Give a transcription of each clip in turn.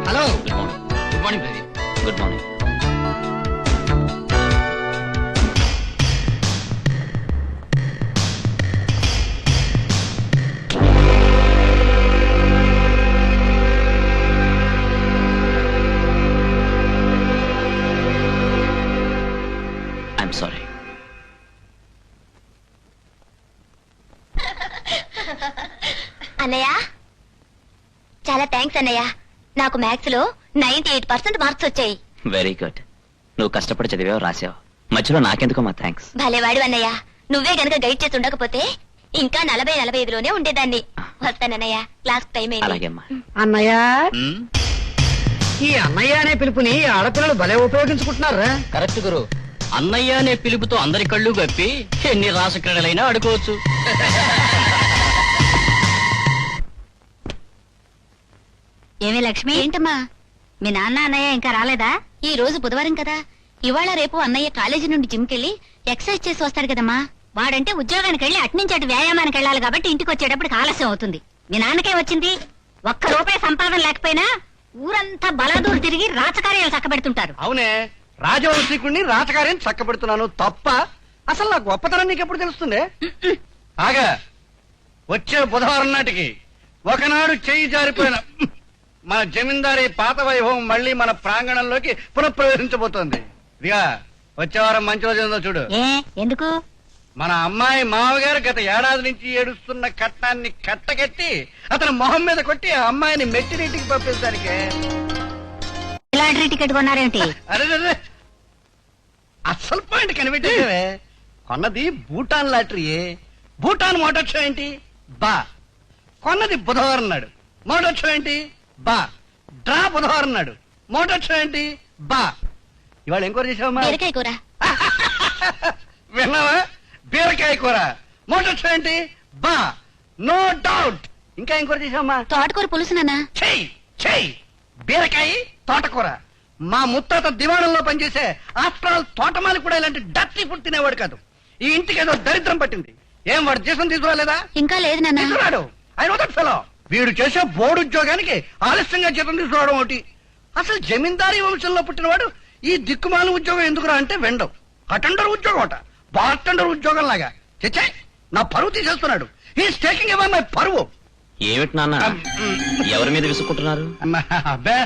Hello, good morning Pradeep. Good morning. I'm sorry. అన్నయ్య, చాలా thanks అన్నయ్య. నాకు మ్యాథ్స్ లో 98% మార్క్స్ వచ్చాయి. Very good. నువ్వు కష్టపడి చదివావు, రాసావు. మధ్యలో నాకెందుకో మా థ్యాంక్స్. భలేవాడు అన్నయ్య. నువ్వే గనక గైడ్ చేసి ఉండకపోతే ఇంకా 40-45లోనే ఉండేదాన్ని. వస్తానన్నయ్య, క్లాస్ టైం అయింది. అలాగే అమ్మా. అన్నయ్య. ఈ అన్నయ్య అనే పిలుపుని ఆడపిల్లలు భలే ఉపయోగించుకుంటున్నారా? కరెక్ట్ గురు. అన్నయ్య అనే పిలుపుతో అందరి కళ్ళు గప్పి ఎన్ని రాసక్రీడలైనా ఆడుకోవచ్చు. ఏమి లక్ష్మి? ఏంటమ్మా, మీ నాన్న అన్నయ్య ఇంకా రాలేదా? ఈ రోజు బుధవారం కదా, ఇవాళ రేపు అన్నయ్య కాలేజీ నుండి జిమ్ కెళ్ళి ఎక్సర్సైజ్ చేసి వస్తాడు కదమ్మా. వాడంటే ఉద్యోగానికి వెళ్ళి అట్నుంచి అటు వ్యాయామానికి వెళ్ళాలి కాబట్టి ఇంటికి వచ్చేటప్పుడు ఆలస్యం అవుతుంది. మీ నాన్నకే వచ్చింది, ఒక్క రూపాయి సంపాదన లేకపోయినా ఊరంతా బలాదూరు తిరిగి రాజకార్యాలు చక్కబెడుతుంటారు. అవునే, రాజవంశీకుణ్ణి రాజకార్యం చక్కబెడుతున్నాను తప్ప అసలు నా గొప్పతనం నీకెప్పుడు తెలుస్తుంది? ఆగా, వచ్చే బుధవారం నాటికి ఒకనాడు చెయ్యి జారిపోయిన మన జమీందారీ పాత వైభవం మళ్ళీ మన ప్రాంగణంలోకి పునఃప్రవేశించబోతోంది. ఇదిగా వచ్చే వారం మంచి రోజు ఏందో చూడు. ఎందుకు? మన అమ్మాయి మామగారు గత ఏడాది నుంచి ఏడుస్తున్న కట్నాన్ని కట్టగట్టి అతను మొహం మీద కొట్టి ఆ అమ్మాయిని మెట్టినీటికి పంపించడానికి. లాటరీ టికెట్ కొన్నారేంటి? అరే, అసలు పాయింట్ కనిపెట్టావే. కొన్నది భూటాన్ లాటరీయే. భూటాన్ మోటార్ షో ఏంటి? బా. కొన్నది బుధవారం నాడు. మోటార్ షో ఏంటి? బా. డ్రా బుధవారం నాడు. మోటార్ షో ఏంటి? బా. ఇవాళ ఏం కూర చేసావమ్మా? బీరకాయ కూర. విన్నావా? బీరకాయ కూర. మోటార్ షో ఏంటి? బా. No doubt. ఇంకా ఏం కూర చేసావమ్మా? తోటకూర పులుసు నాన్న. చెయ్యి చెయ్యి. బీరకాయ, తోటకూర. మా ముత్తాత దివాణంలో పనిచేసే ఆఫ్టర్ ఆల్ తోటమాలి కూడా ఇలాంటి డర్టీ ఫుడ్ తినేవాడు కాదు. ఈ ఇంటికి ఏదో దరిద్రం పట్టింది. ఏం వాడు జీతం తీసుకురాలేదా? ఇంకా లేదు నాన్న. తీసుకురాడు. I know that fellow. వీడు చేసే బోర్డు ఉద్యోగానికి ఆలస్యంగా జీతం తీసుకురావడం ఒకటి. అసలు జమీందారీ వంశంలో పుట్టినవాడు ఈ దిక్కుమాల ఉద్యోగం ఎందుకురా అంటే వెండవు. అటెండర్ ఉద్యోగం అట, బార్టెండర్ ఉద్యోగం లాగా. చచ్చే, నా పరువు తీసేస్తున్నాడు. హీస్ టేకింగ్ అవే మై పరువు. ఏమిటి నాన్న, ఎవరి మీద విసుక్కుంటున్నారు? అబ్బే,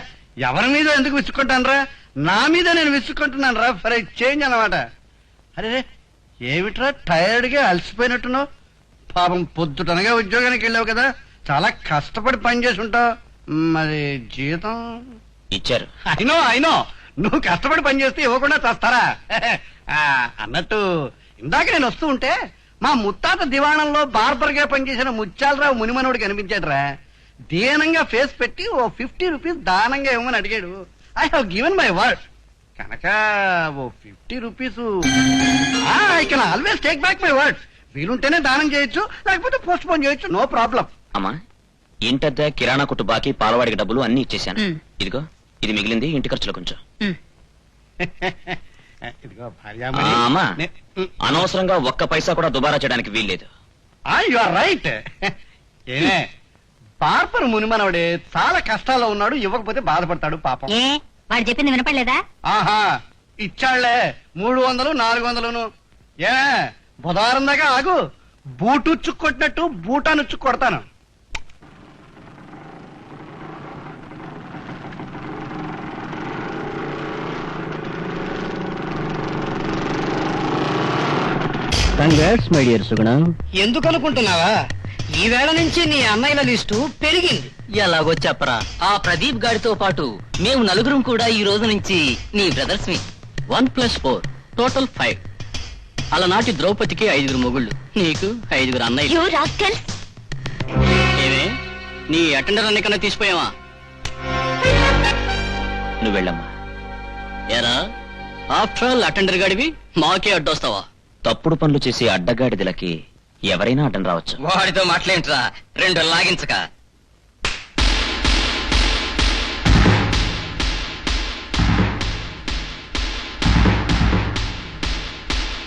ఎవరి మీద ఎందుకు విసుక్కుంటానరా? నా మీద నేను విసుక్కుంటున్నాను రా, ఫర్ చేంజ్ అన్నమాట. అరే, ఏమిట్రా టైర్డ్ గా అలసిపోయినట్టున్నావు? పాపం పొద్దుటనగా ఉద్యోగానికి వెళ్ళావు కదా, చాలా కష్టపడి పని చేసి ఉంటావు. మరి జీతం ఇచ్చారు. అయినో నువ్వు కష్టపడి పని చేస్తే ఇవ్వకుండా చేస్తారా? అన్నట్టు ఇందాక నేను వస్తూ ఉంటే మా ముత్తాత దివాణంలో బార్బర్ గా పనిచేసిన ముత్యాలరావు మునిమనోడు కనిపించాడు రా. దీనంగా ఫేస్ పెట్టి ఓ 50 రూపీస్ దానంగా ఇవ్వమని అడిగాడు. I have given my word కనుక ఓ 50 rupees I can always take back my word. వీలుంటేనే దానం చేయొచ్చు, లేకపోతే పోస్ట్ పోన్ చేయొచ్చు, నో ప్రాబ్లం. అమ్మా, ఇంటద్ద కిరాణా కొట్టు బాకీ, పాలవాడికి డబ్బులు అన్ని ఇచ్చేశాను. ఇదిగో, ఇది మిగిలింది ఇంటి ఖర్చులో కొంచెం. ఇదిగో అమ్మా, అనవసరంగా ఒక్క పైసా కూడా దుబారా చేయడానికి వీల్లేదు. You are right. ఏమే, బార్బర్ మునిమనవడే చాలా కష్టాల్లో ఉన్నాడు, ఇవ్వకపోతే బాధపడతాడు పాపం. వాడు చెప్పింది వినపడలేదా? ఆహా, ఇచ్చాళ్లే 300, 400. ఏమే, బుధవారం దాకా ఆగు. బూటుచ్చుకు కొట్టినట్టు బూటానుచ్చుకు కొడతాను. కంగ్రాట్స్ మై డియర్ సుగుణ. ఎందుకు అనుకుంటున్నావా? ఈ వేళ నుంచి నీ అన్నయ్యల లిస్టు పెరిగింది. ఎలాగో చెప్పరా, ఆ ప్రదీప్ గారితో పాటు మేము నలుగురం కూడా ఈ రోజు నుంచి నీ బ్రదర్స్ మీ. 1+4 టోటల్ 5. అలనాటి ద్రౌపదికి 5 మొగుళ్ళు, నీకు 5 అన్నయ్యలు. You rascals! ఏమే, నీ అటెండర్ అన్ని కన్నా తీసిపోయావా? నువ్వు వెళ్ళమ్మా. ఎరా, ఆఫ్టర్ ఆల్ అటెండర్ గాడివి మాకే అడ్డొస్తావా? తప్పుడు పనులు చేసి అడ్డగాడిదలకి ఎవరైనా అడ్డం రావచ్చు. వాడితో మాట్లాడరా, 2 లాగించక.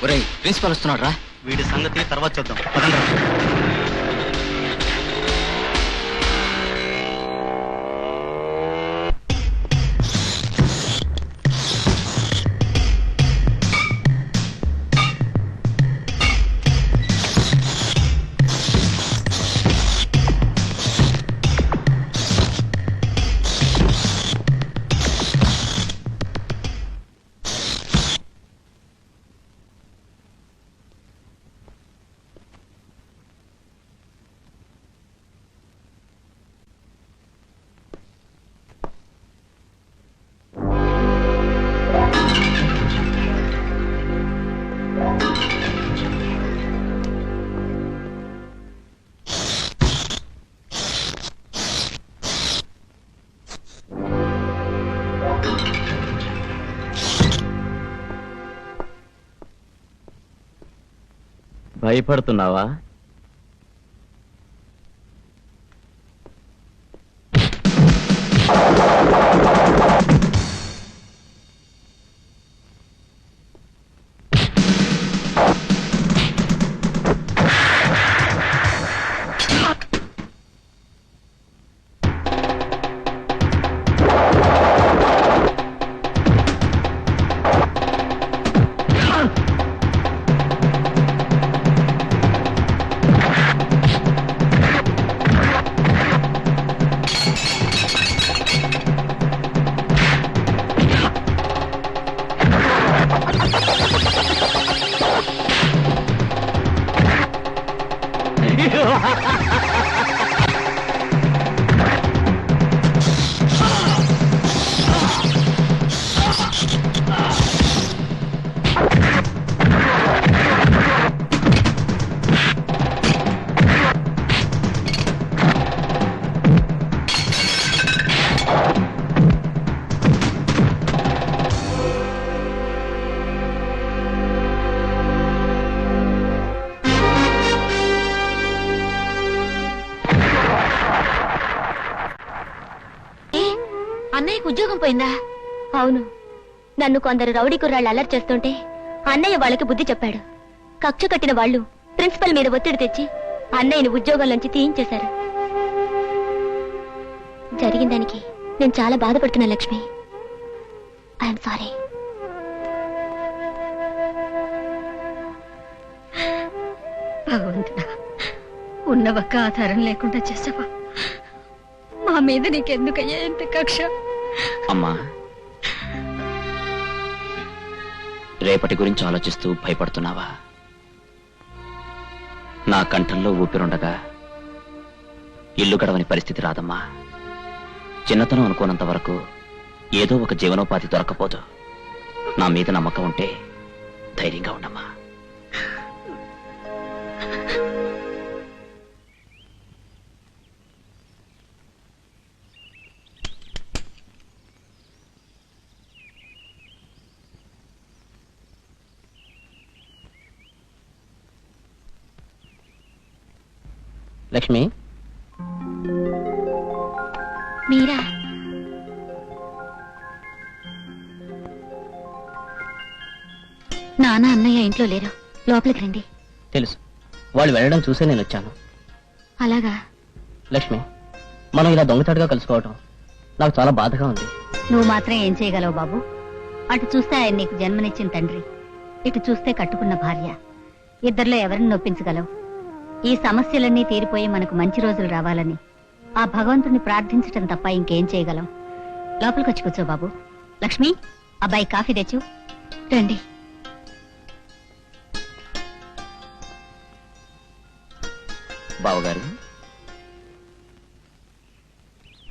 ఒరేయ్, ప్రిన్సిపల్ వస్తున్నాడు రా. వీడి సంగతి తర్వాత చూద్దాం. భయపడుతున్నావా? అన్నయ్యకు ఉద్యోగం పోయిందా? అవును, నన్ను కొందరు రౌడీ కుర్రాళ్ళు అల్లరి చేస్తుంటే అన్నయ్య వాళ్ళకి బుద్ధి చెప్పాడు. కక్ష కట్టిన వాళ్ళు ప్రిన్సిపల్ మీద ఒత్తిడి తెచ్చి అన్నయ్యని ఉద్యోగంలోంచి తీయించేశారు. జరిగిన దానికి నేను చాలా బాధపడుతున్నా లక్ష్మి. I'm sorry. భగవంతుడా, ఉన్న ఒక్క ఆధారం లేకుండా చేసావా? మా మీద నీకెందుకయ్యా ఎంత కక్ష? అమ్మా, రేపటి గురించి ఆలోచిస్తూ భయపడుతున్నావా? నా కంఠంలో ఊపిరుండగా ఇల్లు గడవని పరిస్థితి రాదమ్మా. చిన్నతనం అనుకోనంత వరకు ఏదో ఒక జీవనోపాధి దొరకపోదు. నా మీద నమ్మకం ఉంటే ధైర్యంగా ఉండమ్మా. లక్ష్మి, మీరా? నాన్న అన్నయ్య ఇంట్లో లేరు, లోపలికి రండి. తెలుసు, వాళ్ళు వెళ్ళడం చూసే నేను వచ్చాను. అలాగా? లక్ష్మి, మనం ఇలా దొంగచాటుగా కలుసుకోవటం నాకు చాలా బాధగా ఉంది. నువ్వు మాత్రం ఏం చేయగలవు బాబు? అటు చూస్తే ఆయన నీకు జన్మనిచ్చిన తండ్రి, ఇటు చూస్తే కట్టుకున్న భార్య. ఇద్దరిలో ఎవరిని నొప్పించగలవు? ఈ సమస్యలన్నీ తీరిపోయి మనకు మంచి రోజులు రావాలని ఆ భగవంతుని ప్రార్థించటం తప్ప ఇంకేం చేయగలం? లోపలికి వచ్చి కూర్చో బాబు. లక్ష్మి, అబ్బాయి కాఫీ తెచ్చు. రండి. బావగారు,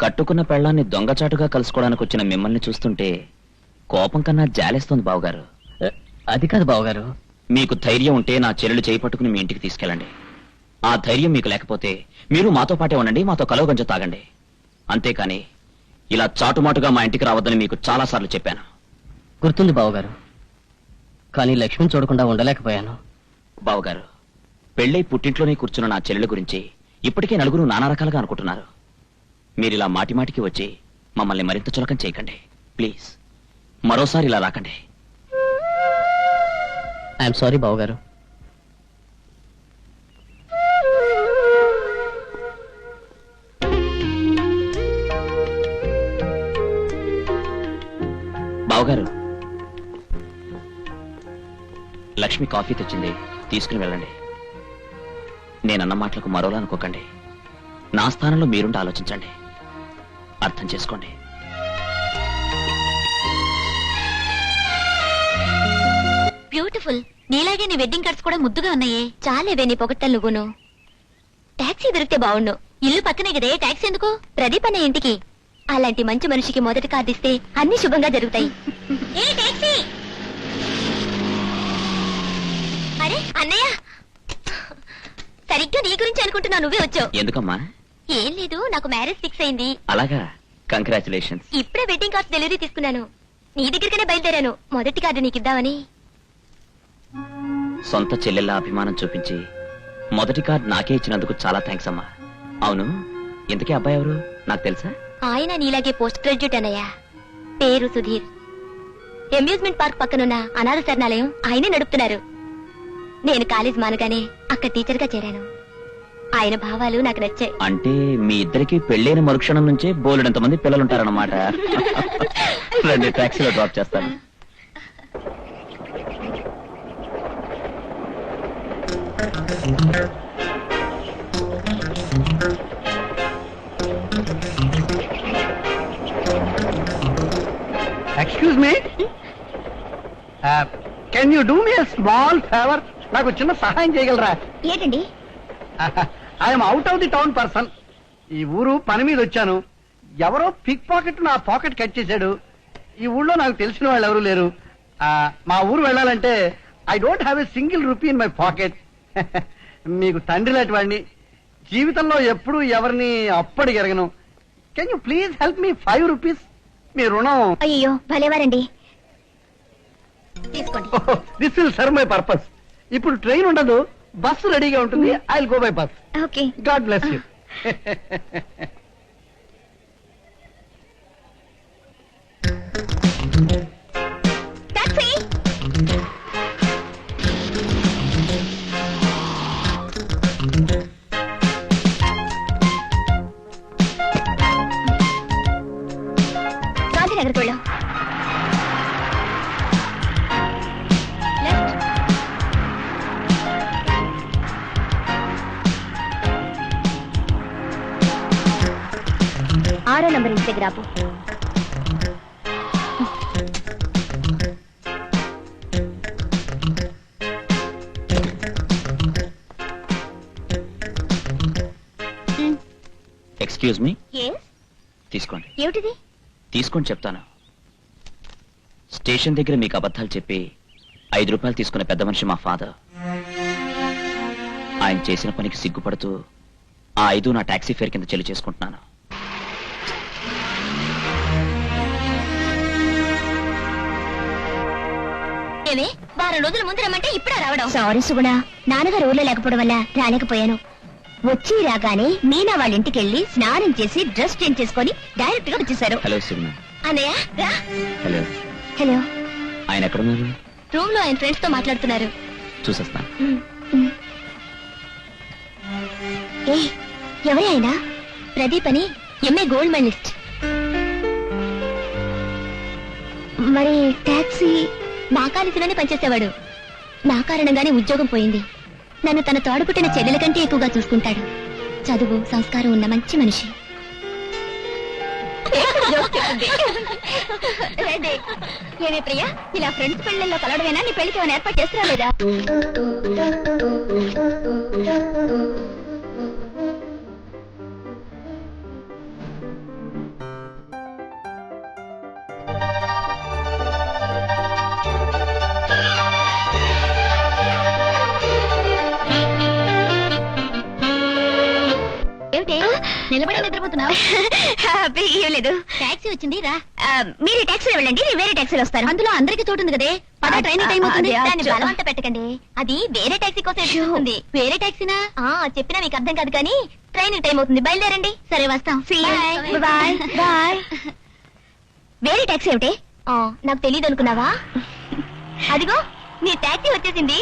కట్టుకున్న పెళ్ళాన్ని దొంగచాటుగా కలుసుకోవడానికి వచ్చిన మిమ్మల్ని చూస్తుంటే కోపం కన్నా జాలేస్తోంది బావగారు. అది కాదు బావగారు. మీకు ధైర్యం ఉంటే నా చెల్లెలు చేయి పట్టుకుని మీ ఇంటికి తీసుకెళ్ళండి. ఆ ధైర్యం మీకు లేకపోతే మీరు మాతో పాటే ఉండండి, మాతో కలవ గంజ తాగండి. అంతేకాని ఇలా చాటుమాటుగా మా ఇంటికి రావద్దని మీకు చాలా సార్లు చెప్పాను. గుర్తుంది బావగారు, కానీ లక్ష్మిని చూడకుండా ఉండలేకపోయాను. బావగారు, పెళ్ళై పుట్టింట్లోనే కూర్చున్న నా చెల్లెల గురించి ఇప్పటికే నలుగురు నానా రకాలుగా అనుకుంటున్నారు. మీరిలా మాటిమాటికి వచ్చి మమ్మల్ని మరింత చులకం చేయకండి ప్లీజ్. మరోసారి ఇలా రాకండి. ఐఎమ్ సారీ బావగారు. బావగారు, లక్ష్మి కాఫీ తెచ్చింది, తీసుకుని వెళ్ళండి. నేనన్న మాటలకు మరోలా అనుకోకండి. నా స్థానంలో మీరుండి ఆలోచించండి, అర్థం చేసుకోండి. బ్యూటిఫుల్. నీలాగే నీ వెడ్డింగ్ కార్డ్స్ కూడా ముద్దుగా ఉన్నాయే. చాలేవే నీ పొగట్టలు నువ్వును. టాక్సీ దొరికితే బావుండు. ఇల్లు పక్కనే కదే, టాక్సీ ఎందుకు? ప్రదీప్ అనే ఇంటికి. అలాంటి మంచి మనిషికి మొదటి కార్డు ఇస్తే అన్ని శుభంగా జరుగుతాయి. ఏ టాక్సీ! అరే అన్నయ్య, సరిగ్గా నీ గురించి అనుకుంటున్నా, నువ్వే వచ్చావు. ఎందుకమ్మా? ఏం లేదు, నాకు మ్యారేజ్ ఫిక్స్ అయింది. అలాగా, కంగ్రాచులేషన్స్. ఇప్పుడే వెడ్డింగ్ కార్డ్స్ డెలివరీ తీసుకున్నాను. నీ దగ్గరికనే బయలుదేరాను, మొదటి కార్డు నీకు ఇద్దామని. సొంత చెల్లెళ్ళ అభిమానం చూపించి మొదటి కార్డ్ నాకే ఇచ్చినందుకు చాలా థ్యాంక్స్ అమ్మా. అవును, ఇంతకీ అబ్బాయి ఎవరు నాకు తెలుసా? ఆయన నీలాగే పోస్ట్ గ్రాడ్యుయేట్ అన్నయ్య. పేరు సుధీర్. అమ్యూజ్మెంట్ పార్క్ పక్కనున్న అనాథ శరణాలయం ఆయనే నడుపుతున్నారు. నేను కాలేజ్ మానగానే అక్కడ టీచర్ గా చేరాను. ఆయన భావాలు నాకు నచ్చాయి. అంటే మీ ఇద్దరికి పెళ్ళైన మరుక్షణం నుంచే బోలెడంత మంది పిల్లలుంటారన్నమాట. రెండు టాక్సీలో డ్రాప్ చేస్తాను. Excuse me, can you do me small favour? నాకు చిన్న సహాయం చేయగలరా? ఏంటండి? I'm out of the town person. ఈ ఊరు పని మీద వచ్చాను. ఎవరో పిక్ పాకెట్ నా పాకెట్ కట్ చేశాడు. ఈ ఊళ్ళో నాకు తెలిసిన వాళ్ళు ఎవరు లేరు. మా ఊరు వెళ్ళాలంటే I don't have a single rupee in my pocket. మీకు తండ్రి లాంటి వాడిని, జీవితంలో ఎప్పుడు ఎవరిని అప్పటి ఎరగను. Can you please help me 5 rupees? మీ రుణం. అయ్యో భలేవారండి, తీసుకోండి. This will serve my purpose. ఇప్పుడు ట్రైన్ ఉండదు, బస్సు రెడీగా ఉంటుంది. I will go by bus. Okay. God bless you. Taxi. గాంధీనగర్కి వెళ్ళాం. లెఫ్ట్. 6వ నంబర్ ఇంటి దగ్గర ఆపు. Excuse me, Yes? తీసుకోండి. ఏమిటిది? తీసుకొని చెప్తాను. స్టేషన్ దగ్గర మీకు అబద్ధాలు చెప్పి 5 రూపాయలు తీసుకున్న పెద్ద మనిషి మా ఫాదర్. ఆయన చేసిన పనికి సిగ్గుపడుతూ ఆ 5 నా టాక్సీ ఫేర్ కింద చెల్లి చేసుకుంటున్నాను. ఏమే, వారం రోజుల ముందు రమ్మంటే ఇప్పుడే రావడం? సారీ సుగుణ, నాన్నగారు ఊర్లో లేకపోవడం వల్ల రాలేకపోయాను. వచ్చి రాగానే మీనా వాళ్ళ ఇంటికి వెళ్ళి స్నానం చేసి డ్రెస్ చేంజ్ చేసుకొని డైరెక్ట్ గా వచ్చేసారు. Hello Cigna. అన్నయ్య రా. హలో. హలో. ఆయన ఎక్కడున్నారు? రూమ్ లో ఆయన ఫ్రెండ్స్ తో మాట్లాడుతున్నారు. చూసేస్తాను. ఏ ఎవరి ఆయన? ప్రదీప్ అని, ఎంఏ గోల్డ్ మెడలిస్ట్. మరి టాక్సీ మా కాలేజీలోనే పనిచేసేవాడు. నా కారణంగానే ఉద్యోగం పోయింది. నన్ను తన తోడపుట్టిన చెల్లెల కంటే ఎక్కువగా చూసుకుంటాడు. చదువు సంస్కారం ఉన్న మంచి మనిషి. ఏమే ప్రియా, ఇలా ఫ్రెండ్స్ పెళ్లిలో కలవడమేనా? నీ పెళ్లికి ఏమైనా ఏర్పాటు చేస్తున్నా లేదా? ఏమిటి నిలబడి నిద్రపోతున్నావు? ఏం లేదు, టాక్సీ వచ్చింది రా. మీరు టాక్సీలో వెళ్ళండి, నేను వేరే టాక్సీలో వస్తాను. అందులో అందరికి చోటు ఉంది కదే. ట్రైన్ టైం అవుతుంది. దాన్ని బలవంత పెట్టకండి, అది వేరే టాక్సీ కోసం ఎదురుస్తుంది. వేరే టాక్సీనా? చెప్పినా మీకు అర్థం కాదు కానీ ట్రైన్ టైం అవుతుంది, బయలుదేరండి. సరే వస్తాం. Bye bye. వేరే టాక్సీ ఏమిటి? నాకు తెలియదు అనుకున్నావా? అదిగో నీ టాక్సీ వచ్చేసింది.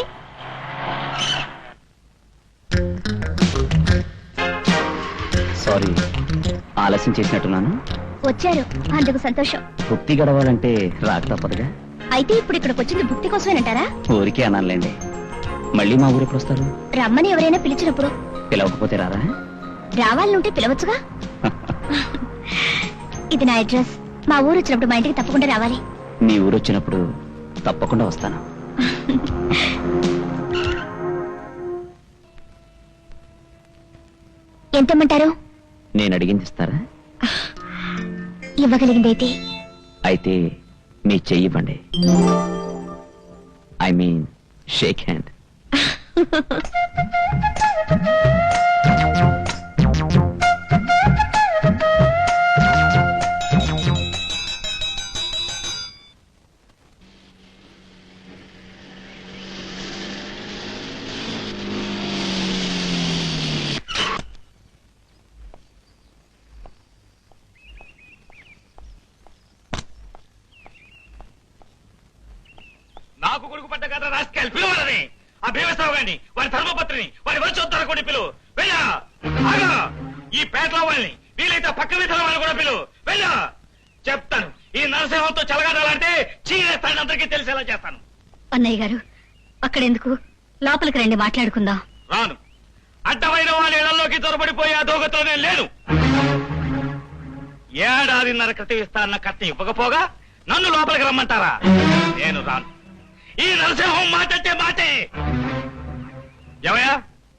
సారీ, ఆలస్యం చేసినట్టున్నాను. వచ్చారు, అందుకు సంతోషం. భుక్తి గడవాలంటే రాక తప్పదుగా. అయితే ఇప్పుడు ఇక్కడికి వచ్చింది భుక్తి కోసమేనంటారా? ఊరికే అనాలండి. మళ్ళీ మా ఊరు ఎప్పుడు వస్తారు? రమ్మని ఎవరైనా పిలిచినప్పుడు. పిలవకపోతే రారా? రావాలనుంటే పిలవచ్చుగా. ఇది నా అడ్రస్. మా ఊరు వచ్చినప్పుడు మా ఇంటికి తప్పకుండా రావాలి. మీ ఊరు వచ్చినప్పుడు తప్పకుండా వస్తాను. ఎంతమంటారు? నేను అడిగింది ఇస్తారా? ఇవ్వగలిగిందైతే. అయితే మీ చెయ్యి ఇవ్వండి. I mean shake hand. నాకు కొడుకు పడ్డ కదా రాసుకెళ్ళి పిలువాలని ఆ భీమేశ్వరరావు గారిని వారి ధర్మపత్రిని వారి వంశోత్తర కూడా పిలువు వెళ్ళా ఆగా ఈ పేటలో వాళ్ళని వీలైతే పక్క వీధుల వాళ్ళని కూడా పిలువు వెళ్ళా చెప్తాను ఈ నరసింహంతో చెలగాడాలంటే చీరేస్తాను అందరికీ తెలిసేలా చేస్తాను. అన్నయ్య గారు అక్కడెందుకు, లోపలికి రండి మాట్లాడుకుందాం. రాను. అడ్డమైన వాళ్ళ ఇళ్లలోకి దొరబడిపోయి ఆ దోగతో నేను లేను. ఏడాదిన్నర క్రితం ఇస్తాన్న కట్నం ఇవ్వకపోగా నన్ను లోపలికి రమ్మంటారా? నేను రాను. ఈ నరసింహం మాటంటే మాటే. ఏమయ్యా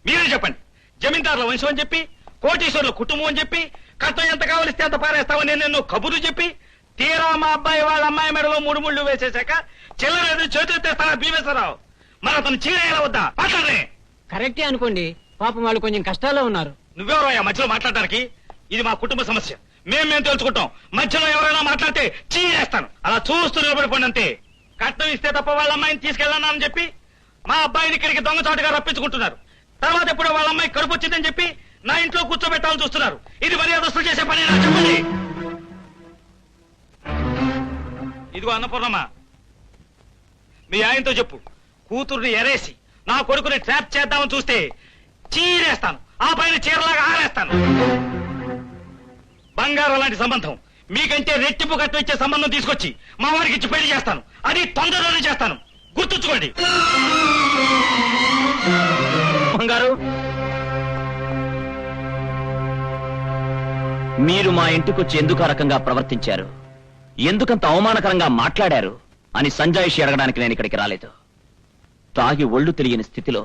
మీరే చెప్పండి. జమీందారుల వంశం అని చెప్పి, కోటీశ్వరుల కుటుంబం అని చెప్పి, కట్నం ఎంత కావలిస్తే అంత పారేస్తామని నేను కబుర్లు చెప్పి, తీరా మా అబ్బాయి వాళ్ళ అమ్మాయి మెడలో 3 ముళ్ళు వేసేశాక చిల్లర చేతులు తెస్తారా భీమేశ్వరరావు? మరి అతను చీరేయాల వద్దా? మాట్లాడరే. కరెక్టే అనుకోండి, పాపం వాళ్ళు కొంచెం కష్టాల్లో ఉన్నారు. నువ్వెవరో మధ్యలో మాట్లాడడానికి? ఇది మా కుటుంబ సమస్య, మేము తెలుసుకుంటాం. మధ్యలో ఎవరైనా మాట్లాడితే చీరేస్తాను. అలా చూస్తూ నిలబడిపోండి అంతే. కట్నం ఇస్తే తప్ప వాళ్ళ అమ్మాయిని తీసుకెళ్ళానని చెప్పి మా అబ్బాయిని ఇక్కడికి దొంగచాటుగా రప్పించుకుంటున్నారు. తర్వాత ఎప్పుడో వాళ్ళ అమ్మాయి కడుపు వచ్చిందని చెప్పి నా ఇంట్లో కూర్చోబెట్టాలని చూస్తున్నారు. ఇది మర్యాదస్తులు చేసే పని చెప్పండి. ఇదిగో అన్నపూర్ణమ్మ, మీ ఆయనతో చెప్పు, కూతుర్ని ఎరేసి నా కొడుకుని ట్రాప్ చేద్దామని చూస్తే చీరేస్తాను, ఆ పైన చీరలాగా ఆరేస్తాను. బంగారం లాంటి సంబంధం, మీకంటే రెట్టింపు కట్నం ఇచ్చే సంబంధం తీసుకొచ్చి మా వారికి ఇచ్చి పెళ్లి చేస్తాను. అది తొందరలోనే చేస్తాను, గుర్తుంచుకోండి. బంగారు, మీరు మా ఇంటికొచ్చి ఎందుకు ఆ రకంగా ప్రవర్తించారు, ఎందుకంత అవమానకరంగా మాట్లాడారు అని సంజాయిషి అడగడానికి నేను ఇక్కడికి రాలేదు. తాగి ఒళ్ళు తెలియని స్థితిలో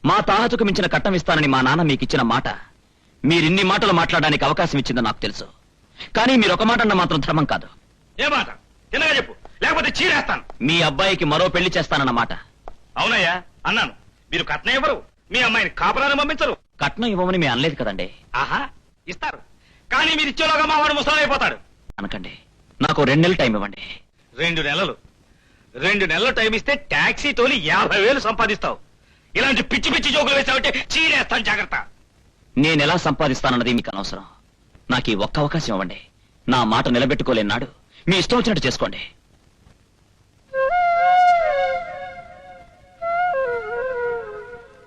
మా తాహతుకు మించిన కట్నం ఇస్తానని మా నాన్న మీకిచ్చిన మాట మీరిన్ని మాటలు మాట్లాడడానికి అవకాశం ఇచ్చిందో నాకు తెలుసు. కానీ మీరు ఒక మాట అన్న మాత్రం ధర్మం కాదు. ఏ మాట? తినగా చెప్పు, లేకపోతే చీరేస్తాను. మీ అబ్బాయికి మరో పెళ్లి చేస్తానన్న మాట. అవునయ్యా అన్నాను. మీరు కట్నం ఇవ్వరు, మీ అమ్మాయిని కాపురాన్ని పంపించరు. కట్నం ఇవ్వమని మేము అనలేదు కదండి. ఆహా, ఇస్తారు. కానీ మీరు ఇచ్చేలోగా మా వాడు ముసలైపోతాడు. అనకండి, నాకు 2 నెలలు టైం ఇవ్వండి. 2 నెలలు? 2 నెలలు టైం ఇస్తే టాక్సీ తోలి 50,000 సంపాదిస్తావు. ఇలాంటి పిచ్చి పిచ్చి జోకులు వేసావంటే చీరేస్తాను, జాగ్రత్త. నేనెలా సంపాదిస్తానన్నది మీకు అనవసరం. నాకు ఈ ఒక్క అవకాశం ఇవ్వండి. నా మాట నిలబెట్టుకోలేనాడు మీ ఇష్టం వచ్చినట్టు చేసుకోండి.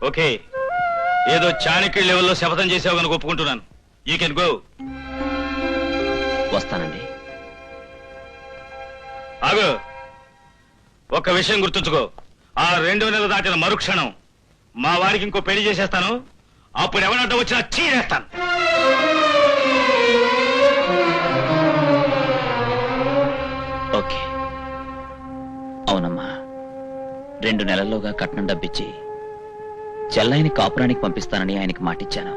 ఓకే, ఏదో చాణక్య లెవెల్లో శపథం చేసావు కనుక ఒప్పుకుంటున్నాను. You can go. వస్తానండి. ఆగు, ఒక్క విషయం గుర్తుంచుకో. ఆ 2 నెలలు దాటిన మరుక్షణం మా వారికి ఇంకో పెళ్లి చేసేస్తాను. అప్పుడు ఎవరంటే వచ్చినా చీరేస్తాను. ఓకే. అవునమ్మా, 2 నెలల్లోగా కట్నం డబ్బిచ్చి చెల్లాయిని కాపురానికి పంపిస్తానని ఆయనకి మాటిచ్చాను.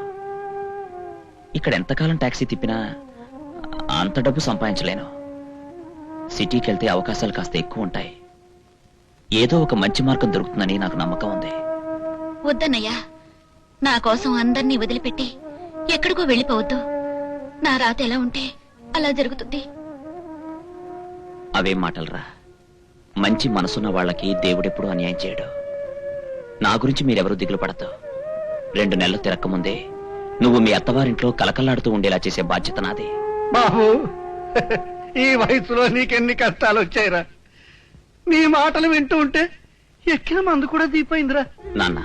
ఇక్కడ ఎంతకాలం టాక్సీ తిప్పినా అంత డబ్బు సంపాదించలేను. సిటీకి వెళ్తే అవకాశాలు కాస్త ఎక్కువ ఉంటాయి. ఏదో ఒక మంచి మార్గం దొరుకుతుందని నాకు నమ్మకం ఉంది. వద్దన్నయ్యా, నా కోసం అందర్నీ వదిలిపెట్టి ఎక్కడికో వెళ్ళిపోవద్దు. నా రాత ఎలా ఉంటే అలా జరుగుతుంది. అవేం మాటలరా. మంచి మనసున్న వాళ్ళకి దేవుడెప్పుడు అన్యాయం చేయడు. నా గురించి మీరెవరూ దిగులు పడద్దు. 2 నెలలు తిరక్కముందే నువ్వు మీ అత్తవారింట్లో కలకల్లాడుతూ ఉండేలా చేసే బాధ్యత నాది. బాబు, ఈ వయసులో నీకెన్ని కష్టాలు వచ్చాయిరా. నీ మాటలు వింటూ ఉంటే ఎక్కిన మందు కూడా దీపోయిందిరా. నాన్న,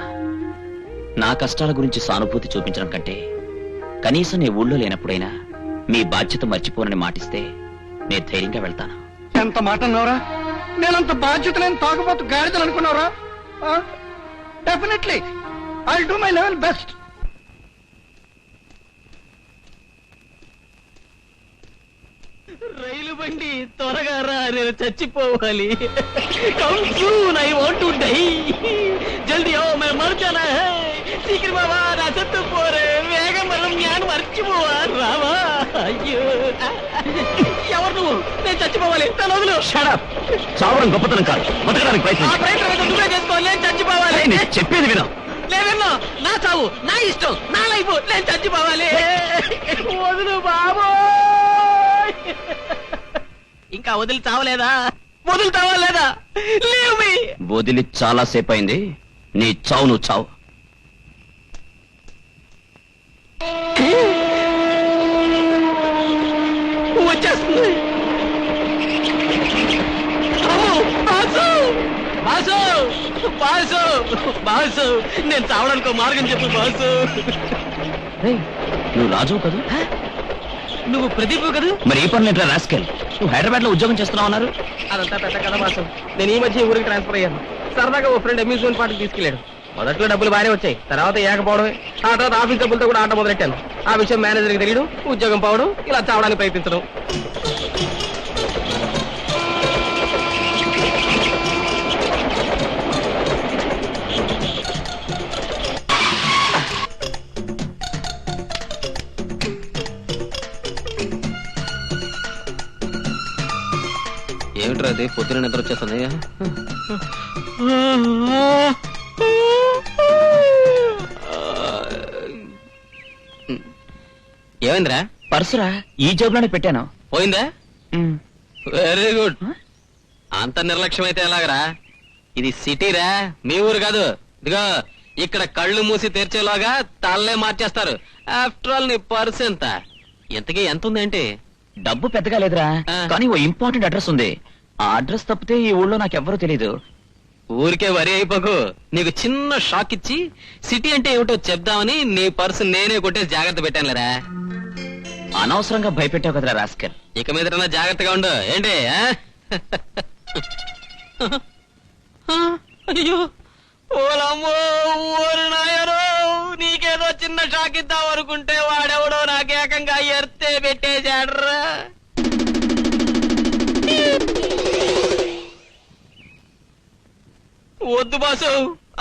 నా కష్టాల గురించి సానుభూతి చూపించడం కంటే కనీసం నీ ఊళ్ళో లేనప్పుడైనా మీ బాధ్యత మర్చిపోనని మాటిస్తే నేను ధైర్యంగా వెళ్తాను. ఎంత మాట అన్నావురా? నేనంత బాధ్యత లేని తాగుబోతు గాడిదలు అనుకున్నావురా? Definitely I do my level best. రైలు బండి త్వరగా రా, నేను చచ్చిపోవాలి. Come soon, I want to die. జల్దీ ఓ, మే మర్ జానా హై. శీఘ్ర బాబా, నా సత్తు పోరే. వేగం మనం జ్ఞానం మర్చిపోవా, రావా. అయ్యో, ఎవరు నువ్వు? నేను చచ్చిపోవాలి, తన వదులు. చావడం గొప్పతనం కాదు, బతకడానికి ఆ ప్రయత్నం. ప్రయత్నం ఏదో నువ్వే చేసుకోవాలి, నేను చచ్చిపోవాలి. నేను చెప్పేది విను. లేదన్నా, నా చావు నా ఇష్టం, నా లైఫ్, నేను చచ్చిపోవాలి. వదులు బాబు. ఇంకా వదిలి చావలేదా? వదిలి చావలేదా? Leave me. వదిలి చాలా సేపు అయింది. నీ చావు నువ్వు చావు. వచ్చేస్తుంది. అమ్మో, బాసు! బాసు బాసు బాసు నేను చావడానికి మార్గం చెప్పు బాసు. నువ్వు రాజు కదూ? నువ్వు ప్రదీప్ కదూ? మరి ఈ పనులు ఏంట్రా రాస్కెల్? నువ్వు హైదరాబాద్ లో ఉద్యోగం చేస్తున్నావు అన్నారు. అదంతా పెద్ద కథ బాసు. నేను ఈ మధ్య ఊరికి ట్రాన్స్ఫర్ అయ్యాను. సరదాగా ఓ ఫ్రెండ్ అమ్యూజ్మెంట్ పార్క్ తీసుకెళ్ళాడు. మొదట్లో డబ్బులు బాగానే వచ్చాయి, తర్వాత ఏకపోవడమే. ఆ తర్వాత ఆఫీస్ డబ్బులతో కూడా ఆట మొదలెట్టాను. ఆ విషయం మేనేజర్కి తెలియడం, ఉద్యోగం పోవడం, ఇలా చావడానికి ప్రయత్నించడం. ఏమిట్రా అది పొద్దున నిద్ర వచ్చేస్తుంది? ఏమైందిరా? పర్సురా, ఈ జేబులోనే పెట్టాను. పోయిందా? Very good. అంత నిర్లక్ష్యం అయితే ఎలాగరా? ఇది సిటీరా, మీ ఊరు కాదు. ఇదిగో ఇక్కడ కళ్ళు మూసి తెరిచేలాగా తల్లే మార్చేస్తారు. ఆఫ్టర్ ఆల్ నీ పర్స్ ఎంత? ఎంతకీ ఎంత ఉంది అంటే? డబ్బు పెద్దగా లేదురా, కానీ ఓ ఇంపార్టెంట్ అడ్రస్ ఉంది. ఆ అడ్రస్ తప్పితే ఈ ఊళ్ళో నాకెవ్వరూ తెలీదు. ఊరికే వరి అయిపోకు. నీకు చిన్న షాక్ ఇచ్చి సిటీ అంటే ఏమిటో చెప్దామని నీ పర్సు నేనే కొట్టేసి జాగ్రత్త పెట్టానులేరా. అనవసరంగా భయపెట్టావు కదరా రాస్కర్. ఇక మీద జాగ్రత్తగా ఉండు. ఏంటి? అయ్యో ఓలమ్మో, ఓరి నాయనో, నీకేదో చిన్న షాక్ ఇద్దాం అనుకుంటే వాడెవడో నాకేకంగా ఎర్తే పెట్టేశాడ్రా. వద్దు బాసు,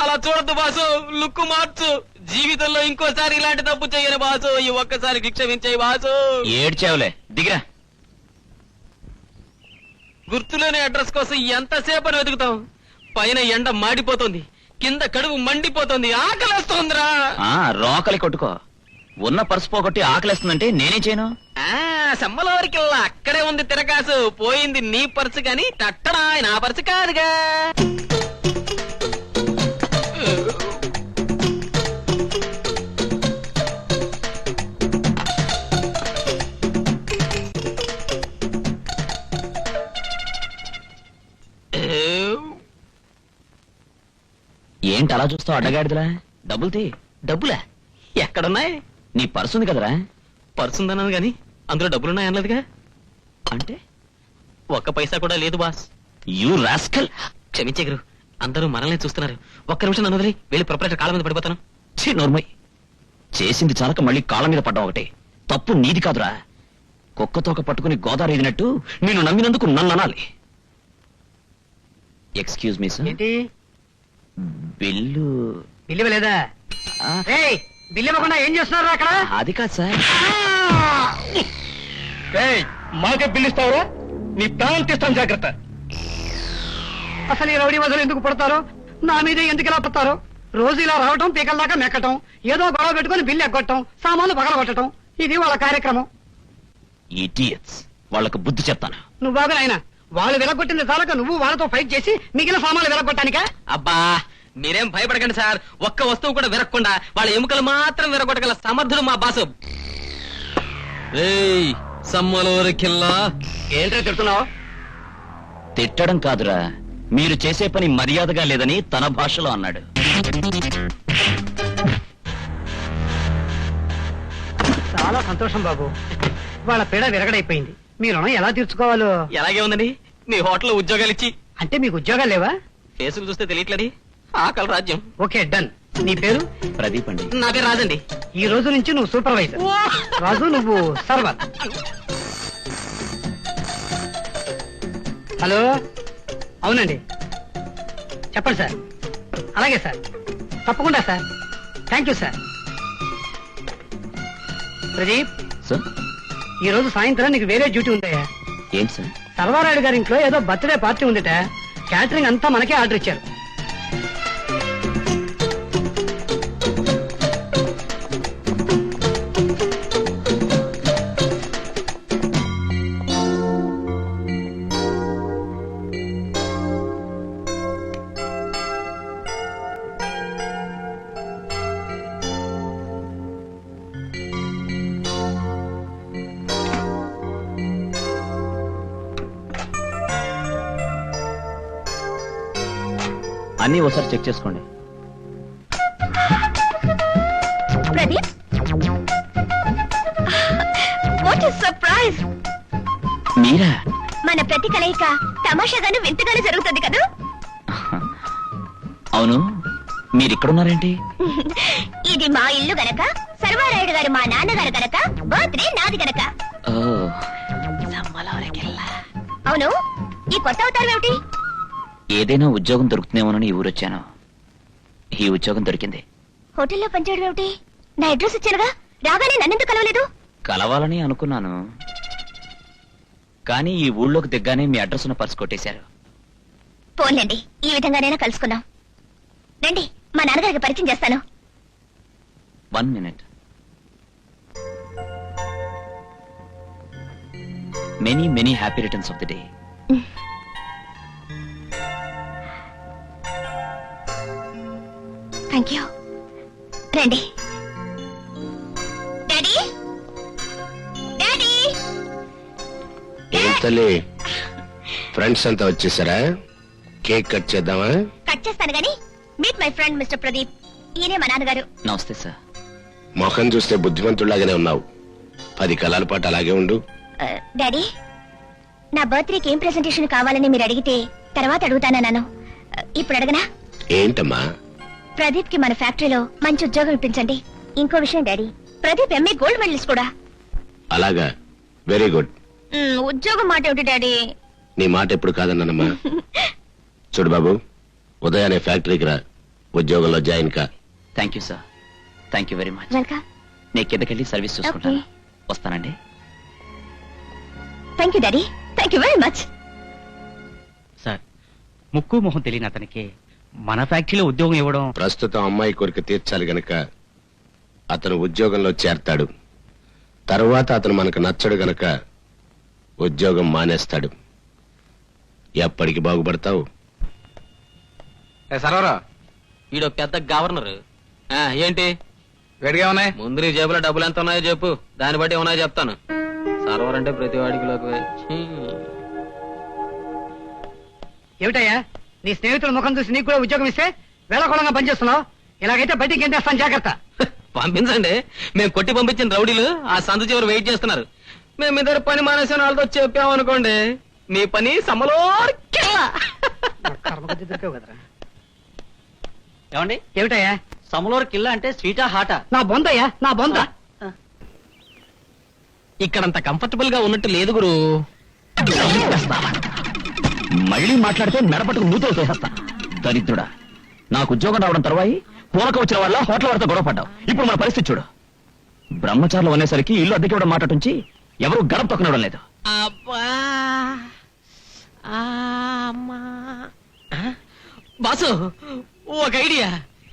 అలా చూడద్దు బాసు, లుక్కు మార్చు. జీవితంలో ఇంకోసారి ఇలాంటి తప్పు చెయ్యను బాసు. ఈ ఒక్కసారి క్షమించేయి బాసు. ఏడ్చావులే, దిగిరా. గుర్తులేని అడ్రస్ కోసం ఎంతసేపు అని వెతుకుతాం? పైన ఎండ మాడిపోతుంది, కింద కడుపు మండిపోతుంది, ఆకలేస్తోందిరా. రోకలి కొట్టుకో. ఉన్న పర్సు పోగొట్టి ఆకలేస్తుందంటే నేనే చేయను. సమ్మలోరికిల్లా అక్కడే ఉంది తిరకాసు. పోయింది నీ పర్సు గాని తట్టడా నా పర్సు కాదుగా. ఏంటి అలా చూస్తావు అడ్డగాడిదలా? డబ్బులు తీ. డబ్బులా? ఎక్కడున్నాయి? నీ పర్సు ఉంది కదరా. పర్సు ఉందన్నాను గాని అందులో డబ్బులున్నాయి అనలేదుగా. అంటే ఒక్క పైసా కూడా లేదు బాస్. You rascal. క్షమించే గురు, అందరూ మనల్ని చూస్తున్నారు. ఒక్క నిమిషం నన్ను వదిలి వెళ్ళి ప్రొపరేటర్ కాళ్ళ మీద పడిపోతాను. నోర్మయ్. చేసింది చాలక మళ్ళీ కాళ్ళ మీద పడ్డా ఒకటే. తప్పు నీది కాదురా. కుక్కతోక పట్టుకుని గోదావరి ఎదినట్టు నేను నమ్మినందుకు నన్ను అనాలి. Excuse me sir. ఏంటి బిల్లు బిల్లు ఇవ్వలేదా? బిల్లు ఇవ్వకుండా ఏం చేస్తున్నారు అక్కడ? అది కాదు సార్. మాకే బిల్లు ఇస్తావురా? నీ ప్రాణం తీస్తాను, జాగ్రత్త. అసలు ఈ రౌడీ వదలు ఎందుకు పడతారో, నా మీదే ఎందుకు ఇలా పడతారో? రోజు ఇలా రావటం, పీకల దాకా మెక్కటం, ఏదో గొడవ పెట్టుకుని బిల్లు ఎగ్గొట్టడం, సామాన్లు పగలగొట్టడం, ఇది వాళ్ళ కార్యక్రమం. ఇడియట్స్. వాళ్ళకు బుద్ధి చెప్తాను. నువ్వు బాగా నాయనా, వాళ్ళు వెలగొట్టింది చాలక నువ్వు వాళ్ళతో ఫైట్ చేసి మిగిలిన సామాన్లు వెలగొట్టానికా? అబ్బా మీరేం భయపడకండి సార్. ఒక్క వస్తువు కూడా విరగకుండా వాళ్ళ ఎముకలు మాత్రం విరగొట్టగల సమర్థుడు మా బాసు. సమ్మలోరికిల్లా. ఏంటో తిడుతున్నావు? తిట్టడం కాదురా, మీరు చేసే పని మర్యాదగా లేదని తన భాషలో అన్నాడు. చాలా సంతోషం బాబు, వాళ్ళ పీడ విరగడైపోయింది. మీ రుణం ఎలా తీర్చుకోవాలో. ఎలాగే ఉందండి మీ హోటల్లో ఉద్యోగాలు ఇచ్చి? అంటే మీకు ఉద్యోగాలు లేవా? ఫేసులు చూస్తే తెలియట్లేదు. ఆకలి రాజ్యం. Okay done. నీ పేరు? ప్రదీప్ అండి. నా పేరు రాజండి. ఈ రోజు నుంచి నువ్వు సూపర్వైజర్. రాజు నువ్వు సర్వర్. హలో, అవునండి, చెప్పండి సార్. అలాగే సార్, తప్పకుండా sir. Thank you sir. Pradeep, sir. ఈ రోజు సాయంత్రం నీకు వేరే డ్యూటీ ఉందయ్యా. ఏంటి సార్? సర్వారాయుడు గారి ఇంట్లో ఏదో బర్త్డే పార్టీ ఉందిట. క్యాటరింగ్ అంతా మనకే ఆర్డర్ ఇచ్చారు. అన్నీ ఒకసారి చెక్ చేసుకోండి. Pradeep, what is surprise! మీరా? మన ప్రతి కలయిక తమాషాగాను వింతగాను జరుగుతుంది కదా. అవును, మీరు ఇక్కడున్నారేంటి? ఇది మా ఇల్లు గనక, సర్వారాయుడు గారు మా నాన్నగారు గనక, బర్త్డే నాది గనక. ఓ, అవును, ఈ కొత్త అవతారం ఏమిటి? ఏదైనా ఉద్యోగం దొరుకుతుందేమోనని ఈ ఊరొచ్చాను. ఈ ఉద్యోగం దొరికింది. హోటల్లో పనిచేయడం ఏమిటి? నా అడ్రస్ ఇచ్చానుగా, రాగానే నన్నెందుకు కలవలేదు? కలవాలని అనుకున్నాను, కానీ ఈ ఊళ్ళోకి దిగ్గానే మీ అడ్రస్ ఉన్న పర్స్ కొట్టేశారు. పోన్లేండి, ఈ విధంగానైనా కలుసుకున్నాం. రండి, మా నాన్నగారికి పరిచయం చేస్తాను. 1 minute. Many happy returns of the day. Thank you. రండి. Daddy, daddy. ఏం తల్లి, ఫ్రెండ్స్ అంతా వచ్చేసారా? కేక్ కట్ చేద్దామా? కట్ చేస్తాను గాని, meet my friend mister Pradeep. ఈయనే మా నాన్నగారు. నమస్తే సార్. మొహం చూస్తే బుద్ధిమంతుల్లాగానే ఉన్నావు. 10 కాలాల పాటు అలాగే ఉండు. డాడీ, నా బర్త్డేకి ఏం ప్రెజెంటేషన్ కావాలని మీరు అడిగితే తర్వాత అడుగుతానన్నాను. ఇప్పుడు అడగనా? ఏంటమ్మా? ప్రదీప్ కి మన ఫ్యాక్టరీలో మంచి ఉద్యోగం ఇప్పించండి. ఇంకో విషయం daddy, Pradeep MA gold medallist కూడా. అలాగా, వెరీ గుడ్. ఉద్యోగం మాట ఏమిటి డాడీ? నీ మాట ఎప్పుడు కాదన్నానమ్మా. చూడు బాబు, ఉదయాన్నే ఫ్యాక్టరీకి రా, ఉద్యోగంలో జాయిన్ కా. Thank you sir. Thank you very much. Welcome. నేను కిందకెళ్ళి సర్వీస్ చూసుకుంటాను. వస్తానండి. Thank you daddy. Thank you very much. Sir, ముక్కు మొహం తెలియని అతనికి మన ఫ్యాక్టరీలో ఉద్యోగం ఇవ్వడం. ప్రస్తుతం అమ్మాయి కోరిక తీర్చాలి గనక అతను ఉద్యోగంలో చేరతాడు. తర్వాత అతను మనకు నచ్చడు గనక ఉద్యోగం మానేస్తాడు. ఎప్పటికి బాగుపడతావు? సరవరా, ఈడో పెద్ద గవర్నర్. ఏంటి వేడిగా ఉన్నాయి. ముందు నీ జేబులో డబ్బులు ఎంత ఉన్నాయో చెప్పు, దాన్ని బట్టి ఉన్నాయో చెప్తాను. సర్వర్ అంటే ప్రతి వాడికి లోకి. ఏమిటయ్యా, నీ స్నేహితుల ముఖం చూసి నీకు కూడా ఉద్యోగం ఇస్తే వేళకోళంగా పనిచేస్తున్నావు. ఇలాగైతే బయటికి ఏం చేస్తాను, జాగ్రత్త. పంపించండి, మేము కొట్టి పంపించిన రౌడీలు ఆ సందు చివరి వెయిట్ చేస్తున్నారు. మేము ఇద్దరు పని మానేసిన వాళ్ళతో చెప్పామనుకోండి, మీ పని సమలో. ఏమండి, ఏమిటయ్యా? సమలోర్ కిల్లా అంటే స్వీటా హాటా? నా బొందయ్యా, నా బొంద. ఇక్కడంత కంఫర్టబుల్ గా ఉన్నట్టు లేదు గురు. మళ్ళీ మాట్లాడితే మెడపట్టుకు మూతలు తోసేస్తా. దరిద్రుడా, నాకు ఉద్యోగం రావడం తర్వాయి పూలక వచ్చిన వాళ్ళ హోటల్ వారితో గొడవ పడ్డావు. ఇప్పుడు మన పరిస్థితి చూడు. బ్రహ్మచారులు అనేసరికి ఇల్లు అద్దెకి ఇవ్వడం మాట నుంచి ఎవరు గడప తొక్కనివ్వడం లేదు. బాసు, ఒక ఐడియా.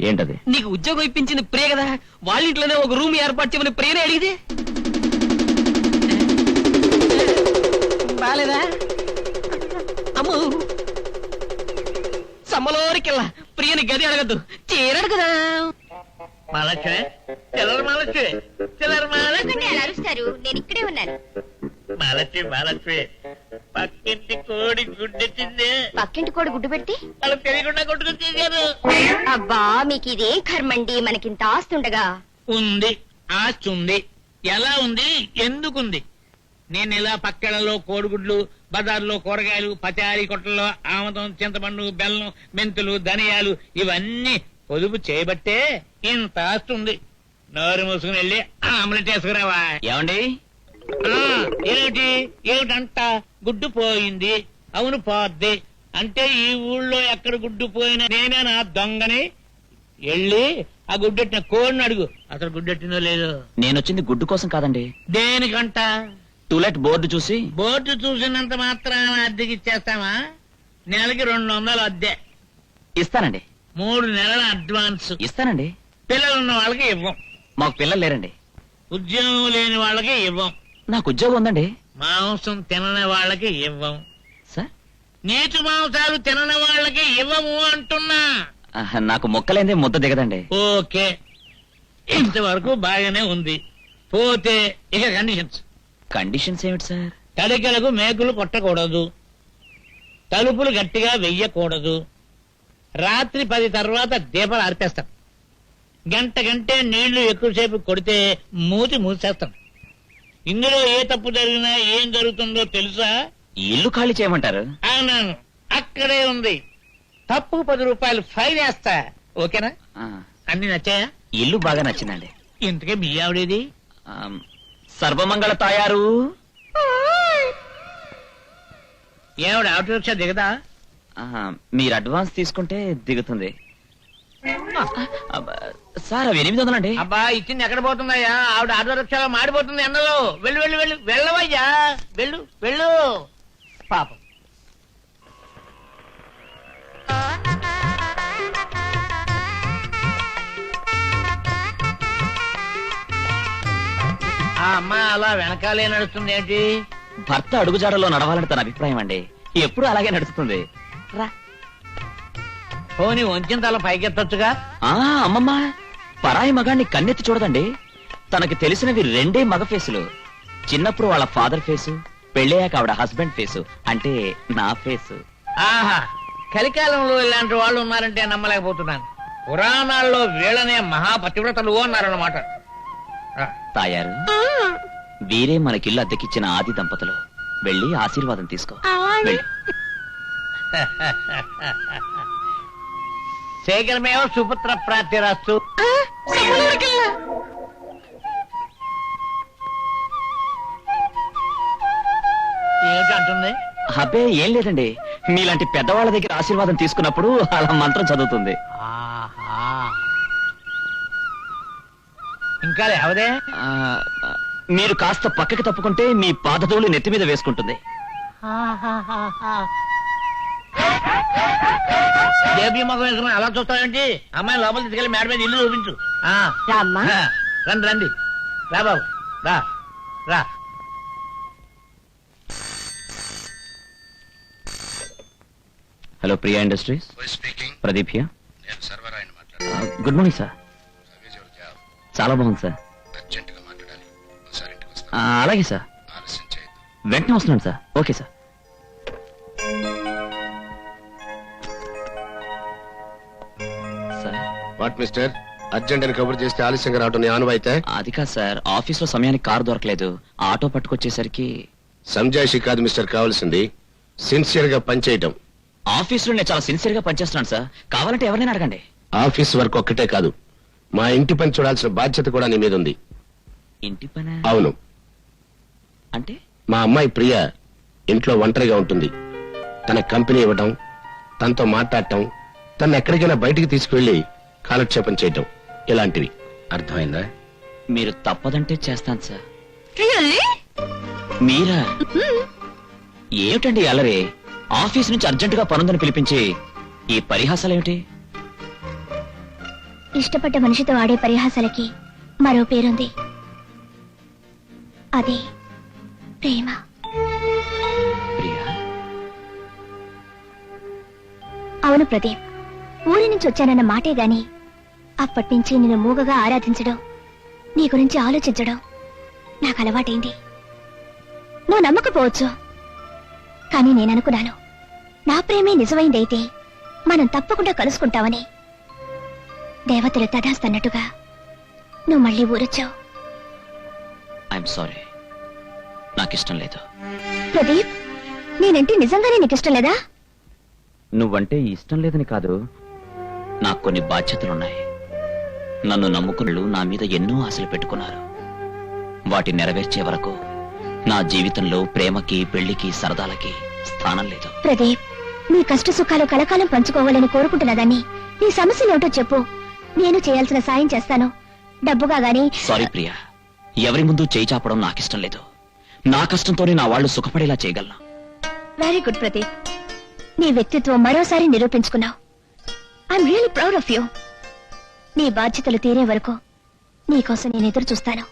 ఏంటది? నీకు ఉద్యోగం ఇప్పించింది ప్రియ కదా, వాళ్ళ ఇంట్లోనే ఒక రూమ్ ఏర్పాటు చేయమని ప్రియనే అడిగితే బాలేదా? అమ్మో, సమ్మలోరికెళ్ళా ప్రియని గది అడగద్దు, చేరాడు కదా. మహాలక్ష్మి, చిల్లర మహాలక్ష్మి, చిల్లర మహాలక్ష్మి, అరుస్తారు, నేను ఇక్కడే ఉన్నాను. మహాలక్ష్మి, మహాలక్ష్మి, పక్కింటి కోడి గుడ్డెట్టింది. పక్కింటి కోడి గుడ్డు పెట్టి వాళ్ళు తెలియకుండా కొట్టుకుని తీశారు. అబ్బా, మీకు ఇదేం కర్మండి, మనకింత ఆస్తుండగా. ఉంది, ఆస్తి ఉంది. ఎలా ఉంది, ఎందుకుంది? నేను ఇలా పక్కలలో కోడిగుడ్లు, బజార్లో కూరగాయలు, పచారీ కొట్టల్లో ఆమదం, చింతపండు, బెల్లం, మెంతులు, ధనియాలు ఇవన్నీ పొదుపు చేయబట్టే ఇంత ఆస్తి ఉంది. నోరు మూసుకుని వెళ్ళి ఆమ్లెట్ వేసుకురావా. ఏమండి, ఏమిటి ఏమిటంట? గుడ్డు పోయింది. అవును, పోద్ది. అంటే ఈ ఊళ్ళో ఎక్కడ గుడ్డు పోయినా నేనే నా దొంగని. వెళ్ళి ఆ గుడ్డెట్టిన కోడిని అడుగు, అసలు గుడ్డెట్టినో లేదో. నేనొచ్చింది గుడ్డు కోసం కాదండి. దేనికంట? టూలెట్ బోర్డు చూసి. బోర్డు చూసినంత మాత్రాన అద్దెకి ఇచ్చేస్తామా? నెలకి 200 అద్దె ఇస్తానండి. 3 నెలల అడ్వాన్స్ ఇస్తానండి. పిల్లలున్న వాళ్ళకి ఇవ్వం. మాకు పిల్లలు లేరండి. ఉద్యోగం లేని వాళ్ళకి ఇవ్వం. నాకు ఉద్యోగం ఉందండి. మాంసం తినని వాళ్ళకి ఇవ్వం. సార్, నీచు మాంసాలు తినని వాళ్ళకి ఇవ్వము అంటున్నా. నాకు మొక్కలేందే ముద్ద దిగదండి. ఓకే, ఇంతవరకు బాగానే ఉంది. పోతే ఇక కండిషన్స్. కండిషన్స్ ఏమిటి సార్? తడికలకు మేకులు కొట్టకూడదు, తలుపులు గట్టిగా వెయ్యకూడదు, రాత్రి 10 తర్వాత దీపాలు ఆర్పేస్తాం. గంటే నీళ్లు ఎక్కువసేపు కొడితే మూతి మూసేస్తాం. ఇందులో ఏ తప్పు జరిగినా ఏం జరుగుతుందో తెలుసా? ఇల్లు ఖాళీ చేయమంటారు? అవునాను, అక్కడే ఉంది. తప్పు 10 రూపాయలు ఫైన్ వేస్తా. ఓకేనా? ఆ, అన్ని నచ్చాయా? ఇల్లు బాగా నచ్చిందండి. ఇంతకే మీ ఆవిడేది? సర్వమంగళ తాయారు. ఏవిడ ఆటో రిక్షా దిగదా? మీరు అడ్వాన్స్ తీసుకుంటే దిగుతుంది. సార్ అవి 800 అండి. అబ్బా ఇచ్చింది ఎక్కడ పోతుందయ్యా? ఆవిడ ఆటో రిక్షాలో మాడిపోతుంది ఎండలో. వెళ్ళు వెళ్ళు వెళ్ళు వెళ్ళవయ్యా, వెళ్ళు వెళ్ళు. పాపం. ఆ అమ్మాయి అలా వెనకాలే నడుస్తుంది ఏంటి? భర్త అడుగుజాడలో నడవాలని తన అభిప్రాయం అండి. ఎప్పుడు అలాగే నడుస్తుంది. రా. పోనీ వంచిన తల పైకెత్తొచ్చుగా? అమ్మమ్మ, పరాయి మగాన్ని కన్నెత్తి చూడదండి. తనకి తెలిసినవి 2 మగ ఫేసులు. చిన్నప్పుడు వాళ్ళ ఫాదర్ ఫేసు, పెళ్ళయ్యాక ఆవిడ హస్బెండ్ ఫేసు, అంటే నా ఫేసు. ఆహా, కలికాలంలో ఇలాంటి వాళ్ళు ఉన్నారంటే నమ్మలేకపోతున్నాను. పురాణాల్లో వీళ్ళనే మహాపతివ్రతలు అన్నారన్నమాట. తాయారు, వీరే మనకిల్లు అద్దెకిచ్చిన ఆది దంపతులు. వెళ్ళి ఆశీర్వాదం తీసుకో. వెళ్ళు. శేఖరమేవ సుపుత్ర ప్రాప్తిరాస్తు. ఏమిటంటుంది? అబ్బే ఏం లేదండి, మీలాంటి పెద్దవాళ్ళ దగ్గర ఆశీర్వాదం తీసుకున్నప్పుడు అలా మంత్రం చదువుతుంది. ఆహా, ఇంకా లేవదే? మీరు కాస్త పక్కకి తప్పుకుంటే మీ పాదధూళి నెత్తి మీద వేసుకుంటుంది. దేబీ మొగం వేసుకుని అలా చూస్తావేంటి? అమ్మాయి లోపల తీసుకెళ్ళి మేడ మీద ఇల్లు చూపించు. రండి రండి, రా బాబు రా రా. Hello, Priya industries. Pradeep here. Good morning sir. చాలా బాగుంది సార్. అలాగే సార్, వెంటనే వస్తున్నాను sir. Okay sir. Sir, what mister, urgent అని కబుర్ చేస్తే ఆలస్యంగా రావటం నీ ఆనవాయితే? అది కాదు సార్, ఆఫీస్ లో సమయానికి కారు దొరకలేదు. ఆటో పట్టుకొచ్చేసరికి. సంజాయిషి కాదు మిస్టర్, కావాల్సింది సిన్సియర్ గా పనిచేయటం. ఆఫీస్ లో నేను చాలా సిన్సియర్ గా పనిచేస్తున్నాను సార్. కావాలంటే ఎవరైనా అడగండి. ఆఫీస్ వర్క్ ఒక్కటే కాదు, మా ఇంటి పని చూడాల్సిన బాధ్యత కూడా నీ మీద ఉంది. ఇంటి పని అవును. అంటే? మా అమ్మాయి ప్రియ ఇంట్లో ఒంటరిగా ఉంటుంది. తన కంపెనీ ఇవ్వటం, తనతో మాట్లాడటం, తను ఎక్కడికైనా బయటికి తీసుకువెళ్లి కాలక్షేపం చేయటం, ఇలాంటివి. అర్థమైందా? మీరు తప్పదంటే చేస్తాను సార్. మీరా? ఏమిటండి అలరే? ఆఫీస్ నుంచి అర్జెంటుగా పనుందని పిలిపించి ఈ పరిహాసాలేమిటి? ఇష్టపడ్డ మనిషితో ఆడే పరిహాసాలకి మరో పేరుంది, అది ప్రేమ. ప్రియా? అవును ప్రదీప్, ఊరి నుంచి వచ్చానన్న మాటే గాని అప్పటి నుంచి నిన్ను మూగగా ఆరాధించడం, నీ గురించి ఆలోచించడం నాకు అలవాటైంది. నువ్వు నమ్మకపోవచ్చు, కానీ నేననుకున్నాను నా ప్రేమే నిజమైందైతే మనం తప్పకుండా కలుసుకుంటామని. దేవతలు తదాస్తన్నట్టుగా నువ్వు మళ్ళీ ఊరొచ్చావు. ఐఎమ్ సారీ, నాకిష్టం లేదు. ప్రదీప్, నేనంటే నిజంగానే నీకిష్టం లేదా? నువ్వంటే ఇష్టం లేదని కాదు, నాకు కొన్ని బాధ్యతలున్నాయి. నన్ను నమ్ముకున్నళ్ళు నా మీద ఎన్నో ఆశలు పెట్టుకున్నారు. వాటిని నెరవేర్చే వరకు నా జీవితంలో ప్రేమకి, పెళ్లికి, సరదాలకి స్థానం లేదు. ప్రదీప్, నీ కష్ట సుఖాలు కలకాలం పంచుకోవాలని కోరుకుంటున్నదాన్ని. నీ సమస్యలేమిటో చెప్పు, నేను చేయాల్సిన సాయం చేస్తాను. డబ్బుగా గాని. సారీ ప్రియా, ఎవరి ముందు చేయి చాపడం నాకిష్టం లేదు. నా కష్టంతోనే నా వాళ్ళు సుఖపడేలా చేయగలను. వెరీ గుడ్ ప్రదీప్, నీ వ్యక్తిత్వం మరోసారి నిరూపించుకున్నావు. I'm really proud of you. నీ బాధ్యతలు తీరే వరకు నీకోసం నేను ఎదురు చూస్తాను,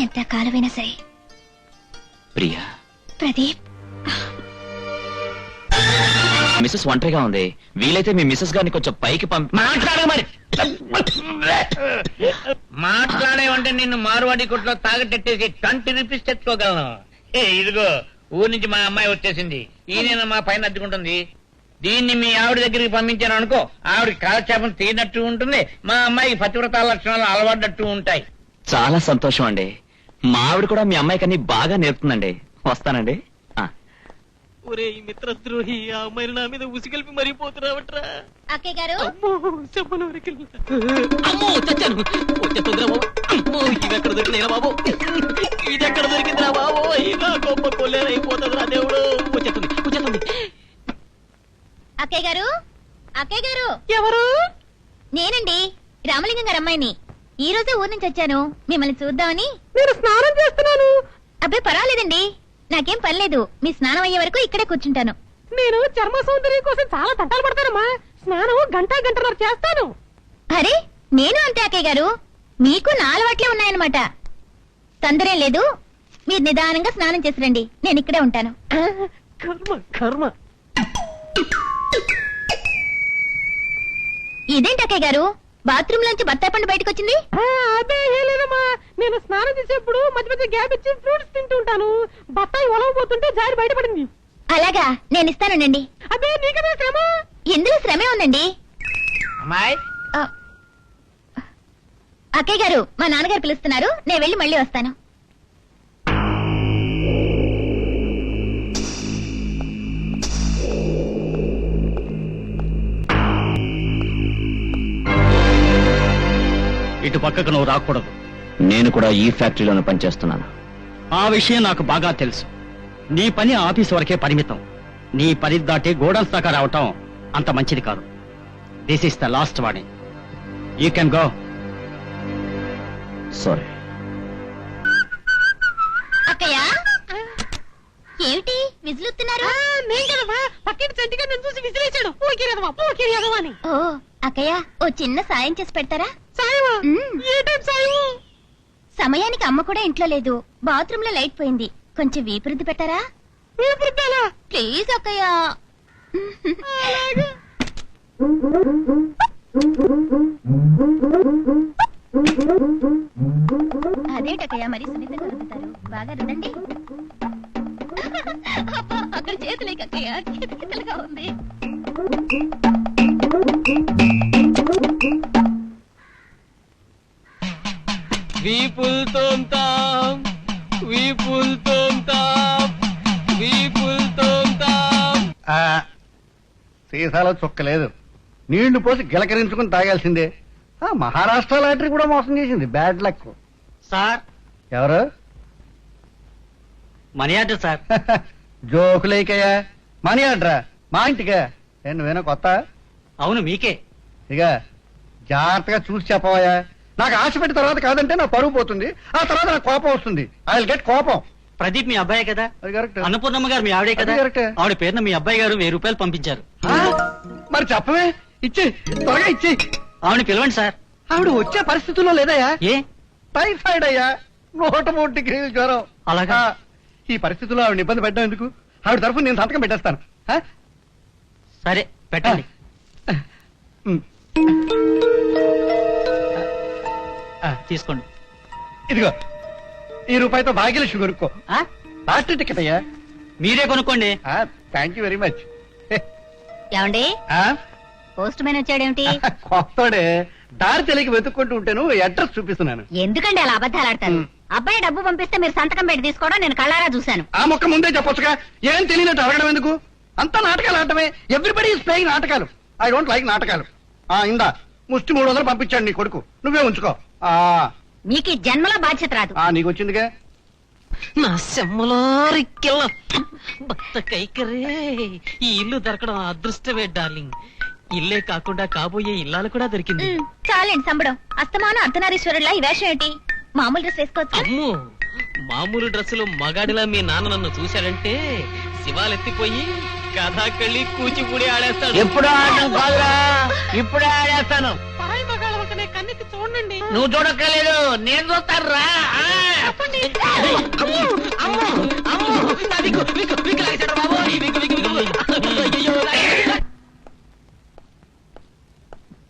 ఎంత కాలమైనా సరే. ప్రియా. ప్రదీప్, మిస్సెస్ ఒంటరిగా ఉంది. వీలైతే మీ మిస్సెస్ గారిని కొంచెం పైకి మాట్లాడు మరి. మాట్లాడేవంటే నిన్ను మారువాడి కొట్లో తాగటెట్టేసి 20 రూపీస్ తెచ్చుకోగలను. ఇదిగో, ఊరి నుంచి మా అమ్మాయి వచ్చేసింది. ఈయన మా పైన అద్దుకుంటుంది. దీన్ని మీ ఆవిడ దగ్గరికి పంపించాను అనుకో, ఆవిడ కాలక్షేపం తీరినట్టు ఉంటుంది, మా అమ్మాయికి పతివ్రత లక్షణాలు అలవాడట్టు ఉంటాయి. చాలా సంతోషం అండి. మా ఆవిడ కూడా మీ అమ్మాయికి అన్ని బాగా నేర్పుతుందండి. వస్తానండి. ఒరే ఈ మిత్రద్రోహి, ఆ అమ్మాయిని నా మీద ఉసిగలిపి మరిపోతున్నావట్రా. అక్కయ్య గారు అమ్మో చచ్చాను. వచ్చేస్తుందిరా బాబు. అమ్మో ఇవెక్కడ దొరికినాయిరా బాబు, ఇదెక్కడ దొరికిందిరా బాబు. ఇలా గొప్ప కొల్లేరైపోతుందిరా దేవుడు. వచ్చేస్తుంది. అక్కయ్య గారు, అక్కయ్య గారు. ఎవరు? నేనండి, రామలింగం గారు అమ్మాయిని. ఈ రోజే ఊరు నుంచి వచ్చాను మిమ్మల్ని చూద్దామని. నేను స్నానం చేస్తున్నాను. అబ్బాయి పర్వాలేదండి, నాకేం పర్లేదు. మీ స్నానం అయ్యే వరకు ఇక్కడే కూర్చుంటాను. నేను చర్మ సౌందర్యం కోసం చాలా తంటాలు పడతానమ్మా. స్నానం గంటన్నర చేస్తాను. అరే నేను అంతే అక్కయ్య గారు, మీకు నా అలవాట్లే ఉన్నాయన్నమాట. తొందరేం లేదు, మీరు నిదానంగా స్నానం చేసి రండి, నేను ఇక్కడే ఉంటాను. కర్మ. ఇదేంటి అక్కయ్య గారు, బాత్రూమ్ లోంచి బత్తాయి పండు బయటకు వచ్చింది? అదే లేదమ్మా, నేను స్నానం చేసేప్పుడు మధ్య గ్యాప్ ఇచ్చి ఫ్రూట్స్ తింటూ ఉంటాను. బత్తాయి ఒలవబోతుంటే జారి బయటపడింది. అలాగా, నేను ఇస్తానండి. అదే నీకదే శ్రమ. ఇందులో శ్రమే ఉందండి. అమ్మాయి అక్కయ్య గారు, మా నాన్నగారు పిలుస్తున్నారు, నేను వెళ్ళి మళ్ళీ వస్తాను. ఇటు పక్కకు నువ్వు రాకూడదు. నేను కూడా ఈ ఫ్యాక్టరీలోనే పనిచేస్తున్నాను. ఆ విషయం నాకు బాగా తెలుసు. నీ పని ఆఫీస్ వరకే పరిమితం. నీ పని దాటి గోడౌన్స్ దాకా రావటం అంత మంచిది కాదు. This is the last warning. You can go. Sorry. అక్కయ్య, ఏమిటి విసులుతున్నారు? నేను కదమ్మా, పక్కింటి చెంటిగా నేను చూసి విసిరేశాడు. అని. ఓ అక్కయ్య, ఓ చిన్న సాయం చేసి పెడతారా? సాయమా? ఏ టైం సాయము? సమయానికి అమ్మ కూడా ఇంట్లో లేదు, బాత్రూమ్ లో లైట్ పోయింది, కొంచెం వీపురుద్ది పెట్టారా? వీపురుద్దాలా? ప్లీజ్ అక్కయ్య. అదేటక్కయ్య మరి సున్నితంగా రుద్దుతారు, బాగా రుద్దండి. అబ్బా, అక్కడ చేతులేక అక్కయ్య, కితకితలుగా ఉంది. సీసాలో చుక్కలేదు, నీళ్లు పోసి గిలకరించుకుని తాగాల్సిందే. మహారాష్ట్ర లాటరీ కూడా మోసం చేసింది. Bad luck. సార్, ఎవరు? Money order sir. జోకులేకయ్యా, మనీ ఆర్డరా? మా ఇంటికా? నువ్వేనా కొత్త? అవును, మీకే. ఇక జాగ్రత్తగా చూసి చెప్పవయ్యా. నాకు ఆశ పెట్టి తర్వాత కాదంటే నా పరువు పోతుంది, ఆ తర్వాత నాకు కోపం వస్తుంది. ఐ విల్ గెట్ కోపం. ప్రదీప్ మీ అబ్బాయి కదా? అది కరెక్ట్. అన్నపూర్ణమ్మ గారు మీ ఆవిడే కదా? అది కరెక్ట్. ఆవిడ పేరున మీ అబ్బాయి గారు 1000 రూపాయలు పంపించారు. మరి చెప్పవే, ఇచ్చి త్వరగా ఇచ్చి. ఆవిడ పిలవండి సార్. ఆవిడ వచ్చే పరిస్థితుల్లో లేదయ్యా. ఏ? టైఫాయిడ్ అయ్యా, 103 డిగ్రీల జ్వరం. అలాగా? ఈ పరిస్థితుల్లో ఆవిడ ఇబ్బంది పెట్టడం ఎందుకు? ఆవిడ తరఫున నేను సంతకం పెట్టేస్తాను. సరే పెట్టండి. తీసుకోండి. ఇదిగో, ఈ రూపాయితో భాగ్యలక్ష్మి కొనుక్కో. లాస్ట్ టికెట్ అయ్యా. మీరే కొనుక్కోండి. Thank you very much. ఏమండి, పోస్ట్ మ్యాన్ వచ్చాడేమిటి? కొత్తడే, దారి తెలియక వెతుక్కుంటూ ఉంటాను, అడ్రస్ చూపిస్తున్నాను. ఎందుకండి అలా అబద్ధాలు ఆడతారు? అబ్బాయి డబ్బు పంపిస్తే మీరు సంతకం పెట్టి తీసుకోవడం నేను కళ్ళారా చూశాను. ఆ మొక్క ముందే చెప్పొచ్చుగా, ఏం తెలియనట్టు అడగడం ఎందుకు? అంతా నాటకాలు ఆడటమే. ఎవ్రీబడి ఈస్ ప్లేయింగ్ నాటకాలు. ఐ డోంట్ లైక్ నాటకాలు. ఇందా ముష్టి 300 పంపించాడు నీ కొడుకు, నువ్వే ఉంచుకో. మీకు ఈ జన్మలో బాధ్యత రాదు. నీకు వచ్చిందిగా. నా సెమ్మలో రిక్కెళ్ళ భర్త కైకరే, ఈ ఇల్లు దొరకడం అదృష్టమే డార్లింగ్. ఇల్లే కాకుండా కాబోయే ఇల్లాలు కూడా దొరికింది. చాలండి సంబడం. అస్తమానం అర్ధనారీశ్వరులా ఈ వేషం ఏంటి? మామూలు డ్రెస్ వేసుకోవచ్చు. అమ్మో, మామూలు డ్రెస్సులో మగాడిలా మీ నాన్న నన్ను చూశాడంటే శివాలెత్తిపోయి కథాకళ్ళి కూచిపూడి ఆడేస్తాడు. ఎప్పుడు ఆడడం కాదురా, ఇప్పుడే ఆడేస్తాను. పరాయి మగాళ్ళ వంకనే కన్నెత్తి చూడండి. నువ్వు చూడక్కర్లేదు, నేను చూస్తాను రా.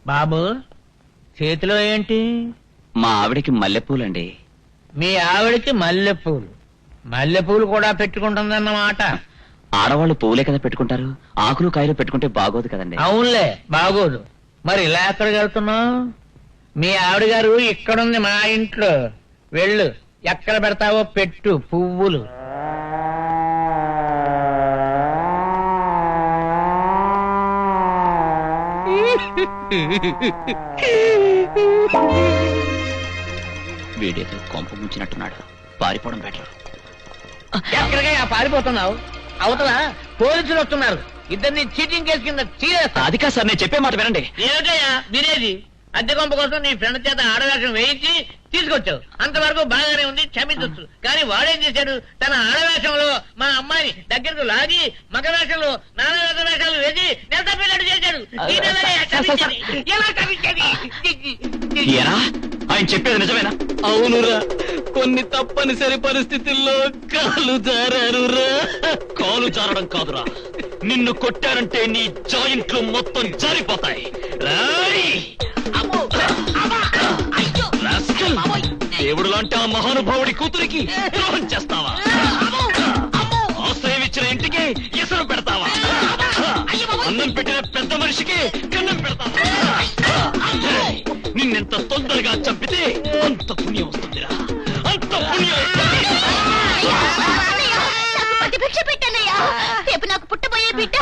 బాబు, చేతిలో ఏంటి? మా ఆవిడికి మల్లెపూలండి. మీ ఆవిడకి మల్లెపూలు. మల్లెపూలు కూడా పెట్టుకుంటుందన్నమాట. ఆడవాళ్ళు పువ్వులే కదా పెట్టుకుంటారు, ఆకులు కాయలు పెట్టుకుంటే బాగోదు కదండి. అవునులే బాగోదు. మరి ఇలా ఎక్కడికి వెళ్తున్నావు? మీ ఆవిడ గారు ఇక్కడుంది మా ఇంట్లో. వెళ్ళు, ఎక్కడ పెడతావో పెట్టు పువ్వులు. వీడేదో కొంప ముంచినట్టున్నాడు, పారిపోవడం బెటర్. ఎక్కడికైనా పారిపోతున్నావు? అవతల పోలీసులు వస్తున్నారు. ఇద్దరిని చీటింగ్ కేసు కింద చీరేస్తా. అది కాదు సార్, నేను చెప్పే మాట వినండి. ఏమిటయ్యా వినేది? అద్దె కొంప కోసం నీ ఫ్రెండ్ చేత ఆడవేషం వేయించి తీసుకొచ్చావు. అంతవరకు బాగానే ఉంది, క్షమించొచ్చు. కానీ వాడేం చేశాడు? తన ఆడవేషంలో మా అమ్మాయిని దగ్గరకు లాగి మగ వేషంలో నానా వేషాలు వేసి నెల తప్పినట్టు చేశాడు. దీనివల్లే క్షమించేది. ఎలా క్షమించేది? ఏరా, ఆయన చెప్పేది నిజమేనా? అవునురా, కొన్ని తప్పనిసరి పరిస్థితుల్లో కాలు జారారురా. కాలు జారడం కాదురా, నిన్ను కొట్టారంటే నీ జాయింట్లు మొత్తం జారిపోతాయి. దేవుడు లాంటి ఆ మహానుభావుడి కూతురికి ద్రోహం చేస్తావా? ఆశ్రయం ఇచ్చిన ఇంటికి ఎసరు పెడతావా? అన్నం పెట్టిన పెద్ద మనిషికి కన్నం పెడతావా? నిన్నెంత తొందరగా చంపితే అంత పుణ్యం వస్తుందిరా, అంత పుణ్యం వస్తుంది. ప్రతిభిక్ష పెట్టన్నయ్యా. రేపు నాకు పుట్టబోయే బిడ్డ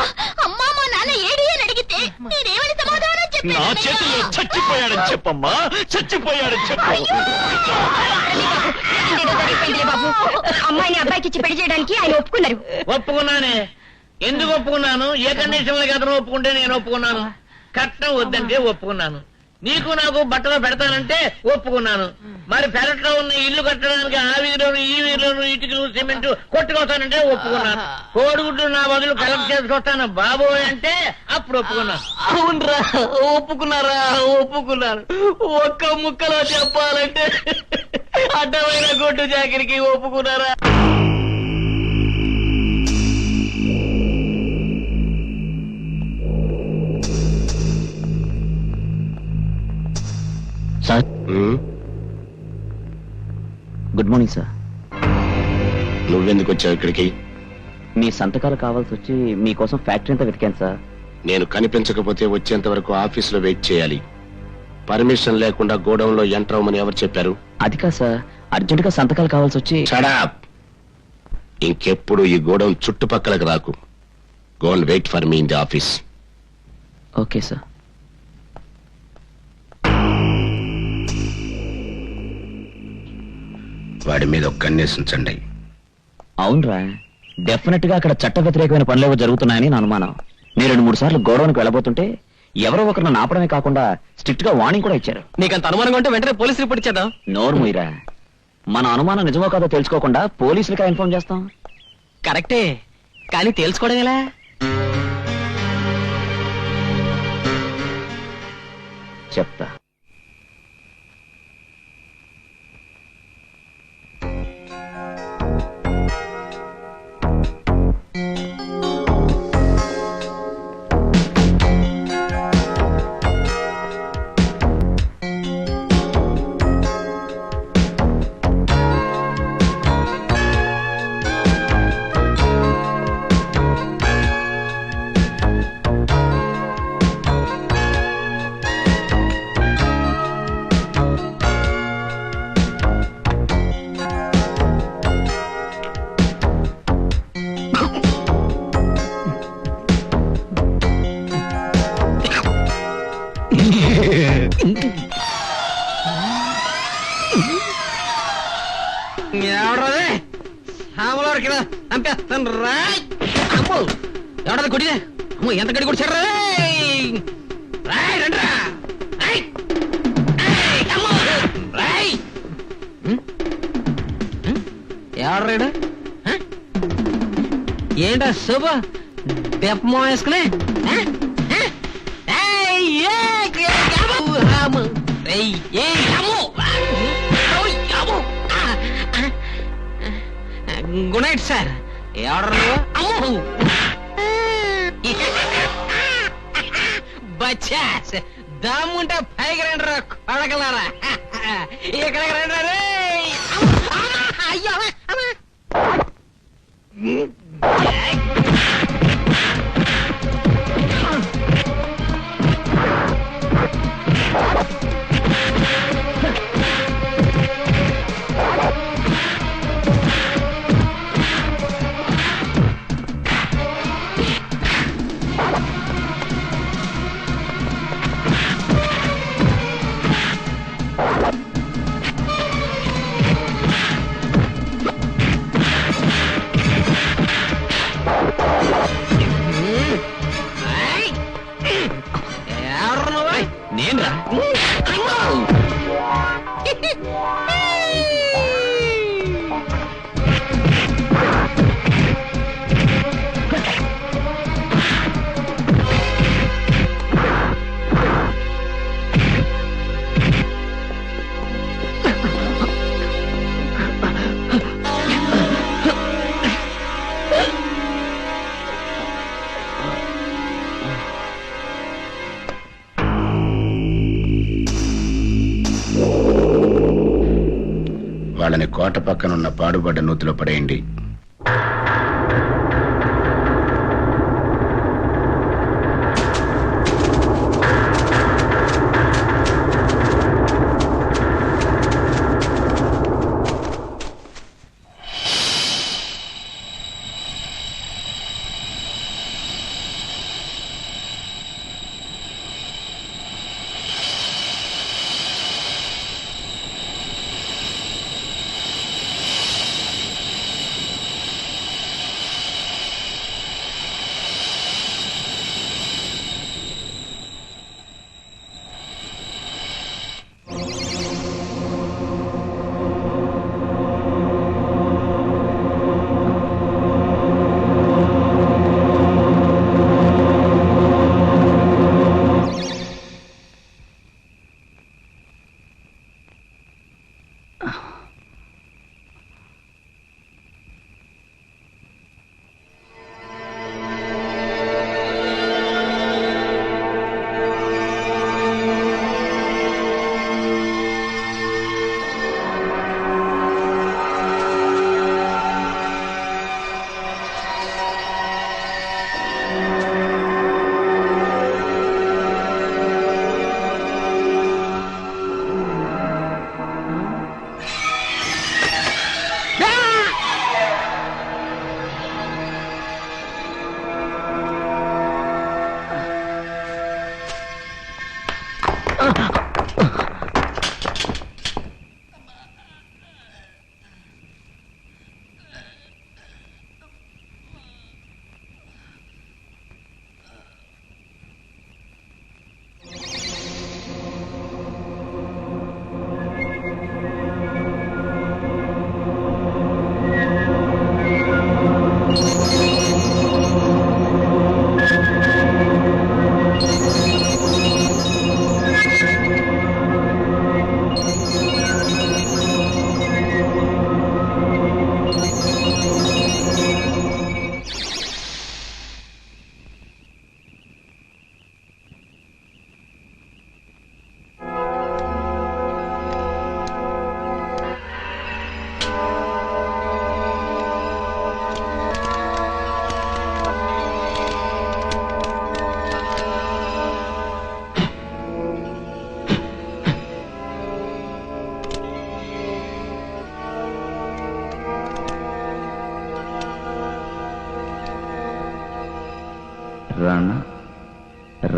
అమ్మా మా నాన్న ఏడి అని అడిగితే నేనేమని సమాధానం నా చేతుల్లో చచ్చిపోయాడని చెప్పమ్మా, చచ్చిపోయాడని చెప్పు. బాబు, అమ్మాయిని అబ్బాయికి ఇచ్చి పెళ్లి చేయడానికి ఆయన ఒప్పుకున్నారు. ఒప్పుకున్నానే. ఎందుకు ఒప్పుకున్నాను? ఏ కండిషన్ లో అతను ఒప్పుకుంటే నేను ఒప్పుకున్నాను. కట్నం వద్దంటే ఒప్పుకున్నాను. నీకు నాకు బట్టలు పెడతానంటే ఒప్పుకున్నాను. మరి పెరట్లో ఉన్న ఇల్లు కట్టడానికి ఆ వీధిలోను ఈ వీధిలోను ఇటుకలు సిమెంట్ కొట్టుకొస్తానంటే ఒప్పుకున్నాను. కోడిగుడ్లు నా బదులు కలెక్ట్ చేసుకొస్తాను బాబోయ్ అంటే అప్పుడు ఒప్పుకున్నాను. అవునరా, ఒప్పుకున్నారా? ఒప్పుకున్నారు. ఒక్క ముక్కలో చెప్పాలంటే అడ్డమైన గొడ్డు జాకిరికి ఒప్పుకున్నారా? Sir, good morning sir. నువ్వెందుకు వచ్చావు ఇక్కడికి? మీ సంతకాలు కావాల్సి వచ్చి మీకోసం ఫ్యాక్టరీ అంతా వెతికాను సార్. నేను కనిపించకపోతే వచ్చేంత వరకు ఆఫీసులో వెయిట్ చేయాలి. పర్మిషన్ లేకుండా గోడౌన్ లో ఎంటర్ అవ్వమని ఎవరు చెప్పారు? అది కాదు సార్, అర్జెంట్ గా సంతకాలు కావాల్సి వచ్చి. Shut up! ఇంకెప్పుడు ఈ గోడౌన్ చుట్టుపక్కలకు రాకు. Go and wait for me in the office. Okay sir. వాడి మీద ఒక కన్నేసి ఉంచండి. అవునరా, డెఫినెట్ గా అక్కడ చట్ట వ్యతిరేకమైన పనులేవో జరుగుతున్నాయని నా అనుమానం. నేను 2-3 సార్లు గోడౌన్కి వెళ్ళబోతుంటే ఎవరో ఒకరు నన్ను ఆపడమే కాకుండా స్ట్రిక్ట్ గా వార్నింగ్ కూడా ఇచ్చారు. నీకంత అనుమానంగా ఉంటే వెంటనే పోలీస్ రిపోర్ట్ ఇచ్చేద్దాం. నోరు మూయరా, మన అనుమానం నిజమో కాదో తెలుసుకోకుండా పోలీసులకే ఇన్ఫార్మ్ చేస్తాం. కరెక్టే, కానీ తేల్చుకోవడం ఎలా? చెప్తా. ఎవడదే ఆమలవరకు చంపేస్తాను రా. అమ్మో, ఎవడది కొట్టినా? అమ్మో, ఎంత గడి కొడిచాడు రా. రండ్రా. ఎవడ్రాడు? ఏంటా శుభ దెప్పమో వేసుకుని గుడ్ నైట్ సార్. ఎవరు? బచ్చాస్, దమ్ముంటే పైకి రండి కొడగలరా. ఇక్కడికి రండి రే. అయ్యో వాళ్ళని కోట పక్కనున్న పాడుబడ్డ నూతిలో పడేయండి.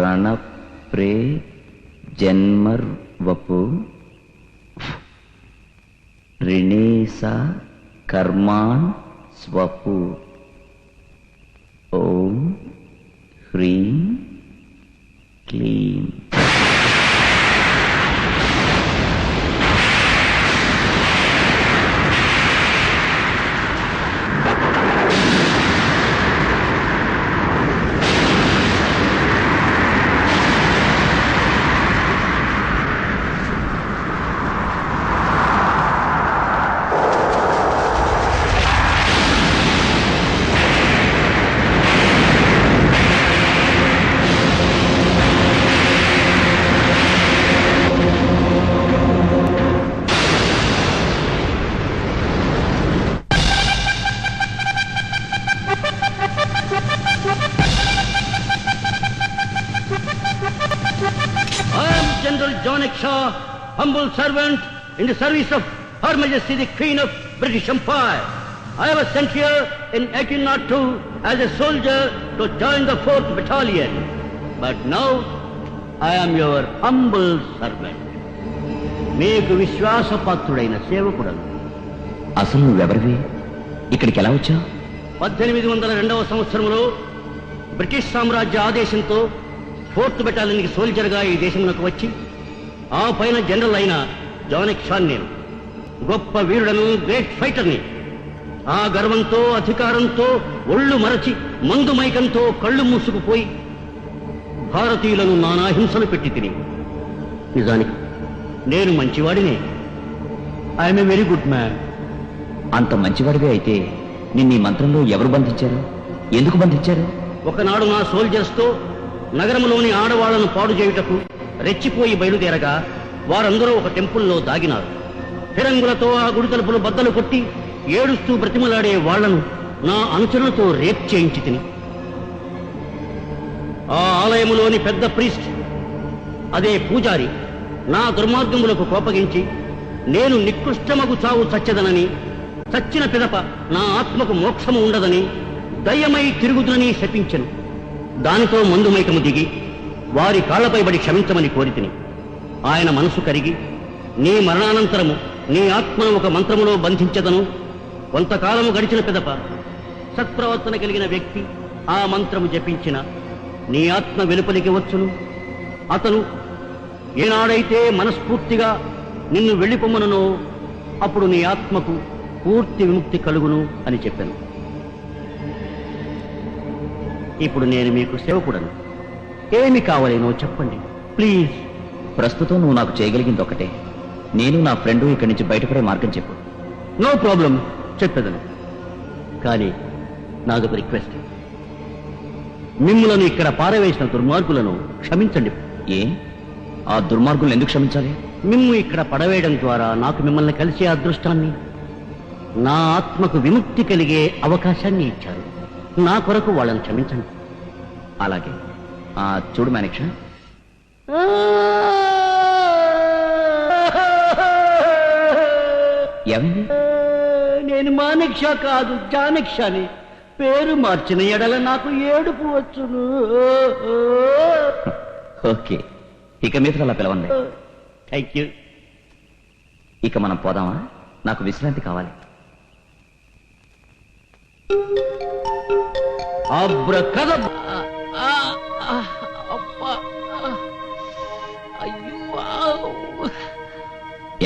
రణ ప్రే జన్మర్ వపు రిణేస కర్మాన్ స్వపు ఓం హ్రీం క్లీం. General John X. Shaw, humble servant in the service of Her Majesty the Queen of British Empire. I was sent here in 1802 as a soldier to join the 4th Battalion. But now I am your humble servant. మీకు విశ్వాసపాత్రుడైన సేవకుడను. అసలు నువ్వెవరివి? ఇక్కడికి ఎలా వచ్చావు? 1802వ సంవత్సరంలో British సామ్రాజ్య ఆదేశంతో 4th బెటాలియన్కి సోల్జర్గా ఈ దేశంలోకి వచ్చి ఆ పైన జనరల్ అయిన జాన్ ఎక్స్ షా నేను. గొప్ప వీరుడను, గ్రేట్ ఫైటర్ని. ఆ గర్వంతో అధికారంతో ఒళ్ళు మరచి మందు మైకంతో కళ్ళు మూసుకుపోయి భారతీయులను నానా హింసలు పెట్టి తిని. నిజానికి నేను మంచివాడినే. I'm a very good man. అంత మంచివాడివే అయితే నిన్ను ఈ మంత్రంలో ఎవరు బంధించారు? ఎందుకు బంధించారు? ఒకనాడు నా సోల్జర్స్తో నగరంలోని ఆడవాళ్లను పాడు చేయుటకు రెచ్చిపోయి బయలుదేరగా వారందరూ ఒక టెంపుల్లో దాగినారు. ఫిరంగులతో ఆ గుడి తలుపులు బద్దలు కొట్టి ఏడుస్తూ బ్రతిమలాడే వాళ్లను నా అనుచరులతో రేప్ చేయించి తిని ఆ ఆలయములోని పెద్ద ప్రీస్ట్ అదే పూజారి నా దుర్మార్గములకు కోపగించి నేను నికృష్టమగు చావు చచ్చదనని, చచ్చిన పిదప నా ఆత్మకు మోక్షము ఉండదని, దయ్యమై తిరుగుదునని శపించెను. దానితో మందుమైకము దిగి వారి కాళ్లపై బడి క్షమించమని కోరితిని. ఆయన మనసు కరిగి, నీ మరణానంతరము నీ ఆత్మను ఒక మంత్రములో బంధించదను, కొంతకాలము గడిచిన పిదప సత్ప్రవర్తన కలిగిన వ్యక్తి ఆ మంత్రము జపించిన నీ ఆత్మ వెలుపలికి వచ్చును. అతను ఏనాడైతే మనస్ఫూర్తిగా నిన్ను వెళ్ళిపోమ్మనో అప్పుడు నీ ఆత్మకు పూర్తి విముక్తి కలుగును అని చెప్పాను. ఇప్పుడు నేను మీకు సేవకుడను. ఏమి కావాలేనో చెప్పండి ప్లీజ్. ప్రస్తుతం నువ్వు నాకు చేయగలిగింది ఒకటే, నేను నా ఫ్రెండ్ ఇక్కడి నుంచి బయటపడే మార్గం చెప్పు. నో ప్రాబ్లం, చెప్పేదను. కానీ నాదొక రిక్వెస్ట్, మిమ్ములను ఇక్కడ పారవేసిన దుర్మార్గులను క్షమించండి. ఏ ఆ దుర్మార్గులను ఎందుకు క్షమించాలి? మిమ్ము ఇక్కడ పడవేయడం ద్వారా నాకు మిమ్మల్ని కలిసే అదృష్టాన్ని, నా ఆత్మకు విముక్తి కలిగే అవకాశాన్ని ఇచ్చారు. నా కొరకు వాళ్ళని క్షమించండి. అలాగే. చూడు మానిక్ష, ఏమైంది? నేను మానిక్ష కాదు, జానిక్షని. పేరు మార్చిన ఎడల నాకు ఏడుపు వచ్చును. ఓకే, ఇక మీద అలా పిలవండి. Thank you. ఇక మనం పోదామా? నాకు విశ్రాంతి కావాలి.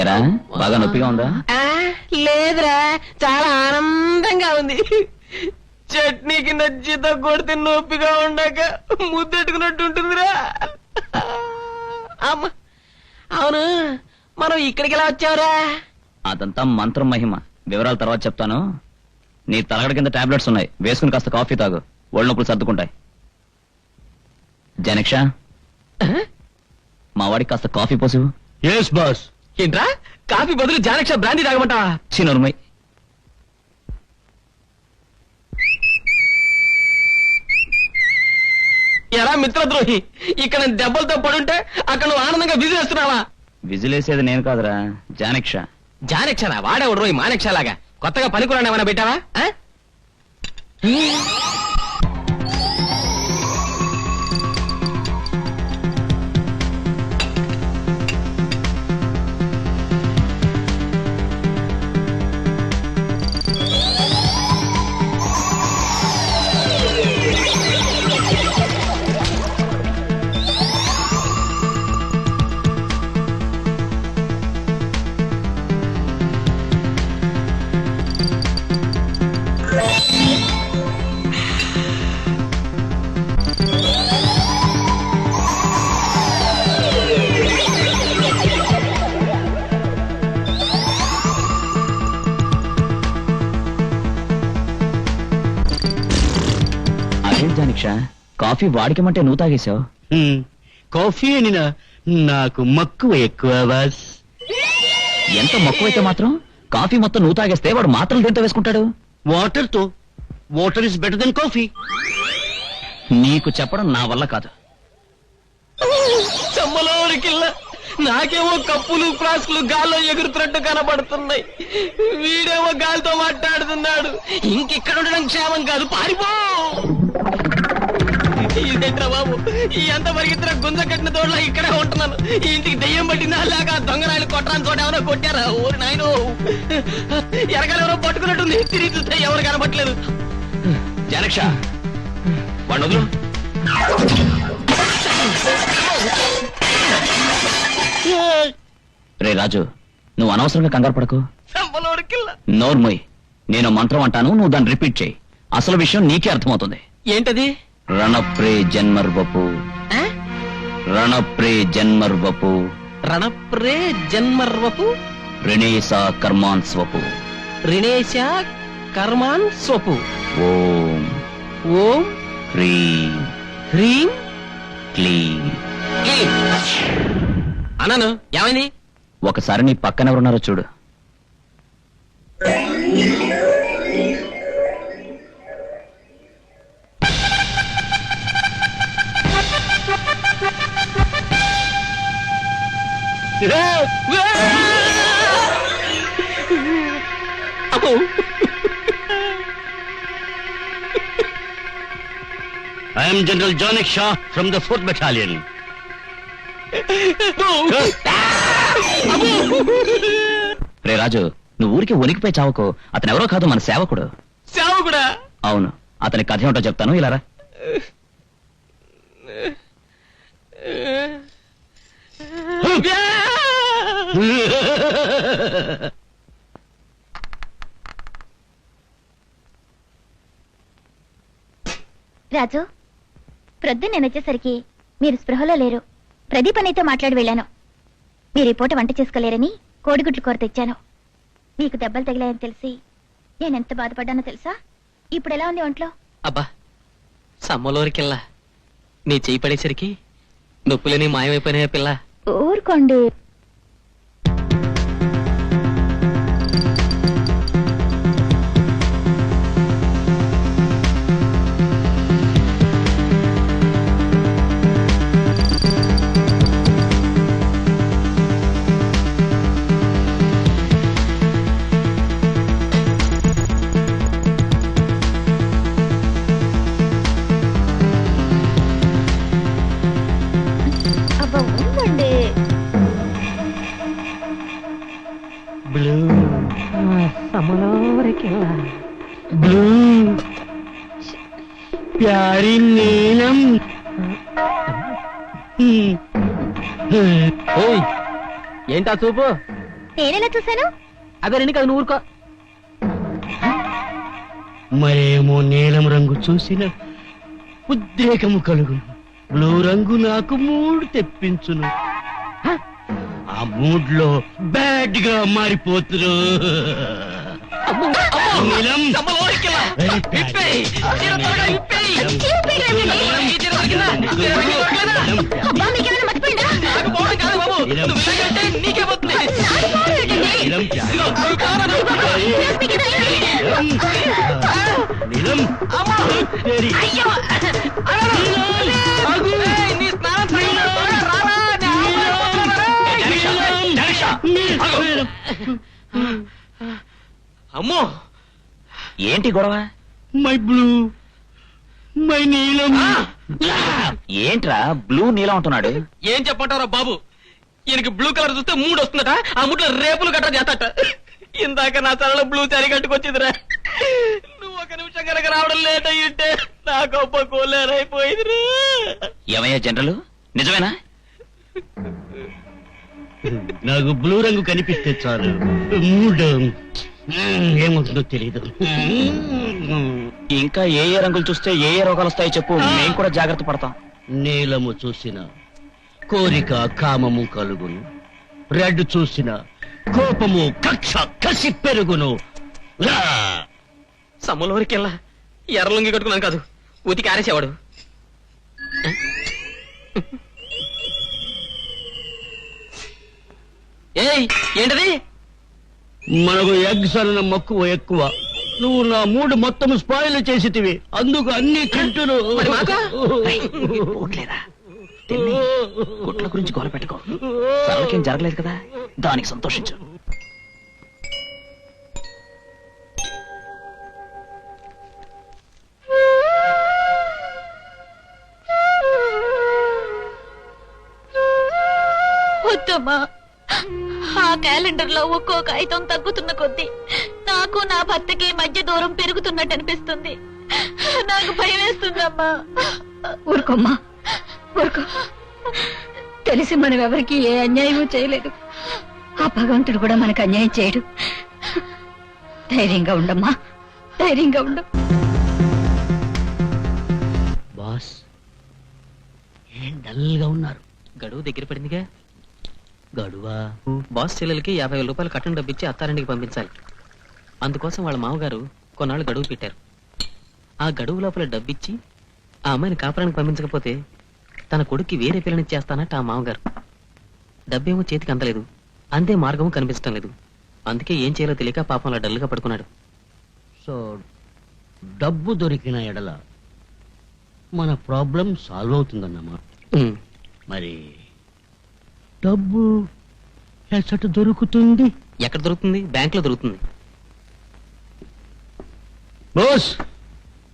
ఎరా, బాగా నొప్పిగా ఉందా? లేదురా, చాలా ఆనందంగా ఉంది. చట్నీకి నచ్చితో కొడితే నొప్పిగా ఉండక ముద్దెట్టుకున్నట్టు ఉంటుందిరా. అమ్మ, అవును, మనం ఇక్కడికి ఎలా వచ్చావురా? అదంతా మంత్రం మహిమ. వివరాలు తర్వాత చెప్తాను. నీ తలగడ కింద టాబ్లెట్స్ ఉన్నాయి, వేసుకుని కాస్త కాఫీ తాగు, ఒళ్ళు నొప్పులు సర్దుకుంటాయి. జనక్ష, మా వాడికి కాస్త కాఫీ పోసు. Yes boss. ఏంట్రా, కాఫీ బదులు జానక్ష బ్రాందీ తాగమంటావా? చిన్నరుమై. ఎలా మిత్రద్రోహి, ఇక్కడ దెబ్బలతో పడుంటే అక్కడ నువ్వు ఆనందంగా విజిలేస్తున్నావా? విజిలేసేది నేను కాదురా, జానక్ష. జానక్షనా? వాడేవాడు రోయి మానక్ష లాగా కొత్తగా పనికిరాని ఏమైనా పెట్టావా? జానక్ష, కాఫీ వాడికమంటే నువ్వు తాగేశావు. కాఫీ అని నాకు మక్కువ ఎక్కువ బాస్. ఎంత మక్కువైతే మాత్రం కాఫీ మొత్తం నువ్వు తాగేస్తే వాడు మాత్రం దేంతో వేసుకుంటాడు? వాటర్ తో. Water is better then coffee. నీకు చెప్పడం నా వల్ల కాదు. చమ్మలోనికిల్లా నాకేమో కప్పులు ఫ్లాస్కులు గాల్లో ఎగురుతున్నట్టు కనబడుతున్నాయి. వీడేమో గాలితో మాట్లాడుతున్నాడు. ఇంకెక్కడ ఉండడం క్షేమం కాదు, పారిపో. ఇదేంట్రా బాబు, ఈ ఎంత పరిగెత్తిన గుంజ కట్టిన తోడలా ఇక్కడే ఉంటున్నాను. ఈ ఇంటికి దెయ్యం పట్టిందా లేక దొంగరాయలు కొట్టడానికి చోట ఎవరో కొట్టారా? ఊరి నాయనో, ఎరగలెవరో పట్టుకున్నట్టుంది. తిరిగి చూస్తే ఎవరు కనబట్టలేదు. జానక్ష, వాడు వదులు. రే రాజు, నువ్వు అనవసరంగా కంగారు పడకు. నోర్మోయ్, నేను మంత్రం అంటాను, నువ్వు దాన్ని రిపీట్ చేయి. అసలు విషయం నీకే అర్థమవుతుంది. ఏంటది? రణప్రే జన్మర్వపు, రణప్రే జన్మర్వపు, రణప్రే జన్మర్వపు, రిణేశ కర్మాన్ స్వపు, రిణేశ కర్మాన్ స్వపు. ఓం ఓం హ్రీం హ్రీం క్లీం. అన్నాను, ఏమైంది? ఒకసారి నీ పక్కన ఎవరున్నారో చూడు. I am General Jonik Shah from the 4th Battalion. రే రాజు, నువ్వు ఊరికి ఉనికిపోయి చావకు. అతను ఎవరో కాదు, మన సేవకుడు. సేవకుడా? అవును. అతని కథ ఏమిటో చెప్తాను, ఇలా రా. రాజు, ప్రొద్దున నేను వచ్చేసరికి మీరు స్పృహలో లేరు. ప్రదీప్ అన్నయ్యతో మాట్లాడి వెళ్ళాను. మీరు ఈ పూట వంట చేసుకోలేరని కోడిగుడ్లు కూర తెచ్చాను. మీకు దెబ్బలు తగిలాయని తెలిసి నేనెంత బాధపడ్డానో తెలుసా? ఇప్పుడు ఎలా ఉంది ఒంట్లో? అబ్బా, సమ్మలోరికెల్లా నీ చేయి పడేసరికి నొప్పులని మాయమైపోయినాయా పిల్ల? ఊరుకోండి. అబ్బా ఉండండి. ప్యారి నీలం. ఏంటా చూపు? నేనెలా చూశాను? అదే రెండు కదా, నువ్వు ఊరుకో. మరేమో నీలం రంగు చూసిన ఉద్రేకము కలుగును, బ్లూ రంగు నాకు మూడ్ తెప్పించును. ఆ మూడ్ లో బ్యాడ్ గా మారిపోతురు. నీలం అబ్బా, మీకేమైనా మర్చిపోయిందా? నీలం అయ్యో! అమ్మో, ఏంటి గొడవ? మై బ్లూ, మై నీలం. ఏంట్రా బ్లూ నీలం అంటున్నాడు? ఏం చెప్పంటారా బాబు? ఈయనకి బ్లూ కలర్ చూస్తే మూడు వస్తుందట. ఆ మూడ్లో రేపులు గట్రా చేస్తాట. ఇందాక నా తలలో బ్లూ చరి కట్టుకొచ్చిందిరా. నువ్వు ఒక నిమిషం కనుక రావడం లేట్ అయ్యింటే నా గొప్ప కోలేరైపోయిందిరా. ఏమయ్యా జనరల్, నిజమేనా? నాకు బ్లూ రంగు కనిపిస్తే చాలు మూడ్ ఏమవుతుందో తెలీదు. ఇంకా ఏ ఏ రంగులు చూస్తే ఏ ఏ రోగాలు వస్తాయో చెప్పు, మేము కూడా జాగ్రత్త పడతాం. నీలము చూసిన కోరిక కామము కలుగును, రెడ్ చూసిన కోపము కక్ష కసి పెరుగును. సమ్మలోరికెల్లా ఎర్రలుంగి కట్టుకున్నాను కాదు, ఉతికి ఆరేసేవాడు. ఏయ్, ఏంటది? మనకు ఎగ్స్ అన్న మక్కువ ఎక్కువ. నువ్వు నా మూడు మొత్తం స్పాయిల్ చేసితివి, అందుకు అన్ని తింటును. మరి మాకు? పోట్లేదా? తిన్ని. గుట్ల గురించి గోల పెట్టుకో. సరళకేం జరగలేదు కదా, దానికి సంతోషించు. వద్దమ్మా, ఆ క్యాలెండర్ లో ఒక్కో కాగితం తగ్గుతున్న కొద్దీ నాకు నా భర్తకి మధ్య దూరం పెరుగుతున్నట్టు అనిపిస్తుంది. నాకు భయం వేస్తుందమ్మా. ఊరుకోమ్మా, ఊరుకో. తెలిసి మనం ఎవరికి ఏ అన్యాయమూ చేయలేదు. ఆ భగవంతుడు కూడా మనకు అన్యాయం చేయడు. ధైర్యంగా ఉండమ్మా, ధైర్యంగా ఉండు. బాస్ ఏం డల్ గా ఉన్నారు? గడువు దగ్గర పడిందిగా. గడువా? బాస్ చెల్లెలకి 50,000 రూపాయలు కట్నం డబ్బిచ్చి అత్తారింటికి పంపించాలి. అందుకోసం వాళ్ళ మామగారు కొన్నాళ్ళు గడువు పెట్టారు. ఆ గడువు లోపల డబ్బిచ్చి ఆ అమ్మాయిని కాపురానికి పంపించకపోతే తన కొడుక్కి వేరే పిల్లనిచ్చేస్తానట్టు ఆ మామగారు. డబ్బేమో చేతికి అందలేదు, అందే మార్గము కనిపించడం లేదు. అందుకే ఏం చేయాలో తెలియక పాపం అలా డల్గా పడుకున్నాడు. సో డబ్బు దొరికిన ఎడల మన ప్రాబ్లం సాల్వ్ అవుతుందన్నమాట. మరి డబ్బు ఎచ్చట దొరుకుతుంది? ఎక్కడ దొరుకుతుంది? బ్యాంక్ లో దొరుకుతుంది. బోస్,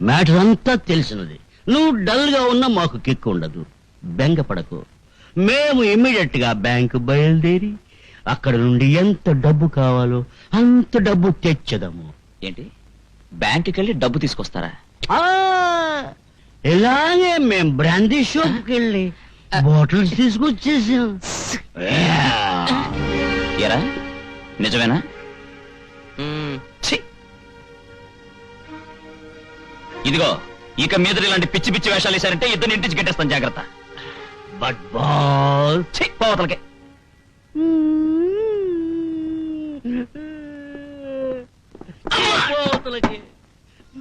మ్యాటర్ అంతా తెలిసినది. నువ్వు డల్ గా ఉన్నా మాకు కిక్ ఉండదు. బెంగపడకు. మేము ఇమ్మీడియట్ గా బ్యాంకు బయలుదేరి అక్కడ నుండి ఎంత డబ్బు కావాలో అంత డబ్బు తెచ్చదాము. ఏంటి, బ్యాంకుకి వెళ్ళి డబ్బు తీసుకొస్తారా? ఇలాగే మేం బ్రాందీ షాప్కి వెళ్ళి బాటిల్స్ తీసుకొచ్చేసాం. ఎరా, నిజమేనా? ఛీ! ఇదిగో, ఇక మీద ఇలాంటి పిచ్చి పిచ్చి వేషాలు వేశారంటే ఇద్దరు ఇంటికి గట్టేస్తాను, జాగ్రత్త. బట్ బాల్ పోతలకే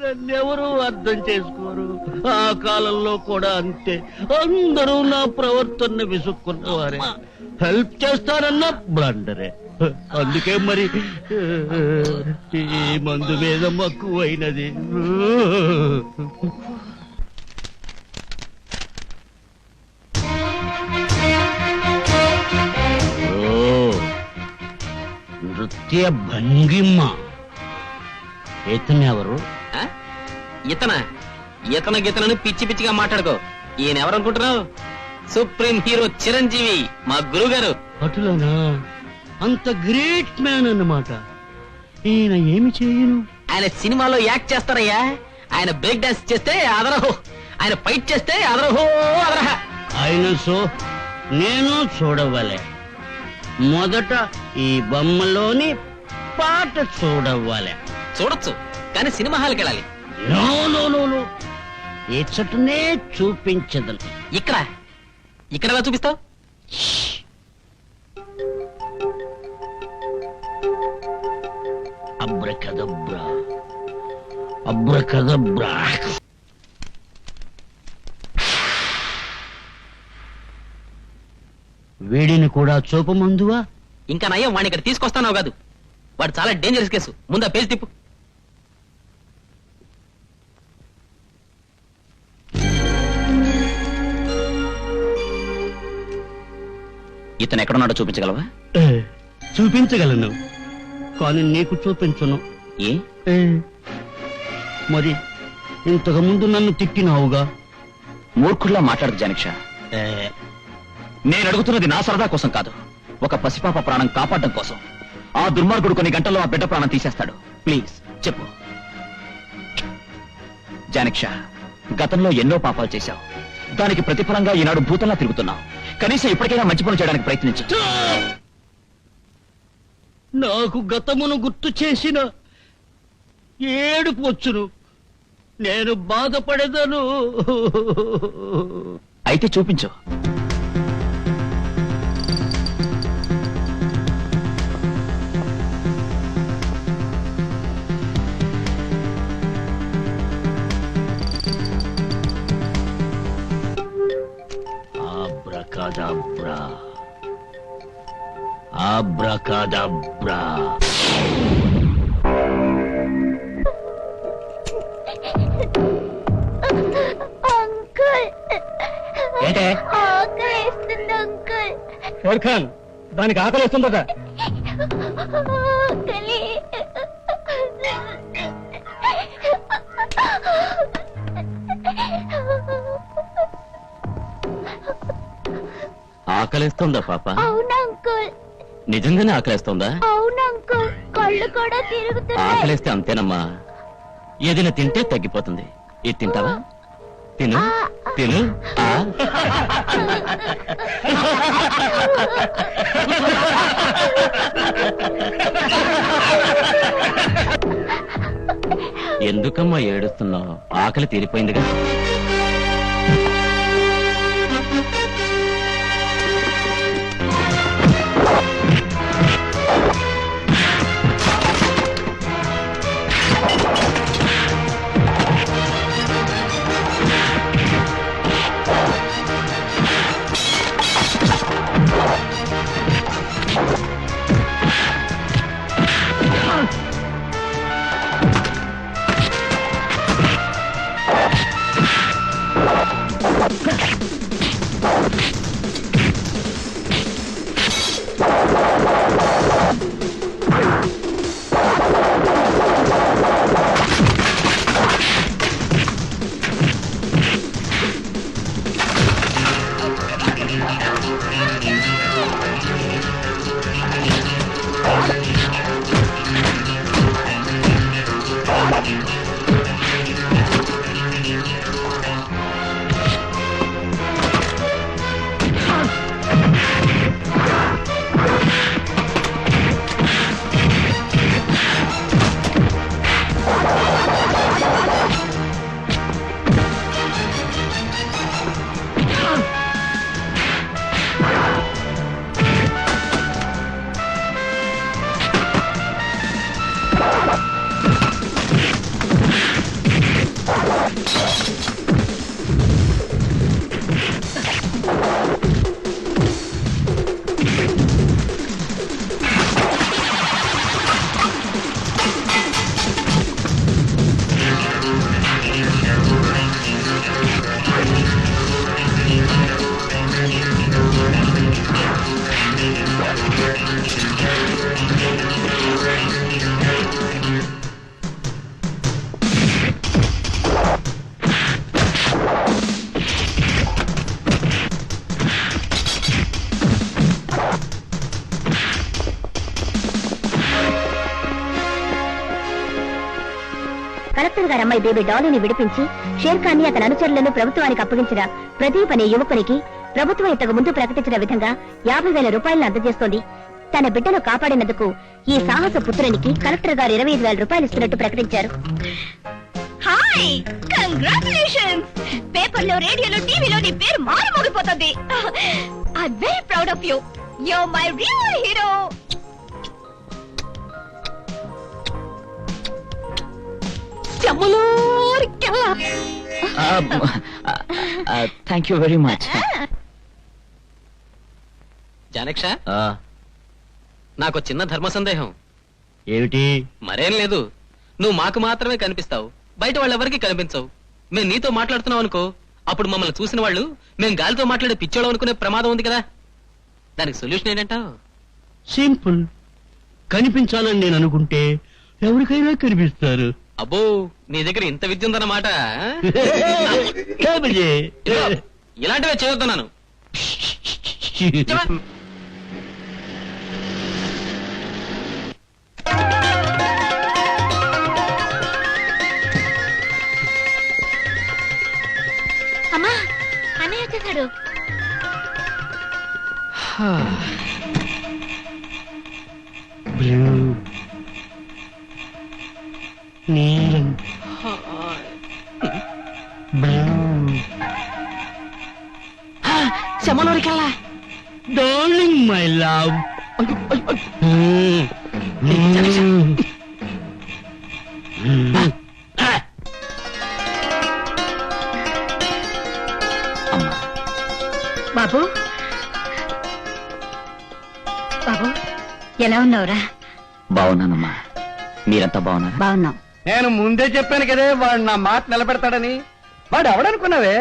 నన్నెవరూ అర్థం చేసుకోరు. ఆ కాలంలో కూడా అంతే. అందరూ నా ప్రవర్తన విసుక్కున్నవారే. హెల్ప్ చేస్తారన్న బ్లండరే. అందుకే మరి ఈ మందు మీద మక్కువైనది. నృత్య భంగిమ. ఇతనెవరు? ఇతన గీతనని పిచ్చి పిచ్చిగా మాట్లాడుకో. ఈయన ఎవరనుకుంటున్నావు? సుప్రీం హీరో చిరంజీవి, మా గురువు గారు. అటులనా? అంత గ్రేట్ మ్యాన్ అన్నమాట. ఈయన ఏమి చేయను? ఆయన సినిమాలో యాక్ట్ చేస్తారయ్యా. ఆయన బ్రేక్ డాన్స్ చేస్తే అదరహో, ఆయన ఫైట్ చేస్తే అదరహో అదరహ. ఆయన సో నేను చూడవలే. మొదట ఈ బొమ్మలోని పాట చూడవ్వాలి. చూడొచ్చు, కానీ సినిమా హాల్కి వెళ్ళాలి. నో నో నో నో, ఇచ్చటనే చూపించదను. ఇక్కడ ఎలా చూపిస్తావు? Abracadabra, abracadabra. వీడిని కూడా చూపమందువా? ఇంకా నయ్యం, వాడిని ఇక్కడ తీసుకొస్తానో కాదు. వాడు చాలా డేంజరస్ కేసు. ముందు ఆ పేజ్ తిప్పు. ఇతను ఎక్కడున్నాడో చూపించగలవా? చూపించగలను, కానీ నీకు చూపించను. ఏ? మరి ఇంతకు ముందు నన్ను తిట్టినావుగా. మూర్ఖుల్లా మాట్లాడదు జానిక్ష. నేను అడుగుతున్నది నా సరదా కోసం కాదు, ఒక పసిపాప ప్రాణం కాపాడడం కోసం. ఆ దుర్మార్గుడు కొన్ని గంటల్లో ఆ బిడ్డ ప్రాణం తీసేస్తాడు. ప్లీజ్ చెప్పు జానిక్ష. గతంలో ఎన్నో పాపాలు చేశావు, దానికి ప్రతిఫలంగా ఈనాడు భూతంలా తిరుగుతున్నావు. కనీసం ఇప్పటికైనా మంచి పనులు చేయడానికి ప్రయత్నించు. నాకు గతమును గుర్తు చేసిన ఏడుపు వచ్చును. నేను బాధపడదను. అయితే చూపించు. Abracadabra. Abracadabra. అంకుల్, ఏంటే? ఆకలిస్తుంది అంకుల్. ఖాన్, దానికి ఆకలి వస్తుందట. ఆకలి. ఆకలేస్తుందా పాప? అవును అంకుల్. నిజంగానే ఆకలేస్తుందా? అవును అంకుల్, కళ్ళు కూడా తిరుగుతున్నాయి. ఆకలేస్తే అంతేనమ్మా, ఏదైనా తింటే తగ్గిపోతుంది. ఇది తింటావా? తిను తిను. ఎందుకమ్మా ఏడుస్తున్నావు? ఆకలి తీరిపోయిందిగా. కలెక్టర్ గారు అమ్మాయి బేబీ డాలీని విడిపించి షేర్ ఖాన్ ని అతని అనుచరులను ప్రభుత్వానికి అప్పగించిన ప్రదీప్ అనే యువకునికి ప్రభుత్వం ఇంతకు ముందు ప్రకటించిన విధంగా 50,000 రూపాయలను అందజేస్తోంది. తన బిడ్డను కాపాడినందుకు ఈ సాహస పుత్రునికి కలెక్టర్ గారు 25,000 రూపాయలు ఇస్తున్నట్టు ప్రకటించారు. Hi, congratulations! పేపర్లో, రేడియోలో, టీవీలో నీ పేరు మారుమోగిపోతుంది. I am very proud of you. You are my real hero. Thank you very much. Janaksha, నాకు చిన్న ధర్మ సందేహం. ఏమిటి? మరేం లేదు, నువ్వు మాకు మాత్రమే కనిపిస్తావు, బయట వాళ్ళెవరికి కనిపించవు. మేము నీతో మాట్లాడుతున్నావు అనుకో, అప్పుడు మమ్మల్ని చూసిన వాళ్ళు మేము గాలితో మాట్లాడే పిచ్చోళ్ళం అనుకునే ప్రమాదం ఉంది కదా. దానికి సొల్యూషన్ ఏంటంటావు? సింపుల్. కనిపించాలని నేను అనుకుంటే ఎవరికైనా కనిపిస్తారు. అబ్బో, నీ దగ్గర ఇంత విద్య ఉందన్నమాట. ఇలాంటివే చేయొద్దన్నాను. అమ్మా, అన్నయ్య వచ్చేసాడు. నీలం శమలోరికల్లా డార్లింగ్ మై లవ్. బాబు, బాబు, ఎలా ఉన్నావురా? బాగున్నానమ్మా, మీరంతా బాగున్నారా? బాగున్నాం. నేను ముందే చెప్పాను కదే వాడు నా మాట నిలబెడతాడని. వాడు ఎవడనుకున్నావే?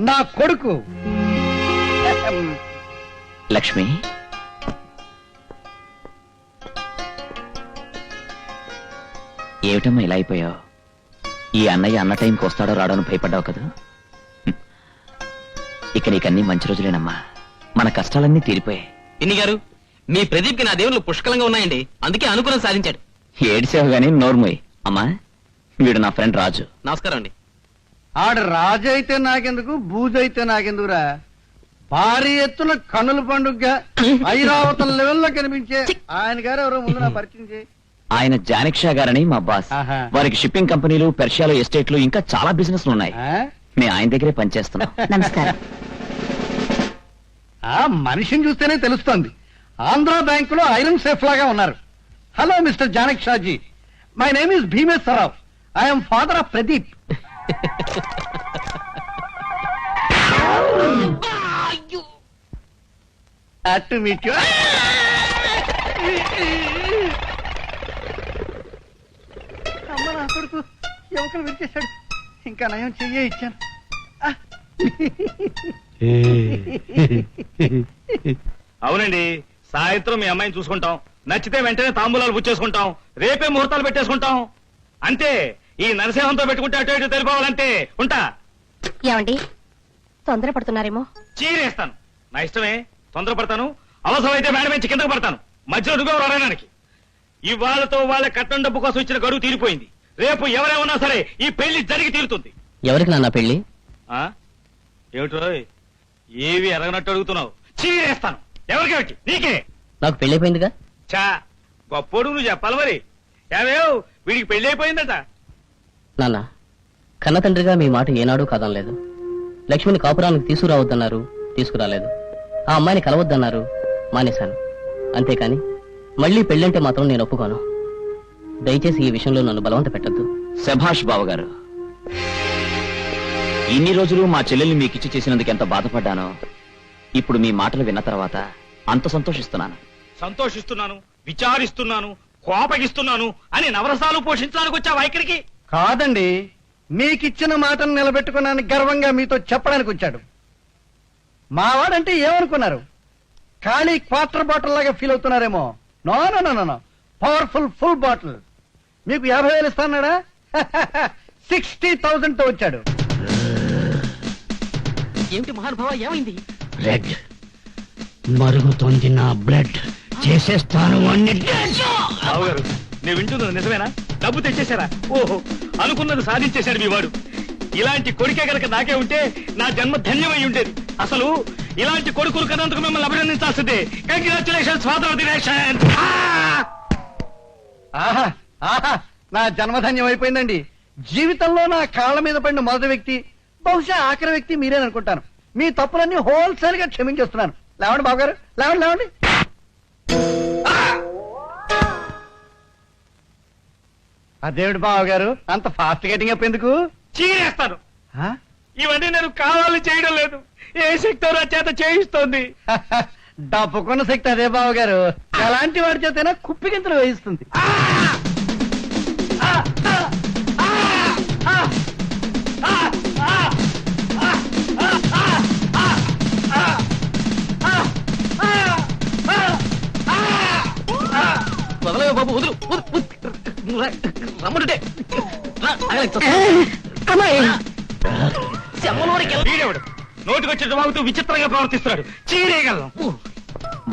నా కొడుకు. లక్ష్మి, ఏమిటమ్మా ఇలా అయిపోయావు? ఈ అన్నయ్య అన్న టైంకి వస్తాడో రాడో అని భయపడ్డావు కదా. ఇక నీకన్నీ మంచి రోజులేనమ్మా, మన కష్టాలన్నీ తీరిపోయాయి. పిన్ని గారు, మీ ప్రదీప్ కి నా దేవుళ్ళు పుష్కలంగా ఉన్నాయండి, అందుకే అనుకూలం సాధించాడు. ఏడిసావు గాని నోర్మోయ్. అమ్మా, వీడు నా ఫ్రెండ్ రాజు. నమస్కారం అండి. ఆడు రాజు అయితే నాకెందుకు, బూజు అయితే నాకెందుకురా? భారీ ఎత్తున కన్నుల పండుగ ఐరావతం లెవెల్లో కనిపించే ఆయన గారు ఎవరో ముందు నా పరిచయం చేయి. ఆయన జానక్షా గారని మా బాస్. ఆహా. వారికి షిప్పింగ్ కంపెనీలు, పెర్షియాలో ఎస్టేట్లు, ఇంకా చాలా బిజినెస్లు ఉన్నాయి. మేము ఆయన దగ్గరే పనిచేస్తున్నాం. నమస్కారం. ఆ మనిషిని చూస్తేనే తెలుస్తోంది, ఆంధ్ర బ్యాంకులో ఐరన్ సేఫ్ లాగా ఉన్నారు. Hello mister Janakshaji, my name is Bheemeswararao. I am father of Pradeep. To meet you. అమ్మ నా కొడుకు యువకులు విరిచేశాడు. ఇంకా నయం చెయ్యే ఇచ్చాను. అవునండి, సాయంత్రం మీ అమ్మాయిని చూసుకుంటాం, నచ్చితే వెంటనే తాంబూలాలు పుచ్చేసుకుంటాం, రేపే ముహూర్తాలు పెట్టేసుకుంటాం. అంతే. ఈ నరసింహంతో పెట్టుకుంటే అటు ఇటు తెలిపోవాలంటే ఉంటా. ఏమండి, తొందరపడుతున్నారేమో? చీరేస్తాను, నా ఇష్టమే. తొందరపడతాను, అవసరమైతే మేడం నుంచి కిందకు పడతాను. మధ్యలో నువ్వే రాయడానికి. ఇవాళతో వాళ్ళ కట్టం డబ్బు కోసం ఇచ్చిన గడువు తీరిపోయింది. రేపు ఎవరేమన్నా సరే ఈ పెళ్లి జరిగి తీరుతుంది. ఎవరికి నాన్న పెళ్లి? ఏమిటో ఏవి ఎరగనట్టు అడుగుతున్నావు? చీరేస్తాను. ఎవరికి? నీకే. నాకు పెళ్లి అయిపోయిందిగా. చా, గొప్పోడు నువ్వు చెప్పాలి మరి. ఏవేవ్, వీడికి పెళ్లి అయిపోయిందట. నాన్న, కన్న తండ్రిగా మీ మాట ఏనాడూ కాదనలేదు. లక్ష్మిని కాపురానికి తీసుకురావద్దన్నారు, తీసుకురాలేదు. ఆ అమ్మాయిని కలవద్దన్నారు, మానేశాను. అంతేకాని మళ్ళీ పెళ్ళంటే మాత్రం నేను ఒప్పుకోను. దయచేసి ఈ విషయంలో నన్ను బలవంత పెట్టద్దు. శభాష్ బావగారు, ఇన్ని రోజులు మా చెల్లెల్ని మీకిచ్చి చేసినందుకు ఎంత బాధపడ్డానో ఇప్పుడు మీ మాటలు విన్న తర్వాత అంత సంతోషిస్తున్నాను. సంతోషిస్తున్నాను, విచారిస్తున్నాను, కోపగిస్తున్నాను అని నవరసాలు పోషించడానికి వచ్చావా ఇక్కడికి? కాదండి, మీకిచ్చిన మాటను నిలబెట్టుకున్నాను గర్వంగా మీతో చెప్పడానికి వచ్చాడు. మావాడంటే ఏమనుకున్నారు? ఖాళీ క్వార్టర్ బాటిల్ లాగా ఫీల్ అవుతున్నారేమో. No no no no, powerful full bottle. మీకు 50,000 ఇస్తాడా? 60,000 తో వచ్చాడు. ఏమిటి మహానుభావ, ఏమైంది? బ్లడ్ మరుగుతోంది, నా బ్లడ్ చేసేస్తాను. బావగారు, నేను వింటున్నది నిజమేనా? డబ్బు తెచ్చేశారా? ఓహో, అనుకున్నది సాధించేశాడు మీ వాడు. ఇలాంటి కొడుకే గనక నాకే ఉంటే నా జన్మ ధన్యమై ఉండేది. అసలు ఇలాంటి కొడుకులు కన్నందుకు మిమ్మల్ని అభినందించాల్సిందే. Congratulations father దినేషన్. ఆహా ఆహా, నా జన్మధన్యం అయిపోయిందండి. జీవితంలో నా కాళ్ళ మీద పడిన మొదటి వ్యక్తి, బహుశా ఆఖరి వ్యక్తి మీరేననుకుంటాను. మీ తప్పులన్నీ హోల్సేల్ గా క్షమించేస్తున్నాను. లేవండి బాబు గారు, లేవండి లేవండి. అదేమిటి బాబు గారు అంత ఫాస్ట్ గెటింగ్ అప్ ఎందుకు? చీరేస్తాను. ఆ? ఇవన్నీ నేను కావాలని చేయడం లేదు. ఏ శక్తి నా చేత చేయిస్తోంది. డబ్బుకున్న శక్తి అదే బాబు గారు. ఎలాంటి వాడి చేతైనా కుప్పిగింతలు వేయిస్తుంది. వదలవే బాబు, వదులు. రమ్మంటే వీడెవడు నోటికొచ్చి బాగుతూ విచిత్రంగా ప్రవర్తిస్తున్నాడు. చీరేయగలను.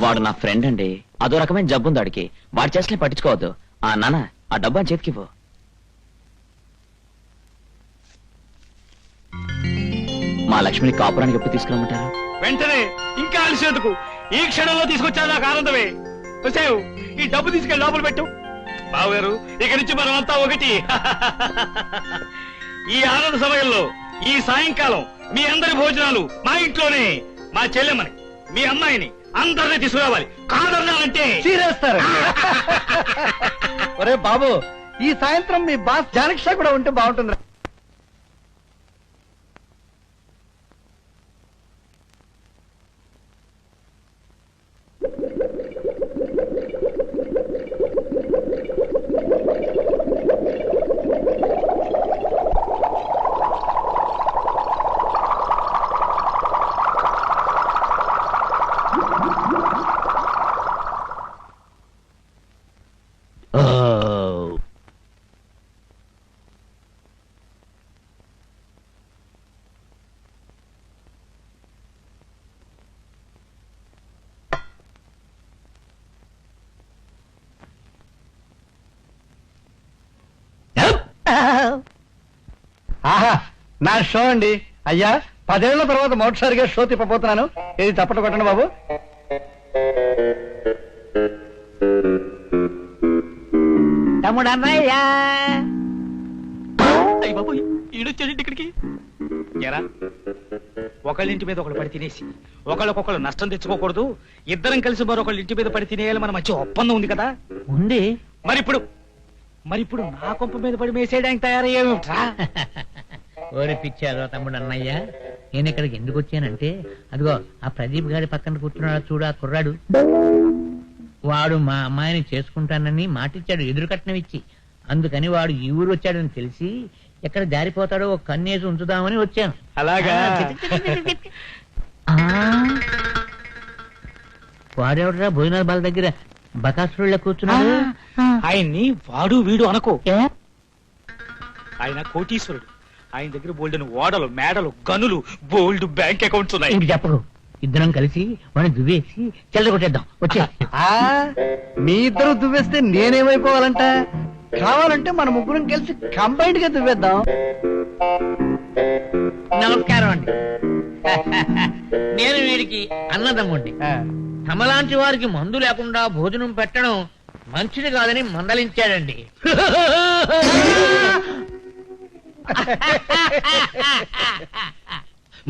వాడు నా ఫ్రెండ్ అండి. అదో రకమైన జబ్బు ఉంది వాడికి. వాడి చేస్తలే పట్టించుకోవద్దు. నాన్న ఆ డబ్బా చేతికివ్వు. మా లక్ష్మిని కాపురానికి ఎప్పుడు తీసుకురమ్మంటారు? వెంటనే, ఇంకా అలసేందుకు. ఈ క్షణంలో తీసుకొచ్చా నాకు ఆనందమే. వచ్చావు, ఈ డబ్బు తీసుకెళ్ళి లోపల పెట్టు. బావగారు, ఇక నుంచి మనం అంతా ఒకటి. ఈ ఆనంద సమయంలో ఈ సాయంకాలం మీ అందరి భోజనాలు మా ఇంట్లోనే. మా చెల్లెమ్మని, మీ అమ్మాయిని అందరినీ తీసుకురావాలి. కాదన్నానంటే చీరేస్తారు. ఒరే బాబు, ఈ సాయంత్రం మీ బాస్ జానక్ష కూడా ఉంటే బాగుంటుంది. ఆహా, నా షో అండి. అయ్యా, 10 ఏళ్ల తర్వాత మొదటిసారిగా షో తిప్పబోతున్నాను. ఇది తప్పట్లు కొట్టండి బాబు. తమ్ముడు అన్నయ్య. అయ్య బాబు, ఈడొచ్చాడు ఇక్కడికి. ఎరా, ఒకళ్ళింటి మీద ఒకళ్ళు పడి తినేసి ఒకళ్ళకొకళ్ళు నష్టం తెచ్చుకోకూడదు. ఇద్దరం కలిసి మరొకళ్ళ ఇంటి మీద పడి తినేయాలి. మన మధ్య ఒప్పందం ఉంది కదా. ఉంది. మరి ఇప్పుడు నా కొంప మీద పడి మేసేయడానికి తయారయ్యేమిట్రా? ఓరి పిచ్చారో తమ్ముడు అన్నయ్య, నేను ఇక్కడికి ఎందుకు వచ్చానంటే, అదిగో ఆ ప్రదీప్ గారి పక్కన కూర్చున్నాడు చూడు, ఆ కుర్రాడు. వాడు మా అమ్మాయిని చేసుకుంటానని మాటిచ్చాడు, ఎదురు కట్నం ఇచ్చి. అందుకని వాడు ఈ ఊరు వచ్చాడని తెలిసి ఎక్కడ జారిపోతాడో ఒక కన్నేసి ఉంచుదామని వచ్చాను. అలాగా? వాడెవడరా భోజనాల బాల దగ్గర బకాసురుళ్ళ కూర్చున్నాడు? ఆయన్ని వాడు వీడు అనుకో. ఆయన కోటీశ్వరుడు. ఆయన దగ్గర బోల్డెన్ ఓడలు, మేడలు, గనులు, బోల్డ్ బ్యాంక్ అకౌంట్స్ ఉన్నాయి. ఇంక చెప్పకు. ఇద్దరం కలిసి వాడిని దువ్వేసి చెల్లగొట్టేద్దాం. వచ్చే. మీ ఇద్దరు దువ్వేస్తే నేనేమైపోవాలంట? కావాలంటే మన ముగ్గురం కలిసి కంబైన్డ్ గా దువ్వేద్దాం. నమస్కారం అండి. నేను వీడికి అన్నదమ్ముండి. తమలాంటి వారికి మందు లేకుండా భోజనం పెట్టడం మంచిది కాదని మందలించాడండి.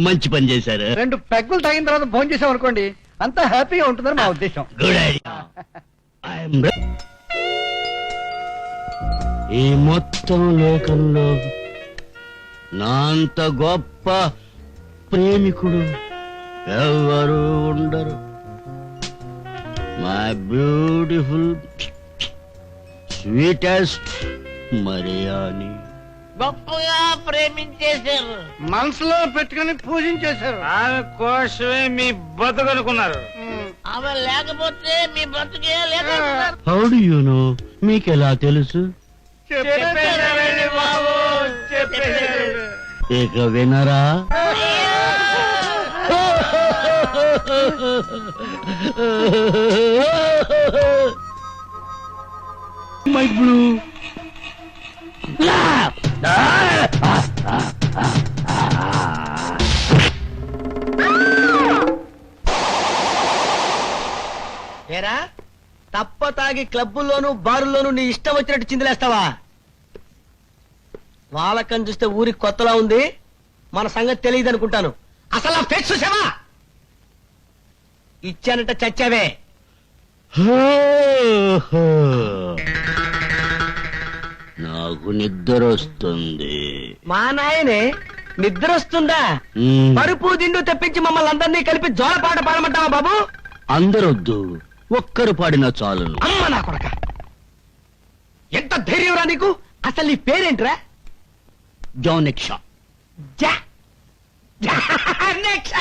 మంచి పని చేశారు. 2 పెగ్గులు తాగిన తర్వాత భోజనం చేసాం అనుకోండి, అంతా హ్యాపీగా ఉంటుందని మా ఉద్దేశం. ఈ మొత్తం లోకంలో నా అంత గొప్ప ప్రేమికుడు ఎవరు ఉండరు. మై బ్యూటిఫుల్ స్వీటెస్ట్ మరియాని. గొప్పగా ప్రేమించేశారు. మనసులో పెట్టుకుని పూజించేశారు. ఆమె కోసమే మీ బతుకనుకున్నారు. ఆమె లేకపోతే మీ బతుకే లేక. How do you know? మీకెలా తెలుసు? చెప్పేశారండి బాబు, చెప్పేశారు. ఇక వినరా? మై బ్లూ ఏరా తప్ప తాగి క్లబ్బుల్లోనూ బారుల్లోనూ నీ ఇష్టం వచ్చినట్టు చిందులేస్తావా? వాళ్ళకని చూస్తే ఊరికి కొత్తలా ఉంది, మన సంగతి తెలియదు అనుకుంటాను. అసలు ఆ ఫేస్ చూసావా? ఇచ్చానంట చచ్చావే. నాకు నిద్ర వస్తుంది. మా నాయనే నిద్ర వస్తుందా? పరుపు దిండు తెప్పించి మమ్మల్ని అందరినీ కలిపి జోలపాట పాడమంటావా బాబు? అందరొద్దు, ఒక్కరు పాడినా చాలును. అమ్మ నా కొడక, ఎంత ధైర్యంరా నీకు? అసలు నీ పేరేంట్రా? జోనెక్షా. జా- జానెక్ష.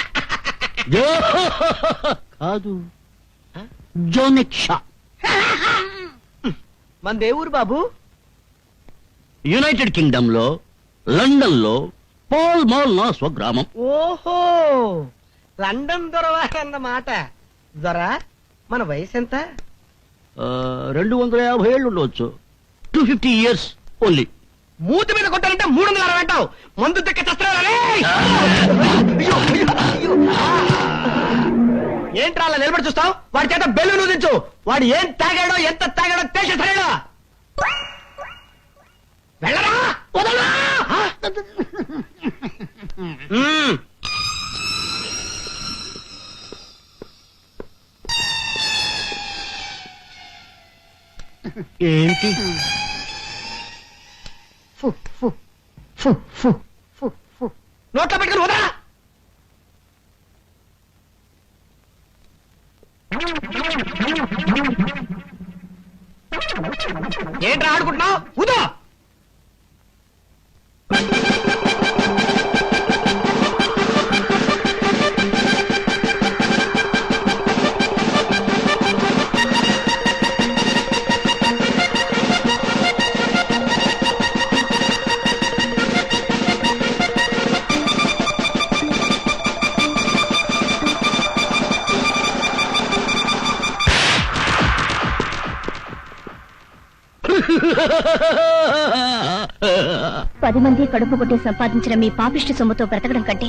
కాదు, జోనెక్షా. మనదే ఊరు బాబు? యునైటెడ్ కింగ్డమ్ లో, లండన్ లో పాల్ మాల్ నా స్వగ్రామం. ఓహో, లండన్ దొరవారన్నమాట. దొరా, మన వయసు ఎంత? 250 ఏళ్ళు ఉండవచ్చు. 250 years ఓన్లీ. మూతి మీద కొట్టాలంటే 360 అంటావు. మందు తెక్క చస్తున్నారా? ఏంట్రా అలా నిలబడి చూస్తావు? వాడి చేత బెల్లు నూదించు. వాడు ఏం తాగాడో ఎంత తాగాడో తేల్చేస్తాడా? వెళ్ళరా, వదలరా. ఏంటి? నోట్లో పెట్టుకుని వదరా. ఏంట్రా ఆడుకుంటున్నావు? ఉదా. పది మంది కడుపు కొట్టి సంపాదించిన మీ పాపిష్టి సొమ్ముతో బ్రతకడం కంటే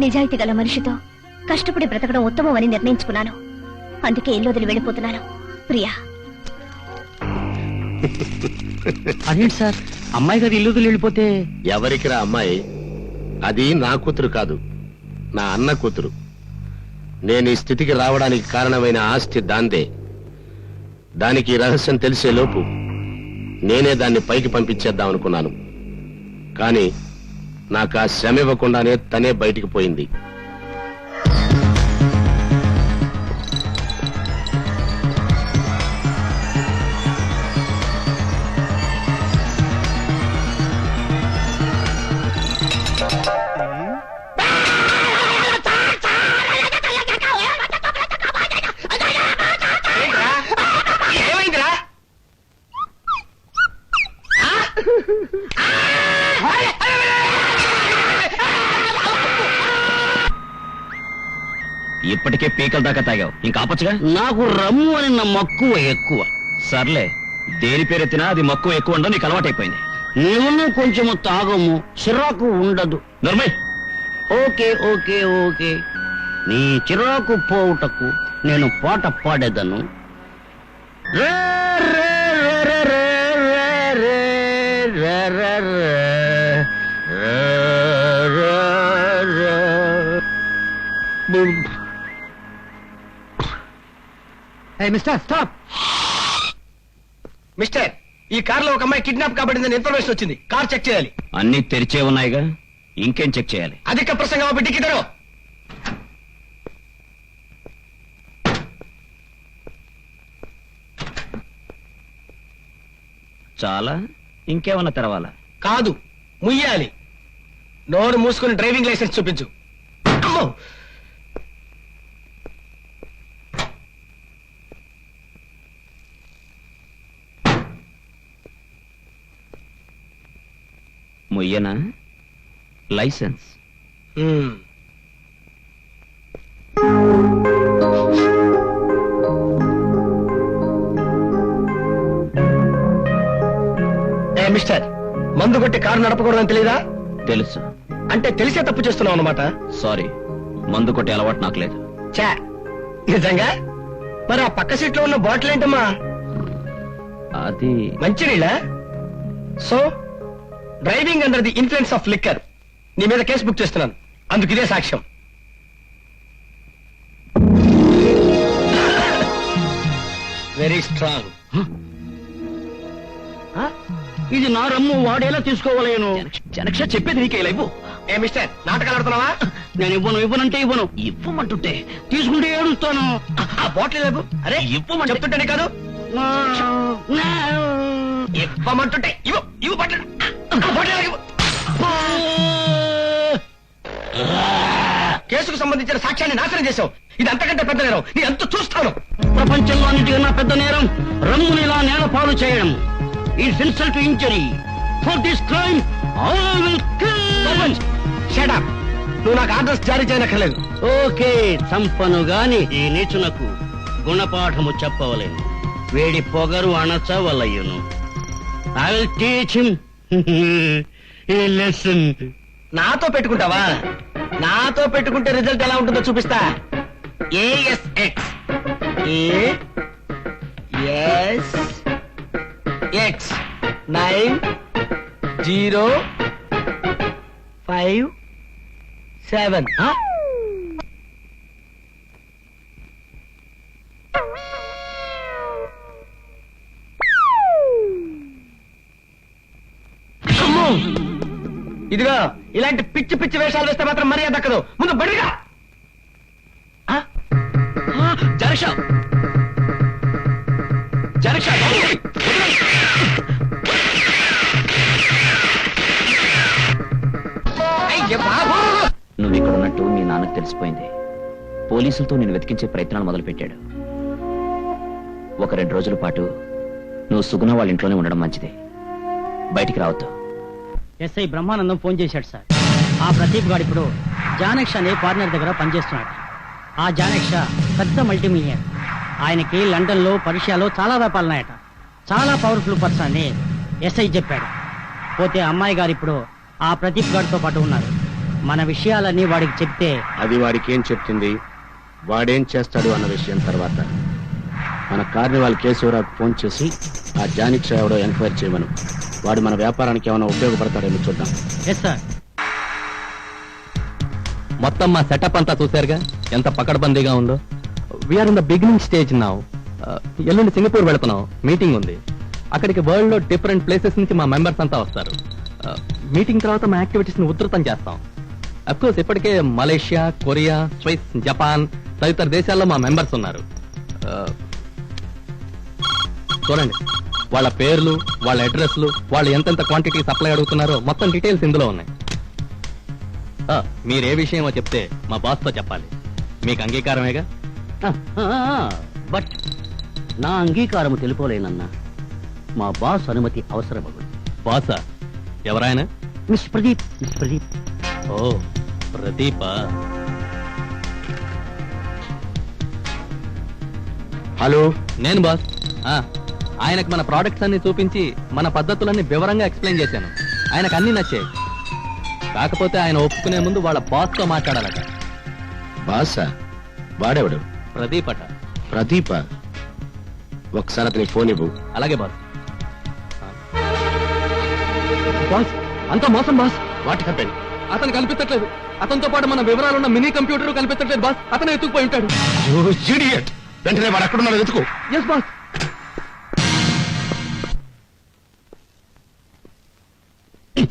నిజాయితీ గల మనిషితో కష్టపడి బ్రతకడం ఉత్తమం అని నిర్ణయించుకున్నాను. అందుకే ఇల్లు వదిలి వెళ్ళిపోతున్నాను. ప్రియా. అదేంటి సార్, అమ్మాయి గారు ఇల్లు వదిలి వెళ్ళిపోతే? ఎవరికిరా అమ్మాయి? అది నా కూతురు కాదు, నా అన్న కూతురు. నేను ఈ స్థితికి రావడానికి కారణమైన ఆస్తి దాందే. దానికి ఈ రహస్యం తెలిసే లోపు నేనే దాన్ని పైకి పంపించేద్దాం అనుకున్నాను. కానీ నాకు ఆ శ్రమ ఇవ్వకుండానే తనే బయటికి పోయింది. ఏమైందిరా? ఇప్పటికే పీకల దాకా తాగావు, ఇంకా ఆపచ్చుగా. నాకు రమ్ము అని నా మక్కువ ఎక్కువ. సర్లే, దేని పేరెత్తినా అది మక్కువ ఎక్కువ ఉండవు, నీకు అలవాటైపోయింది. నేను కొంచెము తాగము, చిరాకు ఉండదు. నర్మయ్, ఓకే ఓకే ఓకే, నీ చిరాకు పోవుటకు నేను పాట పాడేదను. రే రే రే రే రే రే రే రే రే రే. Mister stop. మిస్టర్, ఈ కారులో ఒక అమ్మాయి కిడ్నాప్ కాబడిందని ఇన్ఫర్మేషన్ వచ్చింది. కార్ చెక్ చేయాలి. అన్ని తెరిచే ఉన్నాయిగా, ఇంకేం చెక్ చేయాలి? అధిక ప్రసంగం బిడ్డికి తెరు. చాలా, ఇంకేమన్నా తెరవాలా? కాదు, ముయ్యాలి. నోరు మూసుకుని డ్రైవింగ్ లైసెన్స్ చూపించు. అమ్మో! మొయ్యనా? లైసెన్స్? మిస్టర్, మందు కొట్టి కారు నడపకూడదని తెలీదా? తెలుసు. అంటే తెలిసే తప్పు చేస్తున్నావు అన్నమాట. సారీ, మందు కొట్టే అలవాటు నాకు లేదు. చా, నిజంగా? మరి ఆ పక్క సీట్ లో ఉన్న బాటిల్ ఏంటమ్మా? అది మంచినీళ్ళ? So driving under the influence of liquor, నీ మీద కేసు బుక్ చేస్తున్నాను. అందుకు ఇదే సాక్ష్యం. Very strong. ఇది నా రమ్ము, వాడేలా తీసుకోవాలేను? జనక్ష చెప్పేది నీకే ఇవ్వు. ఏ మిస్టర్, నాటకాలు ఆడుతున్నావా? నేను ఇవ్వనంటే ఇవ్వను. ఇవ్వమంటుంటే తీసుకుంటే ఏడుస్తాను. ఆ బాటిల్ లేవు. అరే ఇవ్వమంటే చెప్తుంటేనే కాదు, ఇవ్వమంటుంటే ఇవ్వు. ఇవ్వు బాటిల్. బాటిల్ ఇవ్వు. కేసుకు సంబంధించిన సాక్ష్యాన్ని నాశనం చేశావు. ఇది అంతకంటే పెద్ద నేరం. నీ అంత చూస్తాను. ప్రపంచంలో అన్నిటికన్నా పెద్ద నేరం రమ్ముని ఇలా నేల పాలు చేయడం. It's insult to injury. For this crime I will kill. Shut up. నువ్వు నాకు ఆర్డర్స్ జారీ చేయనక్కర్లేదు. ఓకే, చంపను గాని ఈ నీచునకు గుణపాఠము చెప్పవలేను. వేడి పొగరు అణచవలయును. I will teach him a lesson. నాతో పెట్టుకుంటావా? నాతో పెట్టుకుంటే రిజల్ట్ ఎలా ఉంటుందో చూపిస్తా. ASX ASX 9057. ఇదిగో, ఇలాంటి పిచ్చి పిచ్చి వేషాలు వేస్తే మాత్రం మర్యాద దక్కదు. ముందు బడిగా జనక్ష జనక్ష నువ్వు ఇక్కడ ఉన్నట్టు మీ నాన్నకు తెలిసిపోయింది. పోలీసులతో నేను వెతికించే ప్రయత్నాలు మొదలుపెట్టాడు. ఒక 2 రోజుల పాటు నువ్వు సుగుణ వాళ్ళ ఇంట్లోనే ఉండడం మంచిది. బయటికి రావద్దు. ఎస్ఐ బ్రహ్మానందం ఫోన్ చేశాడు సార్. ఆ ప్రదీప్ గారు ఇప్పుడు జానక్ష అనే పార్ట్నర్ దగ్గర పనిచేస్తున్నాడు. ఆ జానక్ష పెద్ద మల్టీమిలియనర్. ఆయనకి లండన్ లో పర్షియాలో చాలా వ్యాపారాలున్నాయట. చాలా పవర్ఫుల్ పర్సన్ అని ఎస్ఐ చెప్పాడు. పోతే అమ్మాయి గారు ఇప్పుడు ఆ ప్రదీప్ గారితో పాటు ఉన్నారు. మన విషయాలన్నీ వాడికి చెప్తే అది వాడికి ఏం చెప్తుంది, వాడేం చేస్తాడు అన్న విషయం తర్వాత. మన కార్నివాల్ కేశవరావుకి ఫోన్ చేసి ఆ జానిక్ష ఎవడో ఎంక్వైరీ చేయమను. వాడు మన వ్యాపారానికి ఏమైనా ఉపయోగపడతాడేమో చూద్దాం. Yes sir. మొత్తం మా సెటప్ అంతా చూశారుగా ఎంత పకడ్బందీగా ఉందో. We are in the beginning stage now. ఎల్లుండి సింగపూర్ వెళుతున్నాం, మీటింగ్ ఉంది. అక్కడికి వరల్డ్ లో డిఫరెంట్ ప్లేసెస్ నుంచి మా మెంబర్స్ అంతా వస్తారు. మీటింగ్ తర్వాత మా యాక్టివిటీస్ ని ఉధృతం చేస్తాం. అఫ్ కోర్స్ ఇప్పటికే మలేషియా, కొరియా, స్విస్, జపాన్ తదితర దేశాల్లో మా మెంబర్స్ ఉన్నారు. చూడండి, వాళ్ళ పేర్లు, వాళ్ళ అడ్రస్లు, వాళ్ళు ఎంతెంత క్వాంటిటీ సప్లై అడుగుతున్నారో మొత్తం డీటెయిల్స్ ఇందులో ఉన్నాయి. మీరే విషయమో చెప్తే మా బాస్తో చెప్పాలి. మీకు అంగీకారమేగా? బట్ నా అంగీకారము తెలుపోలేనన్నా. మా బాస్ అనుమతి అవసరమగు. బాసా? ఎవరాయన? మిస్ ప్రదీప్. మిస్ ప్రదీప్. ఓ ప్రదీపా? హలో, నేను బాస్. ఆయనకు మన ప్రోడక్ట్స్ అన్ని చూపించి మన పద్ధతులన్నీ వివరంగా ఎక్స్ప్లెయిన్ చేశాను. ఆయనకు అన్ని నచ్చాయి. కాకపోతే ఆయన ఒప్పుకునే ముందు వాళ్ళ బాస్ తో మాట్లాడాలట. బాసా? వాడెవడు? ప్రదీప్ అట. ప్రదీప? ఒకసారి అతని ఫోన్ ఇవ్వు. అలాగే బాస్. బాస్, అంతా మోసం బాస్. What happen? అతను కనిపించట్లేదు. అతనితో పాటు మన వివరాలున్న మినీ కంప్యూటర్ కనిపించట్లేదు బాస్. అతను ఎత్తుకుపోయి ఉంటాడు. వెంటనే వాడు అక్కడున్నాడు, వెతుకు. Yes boss.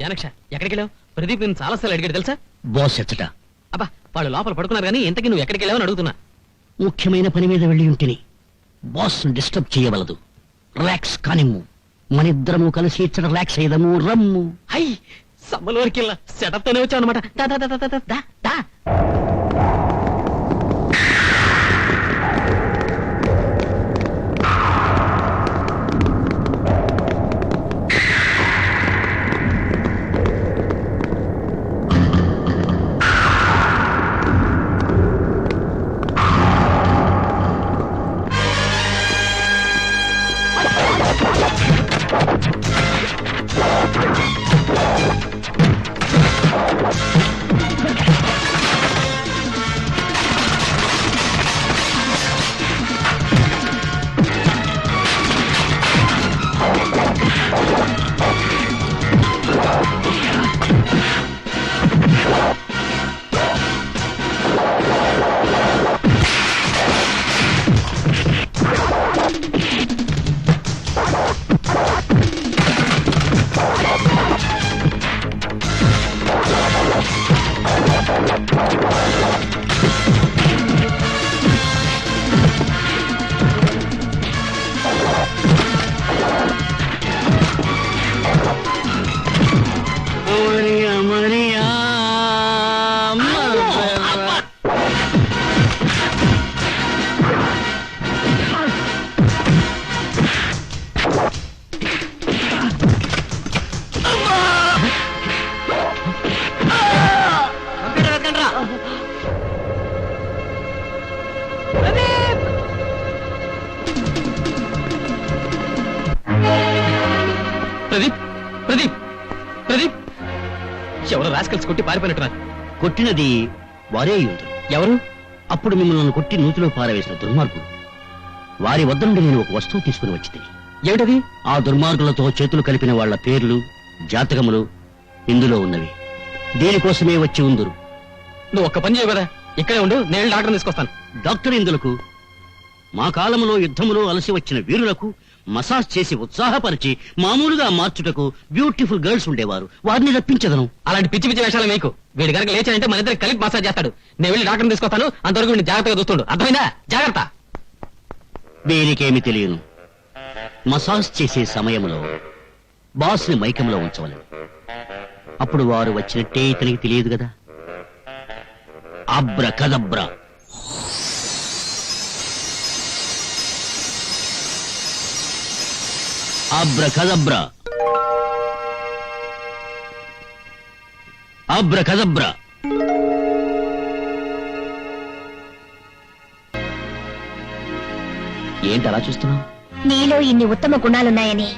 జానక్ష, ఎక్కడికి వెళ్ళావు? ప్రదీప్ నేను చాలాసార్లు అడిగాడు తెలుసా? బాస్ ఎచ్చట. అబ్బా, వాళ్ళు లోపల పడుకున్నారు కానీ ఇంతకీ నువ్వు ఎక్కడికి వెళ్ళావని అడుగుతున్నా. ముఖ్యమైన పని మీద వెళ్ళి ఉంటిని. బాస్ డిస్టర్బ్ చేయవలదు. రిలాక్స్ కానిమ్ము. మనిద్దరము కలిసి ఇచ్చట రిలాక్స్ అయ్యదము. రమ్ము. హై, సమ్మలోనికి వెళ్ళా సెటప్ తోనే వచ్చావు అనమాట. రాస్కల్స్ కొట్టి పారిపోయినట్టున్నారు. కొట్టినది వారే అయ్యుంటారు. ఎవరు? అప్పుడు మిమ్మల్ని కొట్టి నూతిలో పారవేసిన దుర్మార్గులు. వారి వద్ద నుండి నేను ఒక వస్తువు తీసుకుని వచ్చి ఏమిటది? ఆ దుర్మార్గులతో చేతులు కలిపిన వాళ్ల పేర్లు, జాతకములు ఇందులో ఉన్నవి. దీనికోసమే వచ్చి ఉందురు. నువ్వు ఒక్క పని చేయవు కదా, ఇక్కడే ఉండు, నేను డాక్టర్ తీసుకొస్తాను. డాక్టర్ ఇందులకు మా కాలంలో యుద్ధములో అలసి వచ్చిన వీరులకు మసాజ్ చేసి ఉత్సాహపరిచి మామూలుగా మార్చుటకు బ్యూటిఫుల్ గర్ల్స్ ఉండేవారు. వారిని రప్పించదను. అలాంటి పిచ్చి పిచ్చి వేషాలు మీకు. వీడి కనుక లేచానంటే మన ఇద్దరు కలిపి మసాజ్ చేస్తాడు. నేను వెళ్ళి డాక్టర్ తీసుకొస్తాను, అంతవరకు వీడిని జాగ్రత్తగా చూస్తుండు. అర్థమైందా? జాగ్రత్త. దీనికేమి తెలియను. మసాజ్ చేసే సమయంలో బాస్ ని మైకంలో ఉంచవలను. అప్పుడు వారు వచ్చినట్టే ఇతనికి తెలియదు కదా. అబ్రకదబ్రా. అబ్రకదబ్రా. అబ్రకదబ్రా. ఏంటి అలా చూస్తున్నావు? నీలో ఇన్ని ఉత్తమ గుణాలున్నాయని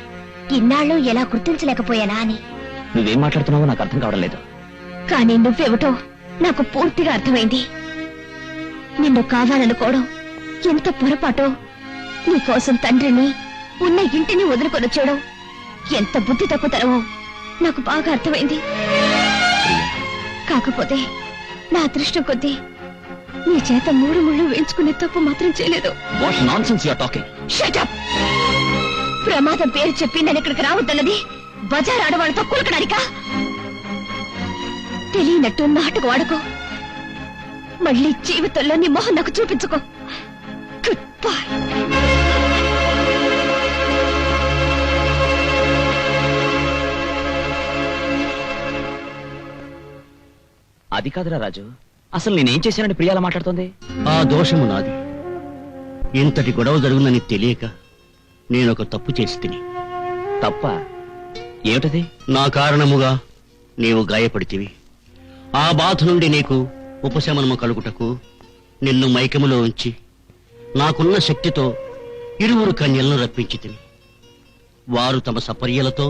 ఇన్నాళ్ళు ఎలా గుర్తించలేకపోయానా అని. నువ్వేం మాట్లాడుతున్నావో నాకు అర్థం కావడం లేదు. కానీ నువ్వెవటో నాకు పూర్తిగా అర్థమైంది. నిన్ను కావాలనుకోవడం ఎంత పొరపాటో, నీకోసం తండ్రిని, ఉన్న ఇంటిని వదులుకొని వచ్చేయడం ఎంత బుద్ధి తక్కువతరమో నాకు బాగా అర్థమైంది. కాకపోతే నా అదృష్టం కొద్దీ నీ చేత 3 ముళ్ళు వేయించుకునే తప్పు మాత్రం చేయలేదు. What nonsense you are talking? Shut up. ప్రమాదం పేరు చెప్పి నేను ఇక్కడికి రావద్దన్నది బజార్ ఆడవాళ్ళతో కులకడానికా? తెలియనట్టు నాటకు వాడుకో. మళ్ళీ జీవితంలో నీ మొహం నాకు చూపించుకో. Good bye. అది కాదురా రాజు, అసలు నేనేం చేశానని ప్రియాల మాట్లాడుతోంది? ఆ దోషము నాది. ఇంతటి గొడవ జరుగునని తెలియక నేనొక తప్పు చేసి తిని. తప్ప? ఏమిటది? నా కారణముగా నీవు గాయపడితివి. ఆ బాధ నుండి నీకు ఉపశమనము కలుగుటకు నిన్ను మైకములో ఉంచి నాకున్న శక్తితో 2 కన్యలను రప్పించి తిని. వారు తమ సపర్యలతో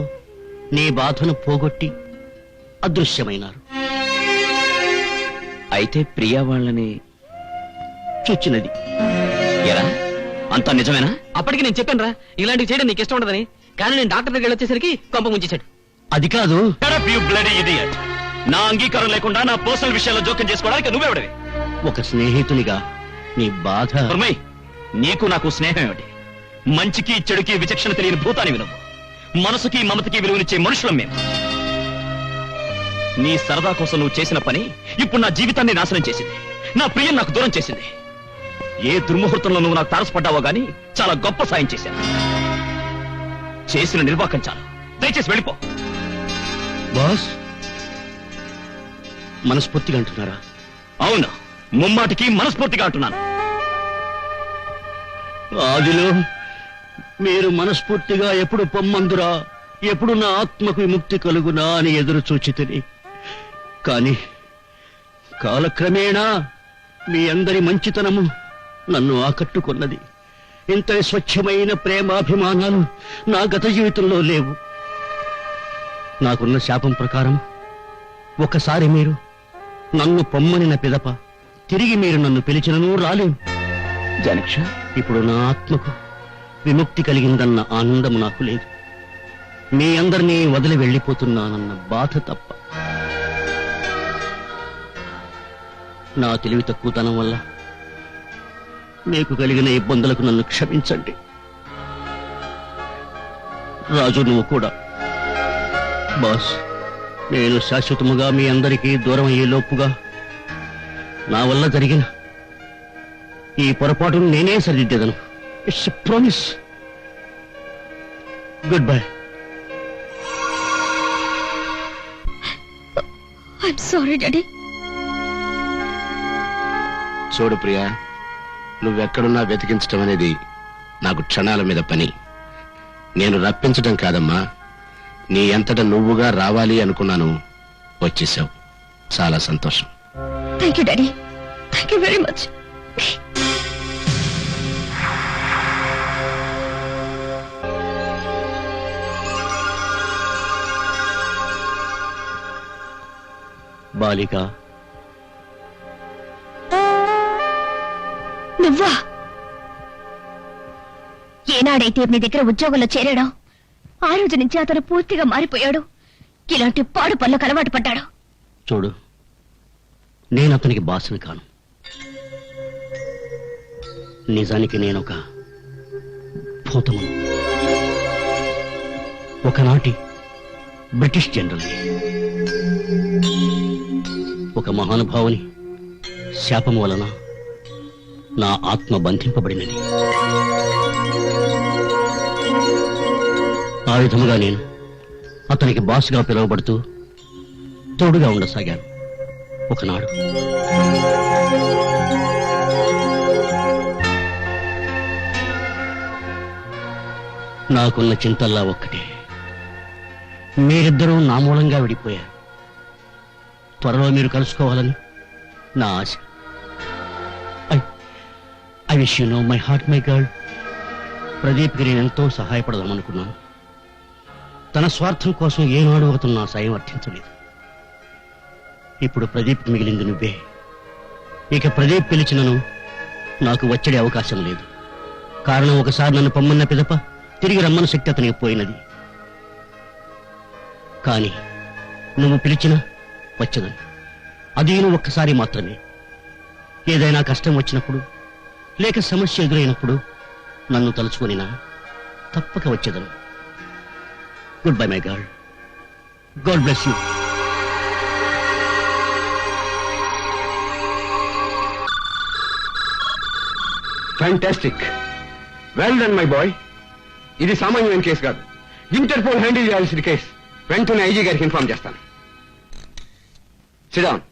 నీ బాధను పోగొట్టి అదృశ్యమైనారు. అయితే ప్రియా వాళ్ళని చూచినది. ఎరా, అంతా నిజమేనా? అప్పటికి నేను చెప్పాను రా, ఇలాంటివి చేయడం నీకు ఇష్టం ఉండదని. కానీ నేను డాక్టర్ దగ్గర వచ్చేసరికి కొంప ముంచేశాడు. అది కాదు. నా అంగీకారం లేకుండా నా పర్సనల్ విషయాల్లో జోక్యం చేసుకోవడానికి నువ్వెవడవి? ఒక స్నేహితునిగా నీ బాధ. నీకు నాకు స్నేహం ఏమిటి? మంచికి చెడుకి విచక్షణ తెలియని భూతాన్ని వినవు. మనసుకి మమతకి విలువనిచ్చే మనుషులం మేము. నీ సరదా కోసం నువ్వు చేసిన పని ఇప్పుడు నా జీవితాన్ని నాశనం చేసింది. నా ప్రియం నాకు దూరం చేసింది. ఏ దుర్ముహూర్తంలో నువ్వు నాకు తారసపడ్డావో గానీ చాలా గొప్ప సాయం చేశాను. చేసిన నిర్వాకం చాలు, దయచేసి వెళ్ళిపో. బాస్, మనస్ఫూర్తిగా అంటున్నారా? అవును, ముమ్మాటికి మనస్ఫూర్తిగా అంటున్నాను. ఆదిలో మీరు మనస్ఫూర్తిగా ఎప్పుడు పొమ్మందురా, ఎప్పుడు నా ఆత్మకు విముక్తి కలుగునా అని ఎదురు చూచితిని. కాని కాలక్రమేణా మీ అందరి మంచితనము నన్ను ఆకట్టుకున్నది. ఇంత స్వచ్ఛమైన ప్రేమాభిమానాలు నా గత జీవితంలో లేవు. నాకున్న శాపం ప్రకారం ఒకసారి మీరు నన్ను పొమ్మనిన పిదప తిరిగి మీరు నన్ను పిలిచినను రాలేను. జానక్ష, ఇప్పుడు నా ఆత్మకు విముక్తి కలిగిందన్న ఆనందము నాకు లేదు. మీ అందరినీ వదిలి వెళ్ళిపోతున్నానన్న బాధ తప్ప. నా తెలివి తక్కువతనం వల్ల మీకు కలిగిన ఇబ్బందులకు నన్ను క్షమించండి. రాజు, నువ్వు కూడా. బాస్, నేను శాశ్వతముగా మీ అందరికీ దూరం అయ్యే లోపుగా నా వల్ల జరిగిన ఈ పొరపాటును నేనే సరిదిద్దను. It's a promise. Good bye. I'm sorry daddy. చూడు ప్రియా, నువ్వెక్కడున్నా వెతికించటం అనేది నాకు క్షణాల మీద పని. నేను రప్పించటం కాదమ్మా, నీ అంతటా నువ్వుగా రావాలి అనుకున్నాను, వచ్చేసావు. చాలా సంతోషం. Thank you daddy. Thank you very much. బాలిక. నువ్వా? ఏనాడైతే నీ దగ్గర ఉద్యోగంలో చేరాడో ఆ రోజు నుంచి అతను పూర్తిగా మారిపోయాడు. ఇలాంటి పాడు పనులకు అలవాటు పడ్డాడు. చూడు, నేను అతనికి బాసుని కాను. నిజానికి నేనొక భూతమును. ఒకనాటి బ్రిటిష్ జనరల్ని, ఒక మహానుభావుని శాపం వలన నా ఆత్మ బంధింపబడినది. ఆ విధముగా నేను అతనికి బాసుగా పిలువబడుతూ తోడుగా ఉండసాగాను. ఒకనాడు నాకున్న చింతల్లా ఒక్కటే, మీరిద్దరూ నా మూలంగా విడిపోయారు. త్వరలో మీరు కలుసుకోవాలని నా ఆశ. I wish you know my heart my girl. ప్రదీప్కి నేను ఎంతో సహాయపడదామనుకున్నాను. తన స్వార్థం కోసం ఏనాడు అతను నా సాయం అర్థించలేదు. ఇప్పుడు ప్రదీప్ మిగిలింది నువ్వే. ఇక ప్రదీప్ పిలిచినను నాకు వచ్చే అవకాశం లేదు. కారణం, ఒకసారి నన్ను పొమ్మన్న పిదప తిరిగి రమ్మని శక్తి అతనికి పోయినది. కాని నువ్వు పిలిచినా వచ్చదని. అది నువ్వు ఒక్కసారి మాత్రమే. ఏదైనా కష్టం వచ్చినప్పుడు లేక సమస్య ఎదురైనప్పుడు నన్ను తలుచుకొనినా తప్పక వచ్చేదను. Good bye my girl. God bless you. Fantastic. Well done my boy. ఇది సామాన్యమైన కేసు కాదు. ఇంటర్పోల్ హ్యాండిల్ చేయాల్సిన కేసు. వెంటనే ఐజీ గారికి ఇన్ఫార్మ్ చేస్తాను. Sit down.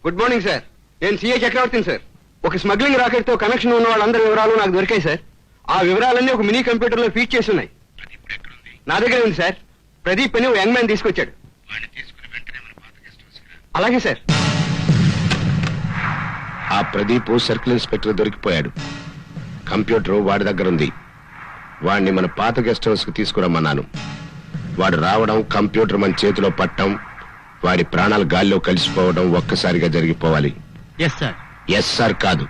Good morning sir. నేను సిఐ చక్రవర్తిని సార్. ఒక స్మగ్లింగ్ రాకెట్ తో కనెక్షన్ ఉన్న వాళ్ళందరి వివరాలు నాకు దొరికాయి సార్. ఆ వివరాలన్నీ ఒక మినీ కంప్యూటర్ లో ఫీడ్ చేసి ఉన్నాయి. నా దగ్గర ఉంది సార్. ప్రదీప్ అని ఓ యంగ్ మ్యాన్ తీసుకొచ్చాడు. అలాగే సార్. ఆ ప్రదీప్ సర్కిల్ ఇన్స్పెక్టర్ దొరికిపోయాడు. కంప్యూటర్ వాడి దగ్గర ఉంది. వాడిని మన పాత గెస్ట్ హౌస్ కు తీసుకురమ్మన్నాను. వాడు రావడం, కంప్యూటర్ మన చేతిలో పట్టడం, వాడి ప్రాణాలు గాల్లో కలిసిపోవడం ఒక్కసారిగా జరిగిపోవాలి. Yes sir. ఎస్ సార్ కాదు,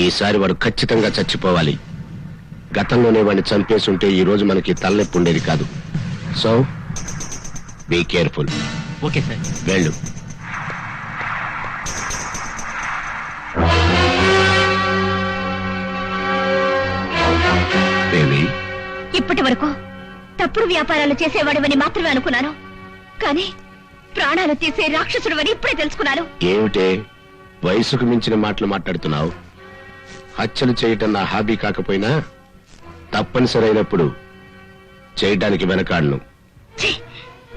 ఈసారి వాడు ఖచ్చితంగా చచ్చిపోవాలి. గతంలోనే వాడిని చంపేసి ఉంటే ఈ రోజు మనకి తలనొప్పి ఉండేది కాదు. So be careful. Okay sir. వెళ్ళు. ఇప్పటి వరకు తప్పుడు వ్యాపారాలు చేసేవాడివని మాత్రమే అనుకున్నాను. కానీ ప్రాణాలు తీసే రాక్షసుడివని ఇప్పుడే తెలుసుకున్నాను. ఏమిటే వయసుకు మించిన మాటలు మాట్లాడుతున్నావు? హత్యలు చేయటం నా హాబీ కాకపోయినా తప్పనిసరి అయినప్పుడు చేయడానికి వెనకాడను.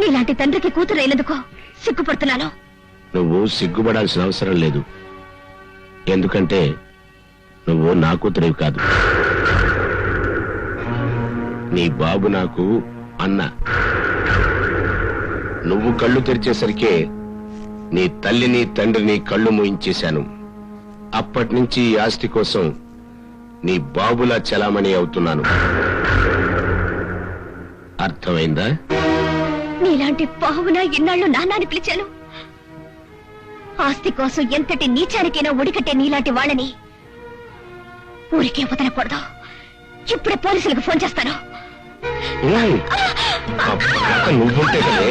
నీలాంటి తండ్రికి కూతురైనందుకు సిగ్గుపడుతున్నాను. నువ్వు సిగ్గుపడాల్సిన అవసరం లేదు. ఎందుకంటే నువ్వు నా కూతురేవి కాదు. నీ బాబు నాకు అన్న. నువ్వు కళ్ళు తెరిచేసరికే నీ తల్లిని తండ్రిని కళ్ళు మూయించేశాను. అప్పటి నుంచి ఈ ఆస్తి కోసం నీ బాబులా చలామణి అవుతున్నాను. అర్థమైందా? నీలాంటి బావునా ఇన్నాళ్ళు నాన్నని పిలిచాను. ఆస్తి కోసం ఎంతటి నీచానికైనా ఒడికట్టే నీలాంటి వాళ్ళని ఊరికే వదలకూడదు. ఇప్పుడే పోలీసులకు ఫోన్ చేస్తాను. నువ్వుంటే కదే.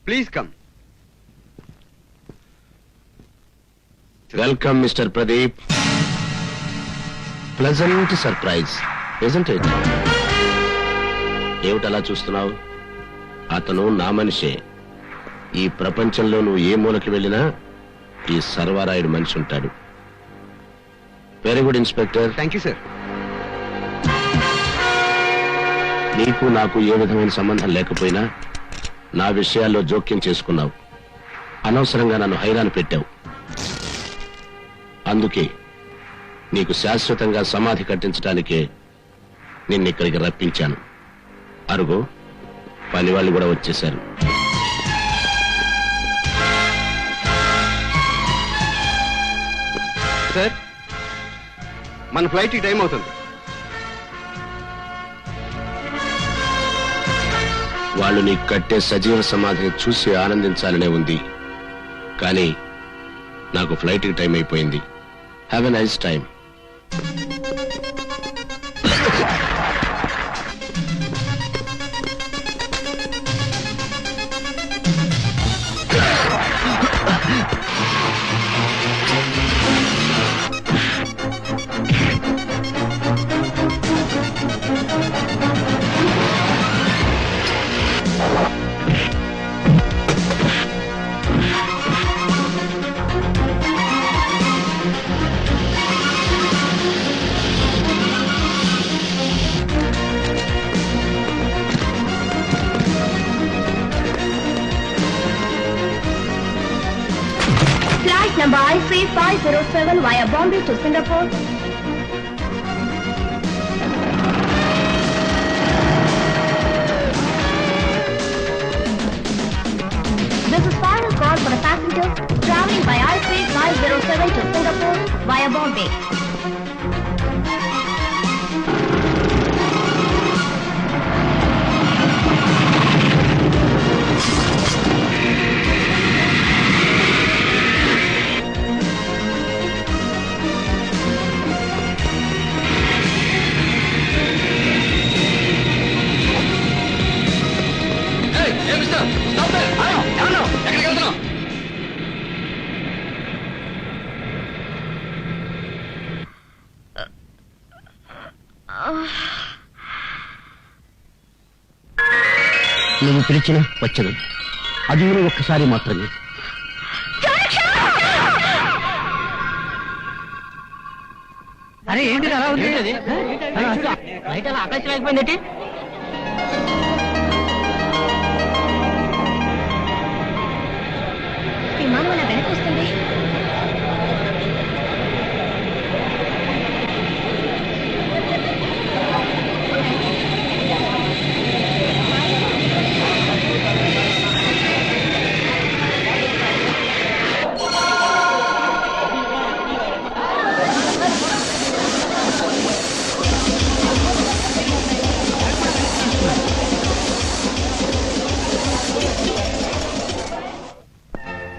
Please come. Welcome mister Pradeep. Pleasant surprise isn't it? ఏమిటలా చూస్తున్నావు? అతను నా మనిషే. ఈ ప్రపంచంలో నువ్వు ఏ మూలకి వెళ్ళినా ఈ సర్వారాయుడు మనిషి ఉంటాడు. Very good inspector. Thank you sir. నీకు నాకు ఏ విధమైన సంబంధం లేకపోయినా నా విషయాల్లో జోక్యం చేసుకున్నావు. అనవసరంగా నన్ను హైరాణ పెట్టావు. అందుకే నీకు శాశ్వతంగా సమాధి కట్టించడానికే నిన్నిక్కడికి రప్పించాను. అరుగో పని వాళ్ళు కూడా వచ్చేశారు. సార్, మన ఫ్లైట్ టైం అవుతుంది. వాళ్ళు నీకు కట్టే సజీవ సమాధిని చూసి ఆనందించాలనే ఉంది, కానీ నాకు ఫ్లైట్ కి టైం అయిపోయింది. Have a nice time. Flight number IC507 via Bombay to Singapore. This is final call for the passengers traveling by IC507 to Singapore via Bombay. ఎక్కడికి వెళ్తున్నావు? నువ్వు పిలిచిన వచ్చను, అది ఒక్కసారి మాత్రమే. అరే ఏంటి అలా ఉంది? బయట ఆకాశం లేకపోయింది. విమానం అలా వెనక్కి వస్తుంది.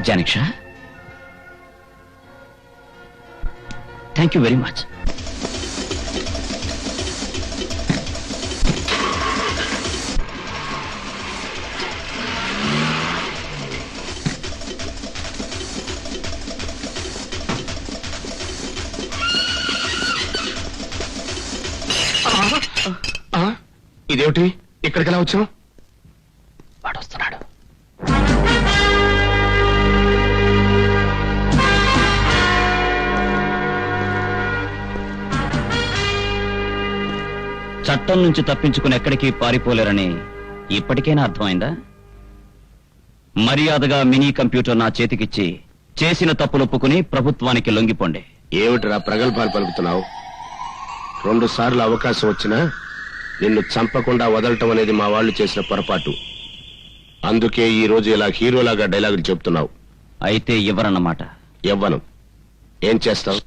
జానిక్షా, థ్యాంక్ యూ వెరీ మచ్. ఇదేమిటి, ఇక్కడికి ఎలా వచ్చాం? వాడు వస్తున్నాడు. చట్టం నుంచి తప్పించుకుని ఎక్కడికి పారిపోలేరని ఇప్పటికైనా అర్థమైందా? మర్యాదగా మినీ కంప్యూటర్ నా చేతికిచ్చి చేసిన తప్పులొప్పుకుని ప్రభుత్వానికి లొంగిపోండి. ఏమిటిరా ప్రగల్భాలు పలుకుతున్నావు? 2 సార్లు అవకాశం వచ్చినా నిన్ను చంపకుండా వదలటం అనేది మా వాళ్ళు చేసిన పొరపాటు. అందుకే ఈ రోజు ఇలా హీరోలాగా డైలాగులు చెప్తున్నావు. అయితే ఇవ్వరన్నమాట. ఇవ్వను. ఏం చేస్తావు?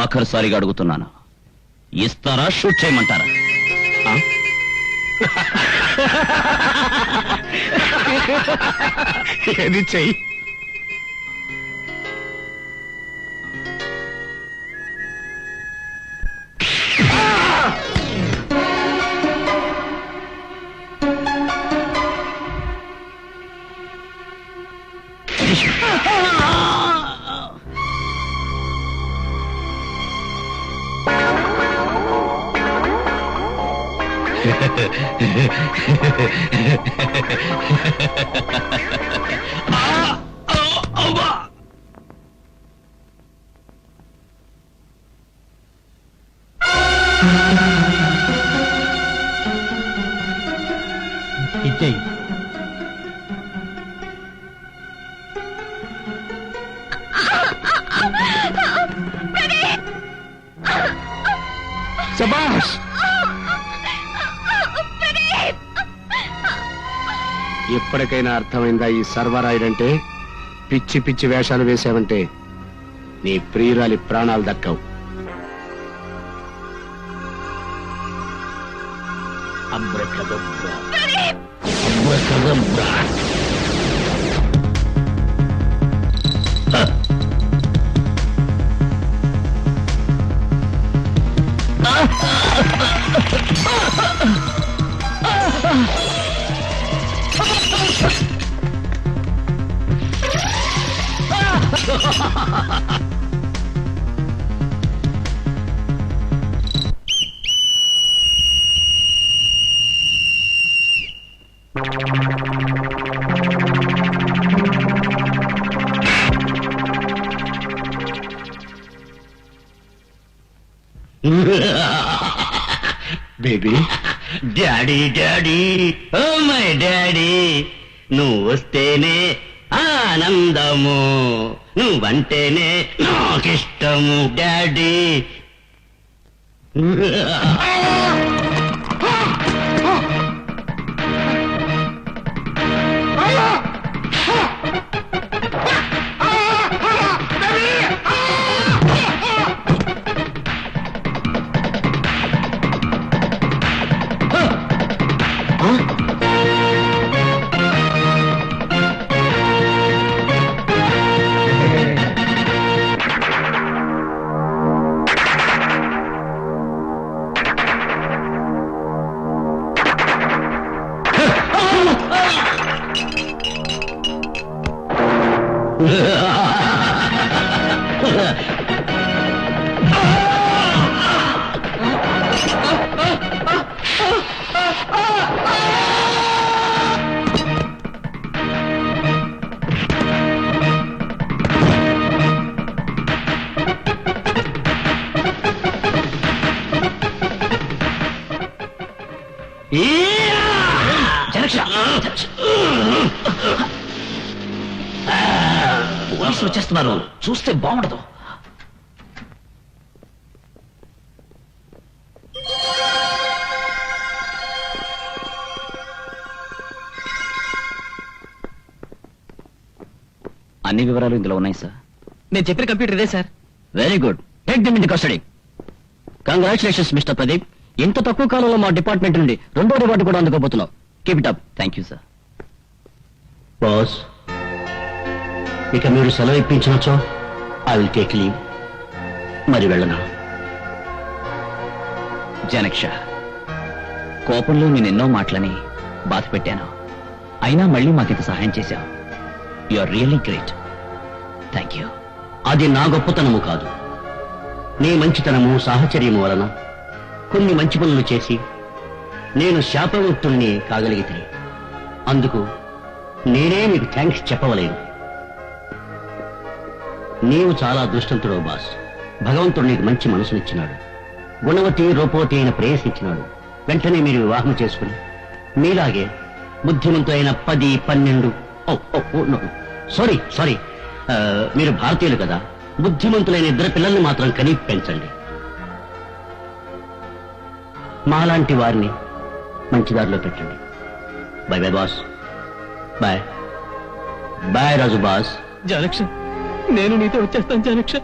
ఆఖరిసారిగా అడుగుతున్నాను, ఇస్తారా, షూట్ చేయమంటారా? ఏది చెయ్యి. ఇచ్చేయి. శభాష్. ఎప్పటికైనా అర్థమైందా ఈ సర్వరాయుడంటే? పిచ్చి పిచ్చి వేషాలు వేశావంటే నీ ప్రియురాలి ప్రాణాలు దక్కవు. Abracadabra. Abracadabra. Baby, daddy daddy, oh my daddy, నువ్వు వస్తేనే ఆనందము, నువ్వంటేనే నాకిష్టము డాడీ. పోలీసులు వచ్చేస్తున్నారు, చూస్తే బాగుండదు. అన్ని వివరాలు ఇందులో ఉన్నాయి సార్. నేను చెప్పిన కంప్యూటర్ ఇదే sir. Very good, take them in the custody. Congratulations mister Pradeep, ఇంత తక్కువ కాలంలో మా డిపార్ట్మెంట్ నుండి 2వ రివార్డు కూడా అందుకోబోతున్నాం. Keep it up. Thank you sir. Boss, ఇక మీరు సెలవు ఇప్పించవచ్చో? I will take leave. మరి వెళ్ళనా? జనక్ష, కోపంలో నేనెన్నో మాటలని బాధ పెట్టాను, అయినా మళ్ళీ మాకింత సహాయం చేశావు. You are really great. Thank you. అది నా గొప్పతనము కాదు, నీ మంచితనము సాహచర్యము వలన కొన్ని మంచి పనులు చేసి నేను శాపముక్తుల్ని కాగలిగితే అందుకు నేనే మీకు థ్యాంక్స్ చెప్పవలేను. నీవు చాలా అదృష్టవంతుడవు బాస్. భగవంతుడు నీకు మంచి మనసునిచ్చినాడు, గుణవతి రూపవతి అయిన ప్రేయసిచ్చినాడు. వెంటనే మీరు వివాహం చేసుకుని మీలాగే బుద్ధిమంతులైన 10, 12 సారీ మీరు భారతీయులు కదా, బుద్ధిమంతులైన 2 పిల్లల్ని మాత్రం కని పెంచండి. మాలాంటి వారిని మంచిదారిలో పెట్టండి. Bye bye boss. Bye bye Raju boss. Janaksha, నేను నీతో వచ్చేస్తాను జనక్ష.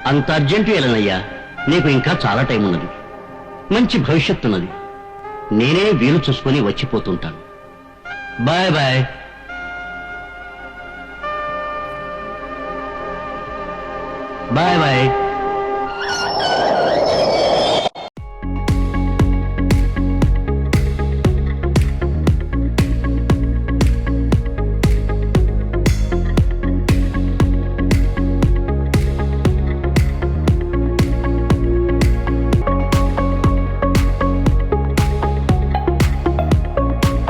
అంత అర్జెంటు ఎలనయ్యా, నీకు ఇంకా చాలా టైం ఉన్నది, మంచి భవిష్యత్తు ఉన్నది. నేనే వీలు చూసుకొని వచ్చిపోతుంటాను. Bye bye. Bye bye.